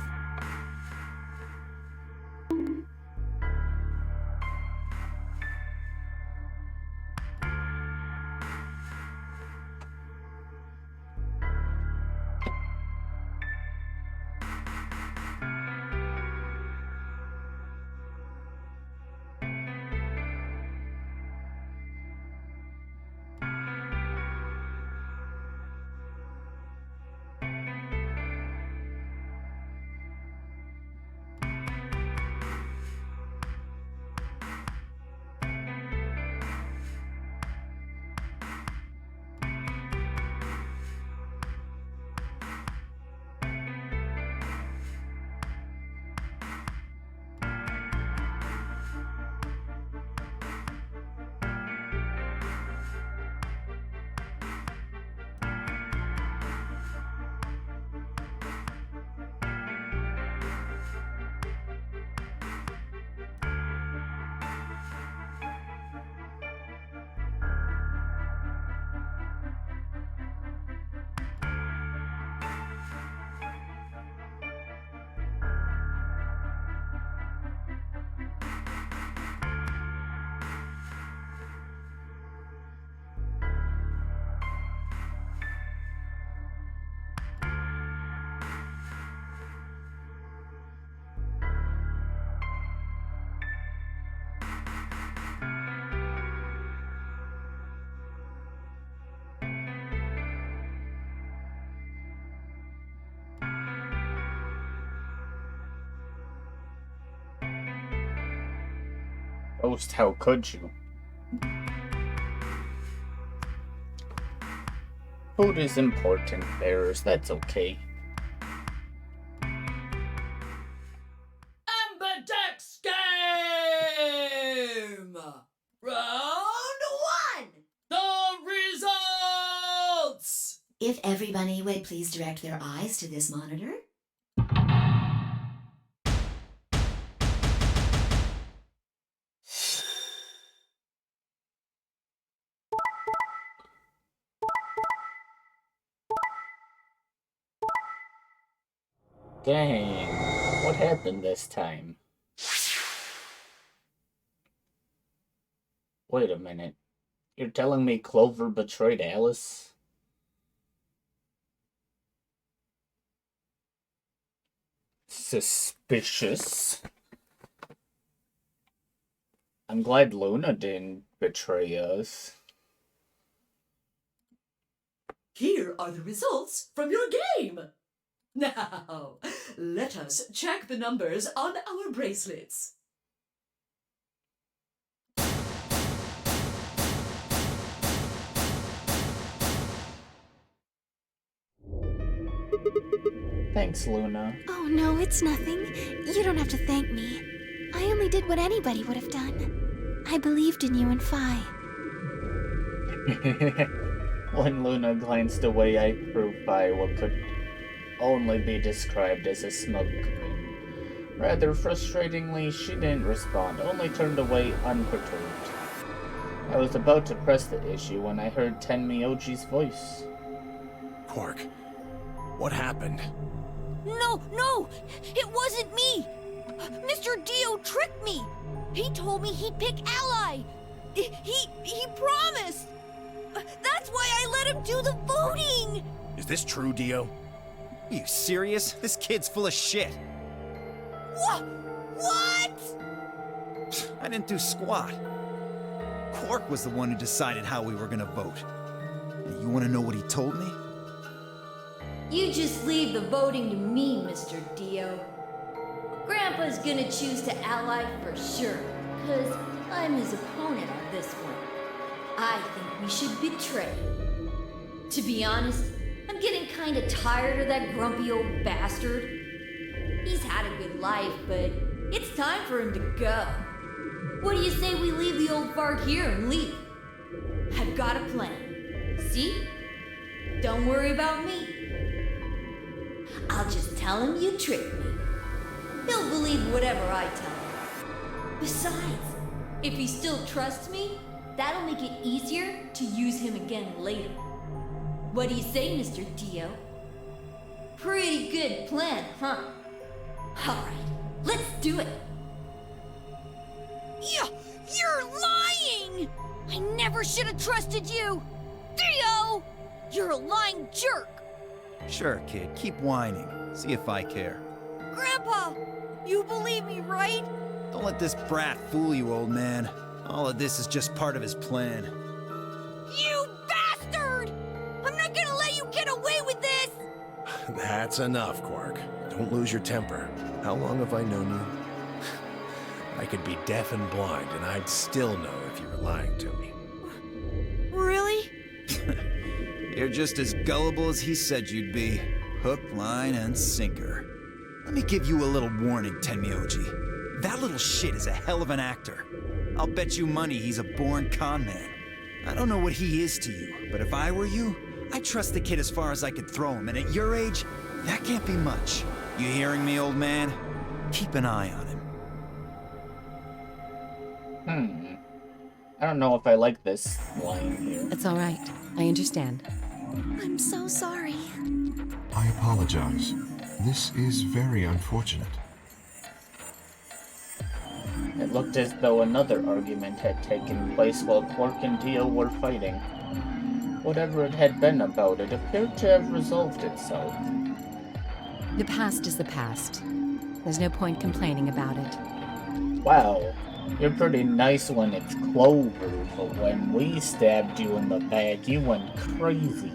Ghost, how could you? Food is important, bearers. That's okay. Ambidex game! Round 1! The results! If everybody would please direct their eyes to this monitor. Dang, what happened this time? Wait a minute. You're telling me Clover betrayed Alice? Suspicious. I'm glad Luna didn't betray us. Here are the results from your game. Now, let us check the numbers on our bracelets. Thanks, Luna. Oh no, it's nothing. You don't have to thank me. I only did what anybody would have done. I believed in you and Phi. When Luna glanced away, I proved by what could only be described as a smug grin. Rather frustratingly, she didn't respond, only turned away unperturbed. I was about to press the issue when I heard Tenmyoji's voice. Quark, what happened? No, it wasn't me. Mr. Dio tricked me. He told me he'd pick Ally. He promised. That's why I let him do the voting. Is this true, Dio? Are you serious? This kid's full of shit. What? I didn't do squat. Quark was the one who decided how we were gonna vote. You wanna know what he told me? You just leave the voting to me, Mr. Dio. Grandpa's gonna choose to ally for sure, because I'm his opponent on this one. I think we should betray. To be honest, I'm getting kinda tired of that grumpy old bastard. He's had a good life, but it's time for him to go. What do you say we leave the old fart here and leave? I've got a plan. See? Don't worry about me. I'll just tell him you tricked me. He'll believe whatever I tell him. Besides, if he still trusts me, that'll make it easier to use him again later. What do you say, Mr. Dio? Pretty good plan, huh? Alright, let's do it. You're lying! I never should have trusted you! Dio! You're a lying jerk! Sure, kid, keep whining. See if I care. Grandpa! You believe me, right? Don't let this brat fool you, old man. All of this is just part of his plan. You bastard! I'm not gonna let you get away with this! That's enough, Quark. Don't lose your temper. How long have I known you? I could be deaf and blind, and I'd still know if you were lying to me. Really? You're just as gullible as he said you'd be. Hook, line, and sinker. Let me give you a little warning, Tenmyoji. That little shit is a hell of an actor. I'll bet you money he's a born con man. I don't know what he is to you, but if I were you, I'd trust the kid as far as I could throw him, and at your age, that can't be much. You hearing me, old man? Keep an eye on him. I don't know if I like this line here. It's all right. I understand. I'm so sorry. I apologize. This is very unfortunate. It looked as though another argument had taken place while Quark and Dio were fighting. Whatever it had been about it appeared to have resolved itself. The past is the past. There's no point complaining about it. Wow, you're pretty nice when it's Clover, but when we stabbed you in the back, you went crazy.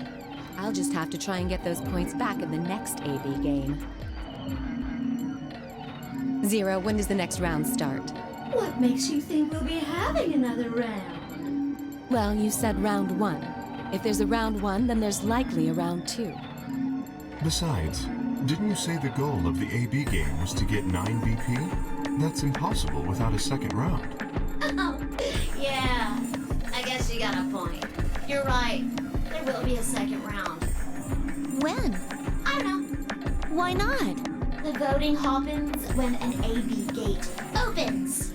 I'll just have to try and get those points back in the next AB game. Zero, when does the next round start? What makes you think we'll be having another round? Well, you said round 1. If there's a round 1, then there's likely a round 2. Besides, didn't you say the goal of the AB game was to get 9 BP? That's impossible without a second round. Oh, yeah. I guess you got a point. You're right. There will be a second round. When? I don't know. Why not? The voting happens when an AB gate opens.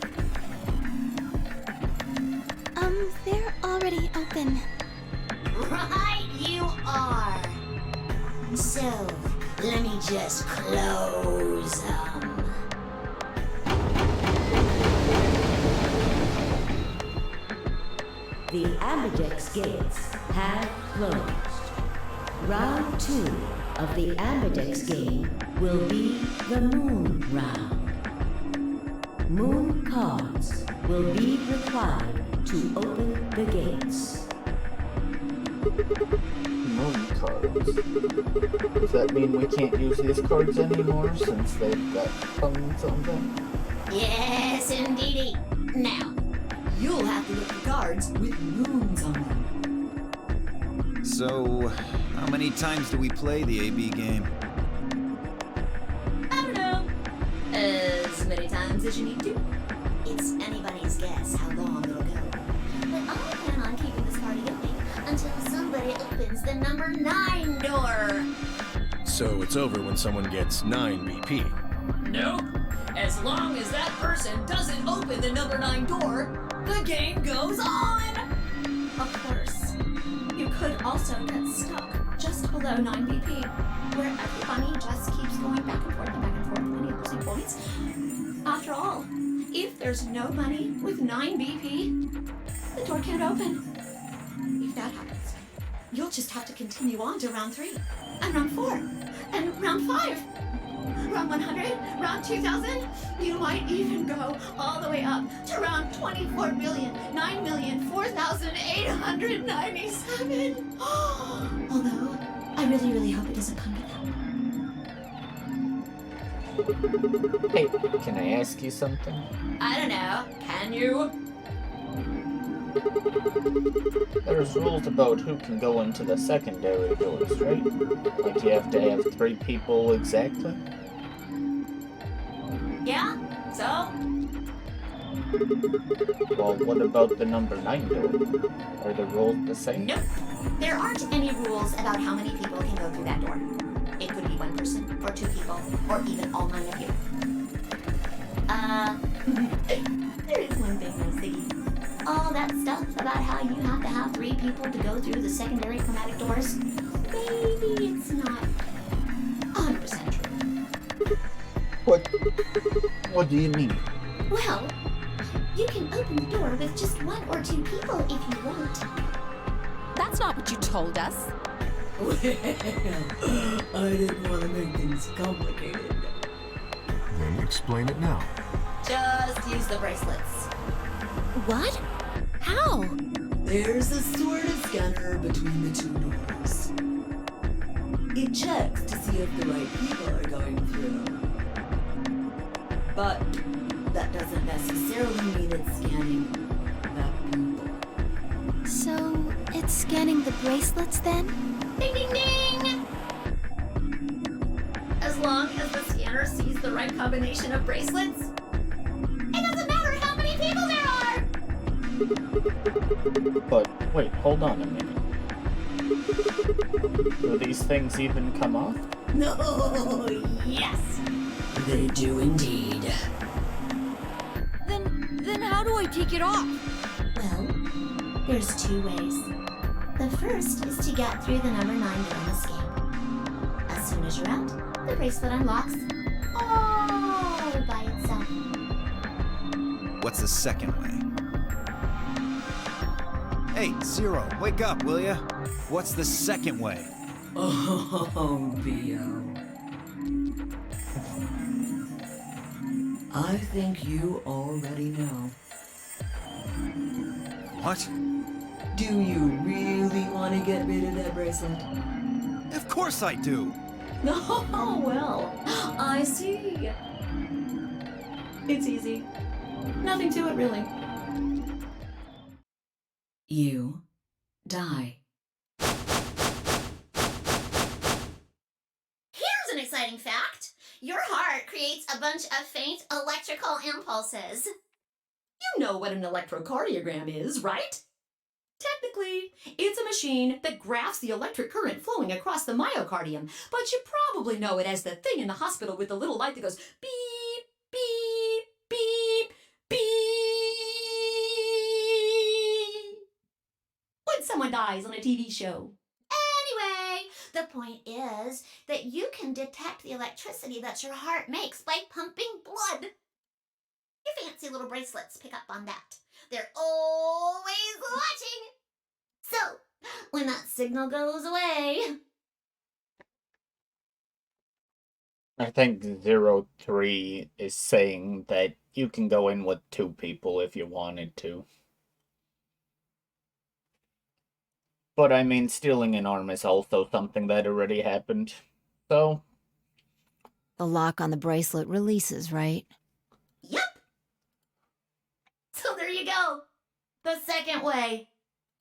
They're already open. Right you are. So, let me just close them. The Ambidex gates have closed. Round 2 of the Ambidex game will be the Moon Round. Moon cards will be required to open the gates. Moon cards. Does that mean we can't use these cards anymore since they've got tongues on them? Yes, indeedy. Now, you'll have to look for cards with moons on them. So, how many times do we play the AB game? I don't know. As many times as you need to. It's anybody's guess how long it'll go. But I plan on keeping this party going until somebody opens the number 9 door. So it's over when someone gets 9 BP. Nope. As long as that person doesn't open the number 9 door, the game goes on! Of course. You could also get stuck just below 9 BP, where everybody just keeps going back and forth and back and forth, many losing points. After all, if there's nobody with 9 BP, the door can't open. If that happens, you'll just have to continue on to round 3, and round 4, and round 5. Round 100, round 2000, you might even go all the way up to round 24,9,004,897. Although, I really, really hope it doesn't come to that. Hey, can I ask you something? I don't know. Can you? There's rules about who can go into the secondary doors, right? Like you have to have 3 people exactly? Yeah? So? Well, what about the number 9 door? Are the rules the same? Nope. There aren't any rules about how many people can go through that door. It could be 1 person, or 2 people, or even all 9 of you. There is one thing though, Siggy. All that stuff about how you have to have 3 people to go through the secondary chromatic doors, maybe it's not 100% true. What do you mean? Well, you can open the door with just 1 or 2 people if you want. That's not what you told us. Well, I didn't want to make things complicated. Then explain it now. Just use the bracelets. What? How? There's a sort of scanner between the 2 doors. It checks to see if the right people are going through. But that doesn't necessarily mean it's scanning the people. So, it's scanning the bracelets then? Ding ding ding! As long as the scanner sees the right combination of bracelets, it doesn't matter how many people there are! But, wait, hold on a minute. Do these things even come off? No, yes! They do indeed. Then how do I take it off? Well, there's 2 ways. The first is to get through the number 9 door and escape. As soon as you're out, the bracelet unlocks all by itself. What's the second way? Hey, Zero, wake up, will ya? What's the second way? Oh, B.O. I think you already know. What? Do you really want to get rid of that bracelet? Of course I do! Oh, well, I see. It's easy. Nothing to it, really. You die. exciting fact. Your heart creates a bunch of faint electrical impulses. You know what an electrocardiogram is, right? Technically, it's a machine that graphs the electric current flowing across the myocardium, but you probably know it as the thing in the hospital with the little light that goes beep, beep, beep, beep. When someone dies on a TV show. Anyway, the point is that you can detect the electricity that your heart makes by pumping blood. Your fancy little bracelets pick up on that. They're always watching. So, when that signal goes away... I think 03 is saying that you can go in with 2 people if you wanted to. But I mean, stealing an arm is also something that already happened. So... The lock on the bracelet releases, right? Yep. So there you go. The second way.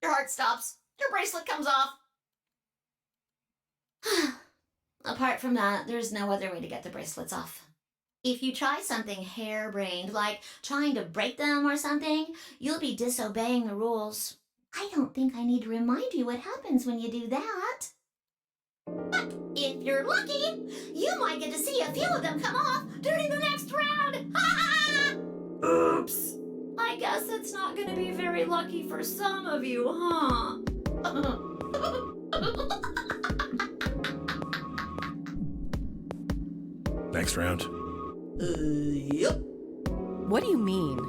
Your heart stops. Your bracelet comes off. Apart from that, there's no other way to get the bracelets off. If you try something harebrained, like trying to break them or something, you'll be disobeying the rules. I don't think I need to remind you what happens when you do that. But if you're lucky, you might get to see a few of them come off during the next round. Ha ha! Oops. I guess it's not going to be very lucky for some of you, huh? Next round. Yep. What do you mean?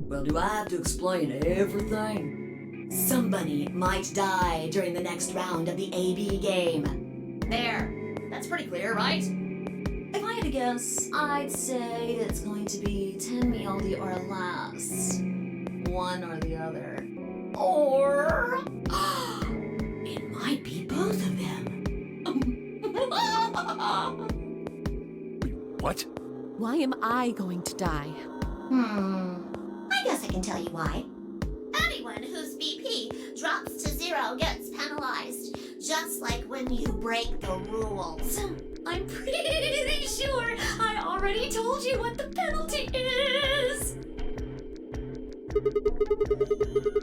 Well, do I have to explain everything? Somebody might die during the next round of the AB game. There. That's pretty clear, right? If I had to guess, I'd say it's going to be 10 mealdy or less. One or the other. Or... it might be both of them. What? Why am I going to die? I guess I can tell you why. Anyone whose BP drops to 0 gets penalized, just like when you break the rules. I'm pretty sure I already told you what the penalty is.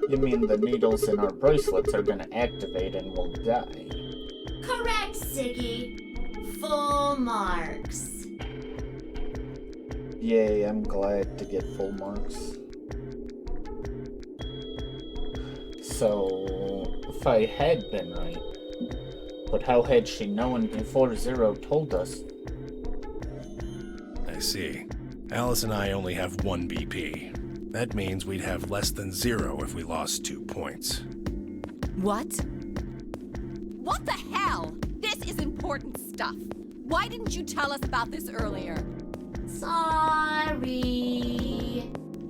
You mean the needles in our bracelets are gonna activate and we'll die? Correct, Siggy. Full marks. Yay, I'm glad to get full marks. So, if I had been right, but how had she known before 0 told us? I see. Alice and I only have 1 BP. That means we'd have less than 0 if we lost 2 points. What? What the hell? This is important stuff. Why didn't you tell us about this earlier? Sorry.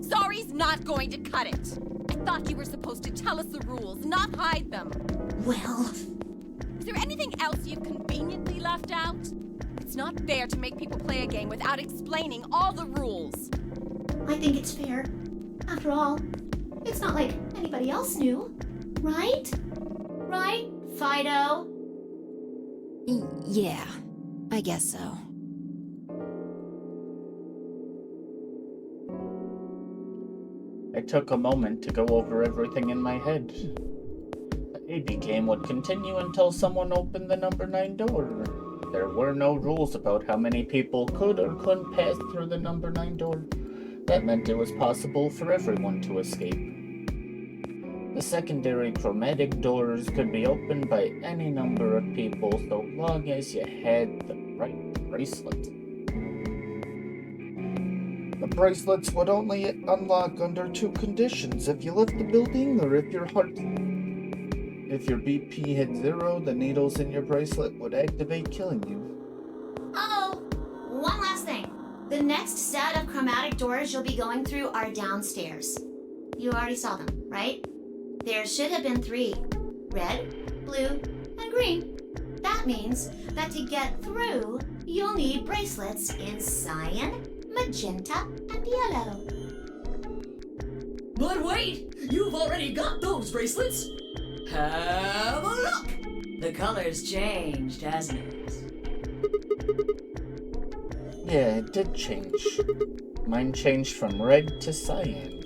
Sorry's not going to cut it. I thought you were supposed to tell us the rules, not hide them. Well... Is there anything else you've conveniently left out? It's not fair to make people play a game without explaining all the rules. I think it's fair. After all, it's not like anybody else knew. Right? Right, Fido? Yeah, I guess so. I took a moment to go over everything in my head. The AB game would continue until someone opened the number 9 door. There were no rules about how many people could or couldn't pass through the number 9 door. That meant it was possible for everyone to escape. The secondary chromatic doors could be opened by any number of people so long as you had the right bracelet. The bracelets would only unlock under 2 conditions: if you left the building or if your BP hit 0, the needles in your bracelet would activate, killing you. Oh, one last thing. The next set of chromatic doors you'll be going through are downstairs. You already saw them, right? There should have been 3. Red, blue, and green. That means that to get through, you'll need bracelets in cyan, magenta, and yellow. But wait! You've already got those bracelets! Have a look! The color's changed, hasn't it? Yeah, it did change. Mine changed from red to cyan.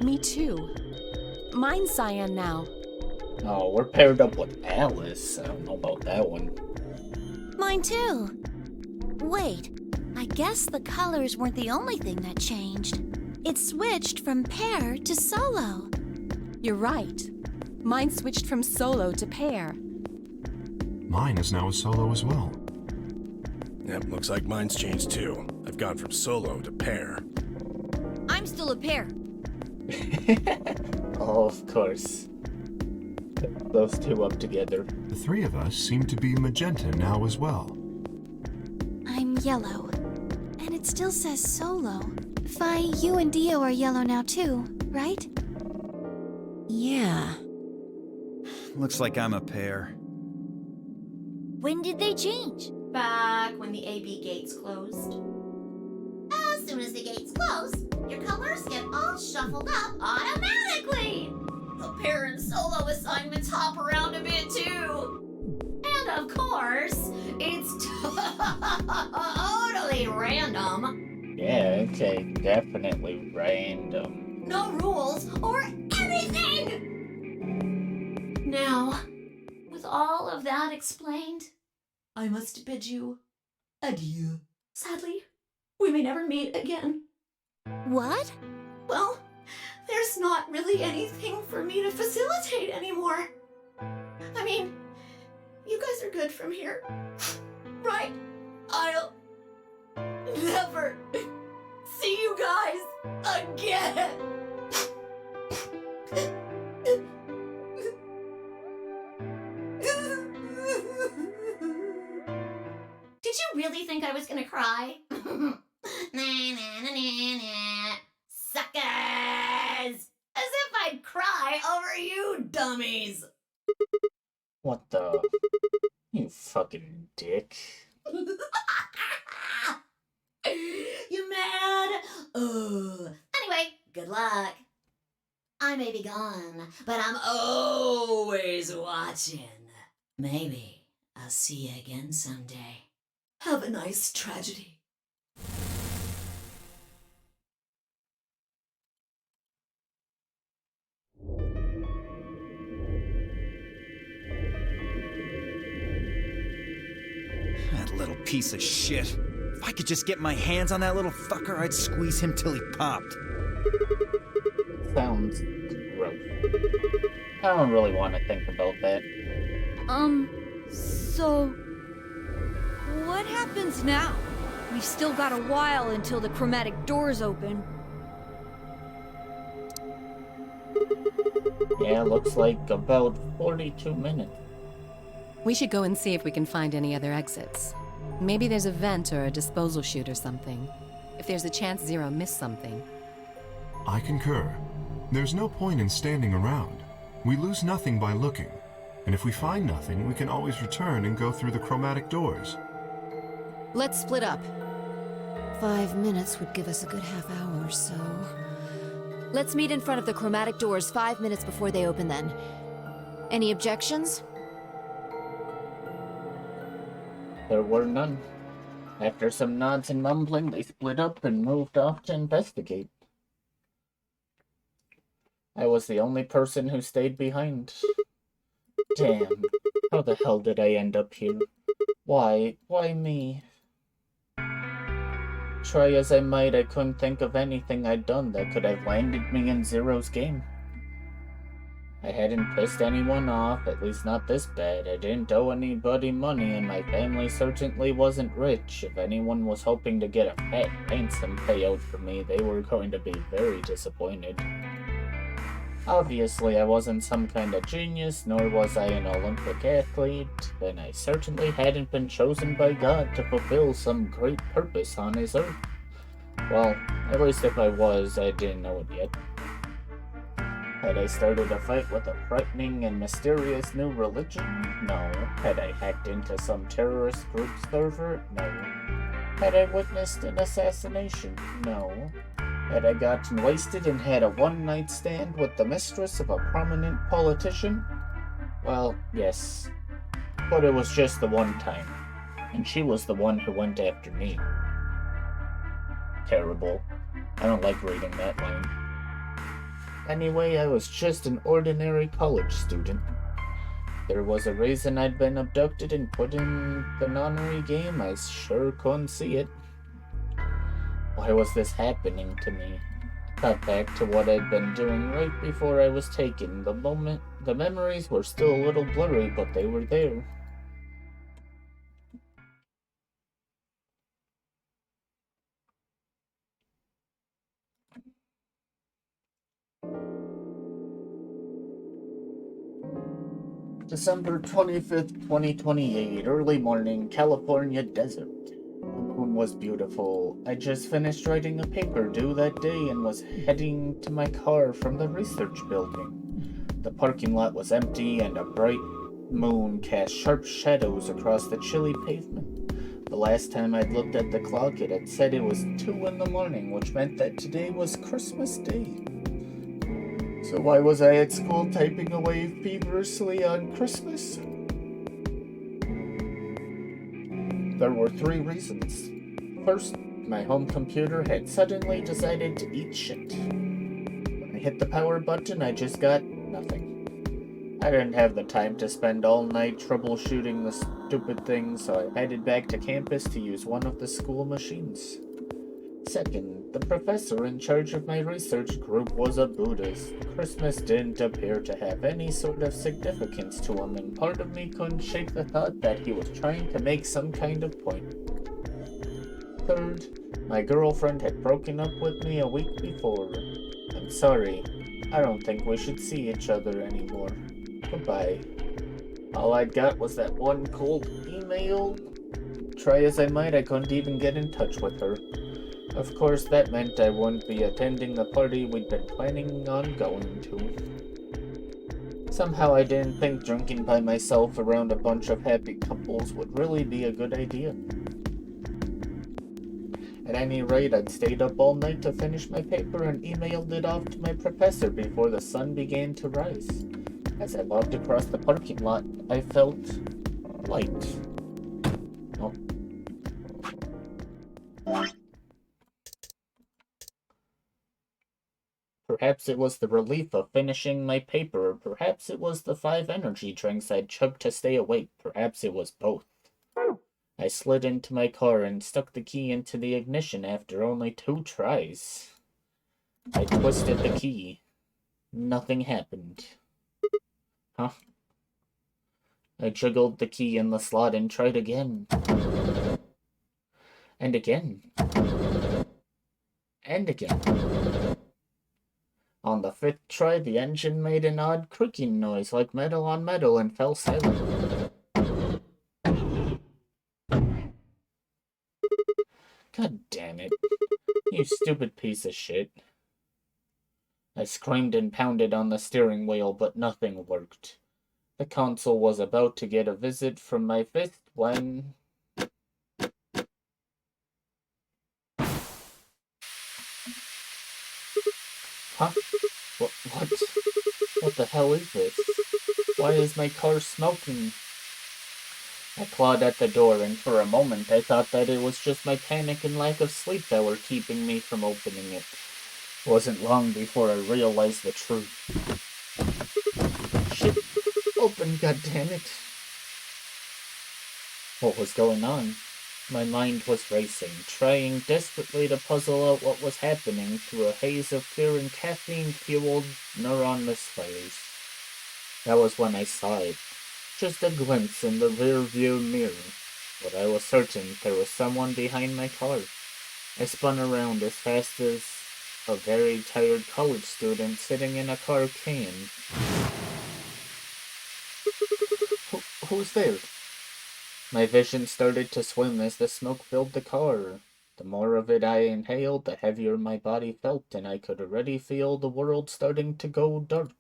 Me too. Mine's cyan now. Oh, we're paired up with Alice. I don't know about that one. Mine too. Wait, I guess the colors weren't the only thing that changed. It switched from pair to solo. You're right. Mine switched from solo to pair. Mine is now a solo as well. Yep, looks like mine's changed too. I've gone from solo to pair. I'm still a pair. Oh, of course. Those two up together. The three of us seem to be magenta now as well. I'm yellow. And it still says solo. Fi, you and Dio are yellow now too, right? Yeah. Looks like I'm a pair. When did they change? Back when the AB gates closed. As soon as the gates close, your colors get all shuffled up automatically. The pair and solo assignments hop around a bit too. And of course, it's totally random. Yeah, okay, definitely random. No rules or anything! Now, with all of that explained, I must bid you adieu. Sadly, we may never meet again. What? Well, there's not really anything for me to facilitate anymore. I mean, you guys are good from here, right? I'll never see you guys again. Did you really think I was gonna cry? Nah, nah, nah, nah, nah. Suckers! As if I'd cry over you dummies! What the? You fucking dick. You mad? Anyway, good luck. I may be gone, but I'm always watching. Maybe I'll see you again someday. Have a nice tragedy. That little piece of shit. If I could just get my hands on that little fucker, I'd squeeze him till he popped. Sounds gross. I don't really want to think about that. So... what happens now? We've still got a while until the chromatic doors open. Yeah, looks like about 42 minutes. We should go and see if we can find any other exits. Maybe there's a vent or a disposal chute or something. If there's a chance Zero missed something. I concur. There's no point in standing around. We lose nothing by looking. And if we find nothing, we can always return and go through the chromatic doors. Let's split up. 5 minutes would give us a good half hour, so... Let's meet in front of the chromatic doors 5 minutes before they open then. Any objections? There were none. After some nods and mumbling, they split up and moved off to investigate. I was the only person who stayed behind. Damn, how the hell did I end up here? Why me? Try as I might, I couldn't think of anything I'd done that could have landed me in Zero's game. I hadn't pissed anyone off, at least not this bad. I didn't owe anybody money, and my family certainly wasn't rich. If anyone was hoping to get a fat, handsome payout from me, they were going to be very disappointed. Obviously, I wasn't some kind of genius, nor was I an Olympic athlete, and I certainly hadn't been chosen by God to fulfill some great purpose on his earth. Well, at least if I was, I didn't know it yet. Had I started a fight with a frightening and mysterious new religion? No. Had I hacked into some terrorist group server? No. Had I witnessed an assassination? No. Had I gotten wasted and had a one-night stand with the mistress of a prominent politician? Well, yes. But it was just the one time. And she was the one who went after me. terrible. I don't like reading that line. Anyway, I was just an ordinary college student. There was a reason I'd been abducted and put in the nonary game. I sure couldn't see it. Why was this happening to me? Got back to what I'd been doing right before I was taken. The memories were still a little blurry, but they were there. December 25th, 2028, early morning, California desert. The moon was beautiful. I just finished writing a paper due that day and was heading to my car from the research building. The parking lot was empty and a bright moon cast sharp shadows across the chilly pavement. The last time I'd looked at the clock, it had said it was 2 in the morning, which meant that today was Christmas Day. So why was I at school typing away feverishly on Christmas? There were 3 reasons. First, my home computer had suddenly decided to eat shit. When I hit the power button, I just got nothing. I didn't have the time to spend all night troubleshooting the stupid thing, so I headed back to campus to use one of the school machines. Second, the professor in charge of my research group was a Buddhist. Christmas didn't appear to have any sort of significance to him, and part of me couldn't shake the thought that he was trying to make some kind of point. Third, my girlfriend had broken up with me a week before. I'm sorry. I don't think we should see each other anymore. Goodbye. All I'd got was that one cold email. Try as I might, I couldn't even get in touch with her. Of course, that meant I wouldn't be attending the party we'd been planning on going to. Somehow I didn't think drinking by myself around a bunch of happy couples would really be a good idea. At any rate, I'd stayed up all night to finish my paper and emailed it off to my professor before the sun began to rise. As I walked across the parking lot, I felt light. Oh. Perhaps it was the relief of finishing my paper, or perhaps it was the 5 energy drinks I'd chugged to stay awake, perhaps it was both. I slid into my car and stuck the key into the ignition after only 2 tries. I twisted the key. Nothing happened. Huh? I jiggled the key in the slot and tried again. And again. And again. On the 5th try, the engine made an odd creaking noise like metal on metal and fell silent. God damn it. You stupid piece of shit. I screamed and pounded on the steering wheel, but nothing worked. The console was about to get a visit from my fist when... Huh? What the hell is this? Why is my car smoking? I clawed at the door, and for a moment I thought that it was just my panic and lack of sleep that were keeping me from opening it. It wasn't long before I realized the truth. Shit! Open, goddammit! What was going on? My mind was racing, trying desperately to puzzle out what was happening through a haze of fear and caffeine-fueled neuron misfires. That was when I saw it. Just a glimpse in the rear-view mirror. But I was certain there was someone behind my car. I spun around as fast as a very tired college student sitting in a car can. Who's there? My vision started to swim as the smoke filled the car. The more of it I inhaled, the heavier my body felt, and I could already feel the world starting to go dark.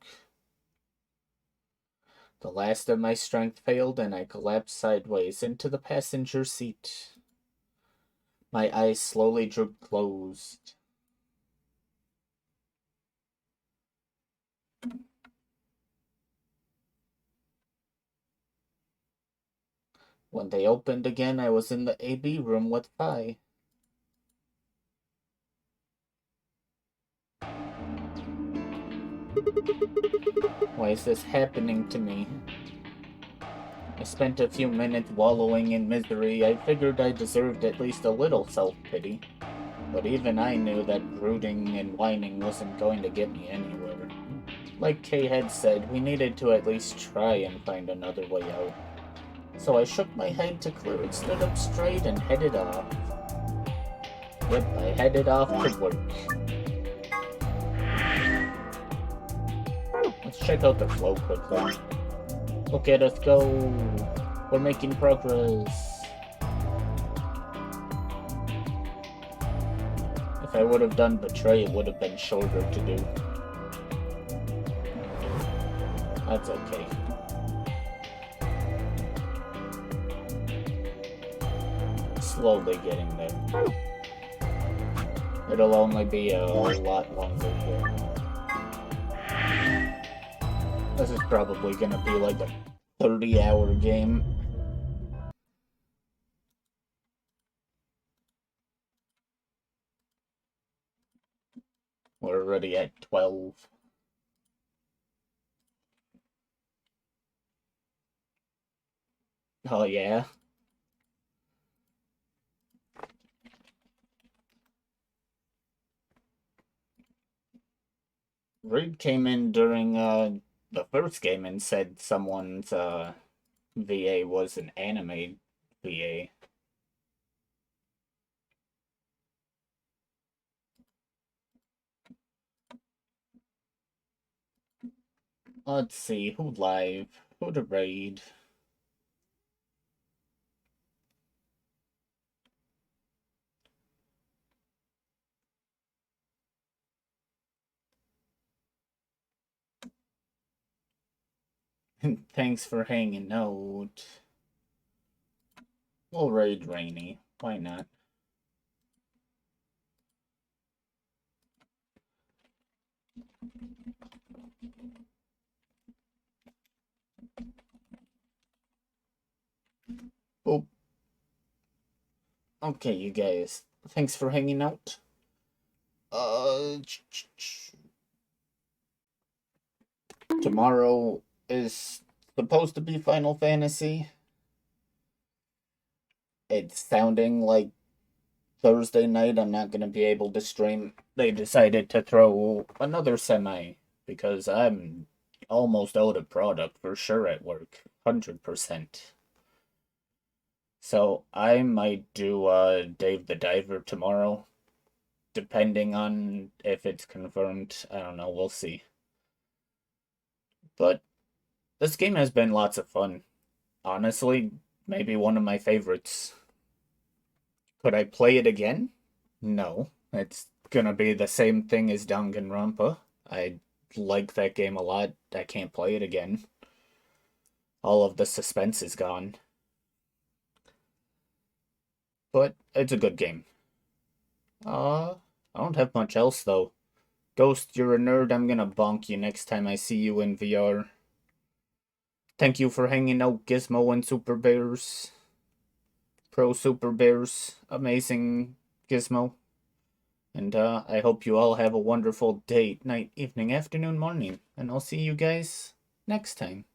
The last of my strength failed, and I collapsed sideways into the passenger seat. My eyes slowly drooped closed. When they opened again, I was in the AB room with Phi. Why is this happening to me? I spent a few minutes wallowing in misery. I figured I deserved at least a little self-pity. But even I knew that brooding and whining wasn't going to get me anywhere. Like Kay had said, we needed to at least try and find another way out. So I shook my head to clear it, stood up straight, and headed off. Yep, I headed off to work. Let's check out the flow quickly. Look at us go! We're making progress! If I would have done Betray, it would have been shorter to do. That's okay. Slowly getting there. It'll only be a lot longer here. This is probably gonna be like a 30-hour game. We're already at 12. Oh yeah? Reed came in during the first game and said someone's VA was an anime VA. Let's see, who live? Who to raid? Thanks for hanging out. We'll raid Rainy. Why not? Oh. Okay, you guys. Thanks for hanging out. Tomorrow is supposed to be Final Fantasy. It's sounding like Thursday night I'm not gonna be able to stream. They decided to throw another semi because I'm almost out of product for sure at work. 100%. So I might do Dave the Diver tomorrow. Depending on if it's confirmed. I don't know, we'll see. But this game has been lots of fun. Honestly, maybe one of my favorites. Could I play it again? No. It's gonna be the same thing as Danganronpa. I like that game a lot. I can't play it again. All of the suspense is gone. But it's a good game. I don't have much else though. Ghost, you're a nerd. I'm gonna bonk you next time I see you in VR. Thank you for hanging out, Gizmo and Super Bears. Pro Super Bears. Amazing Gizmo. And I hope you all have a wonderful day, night, evening, afternoon, morning. And I'll see you guys next time.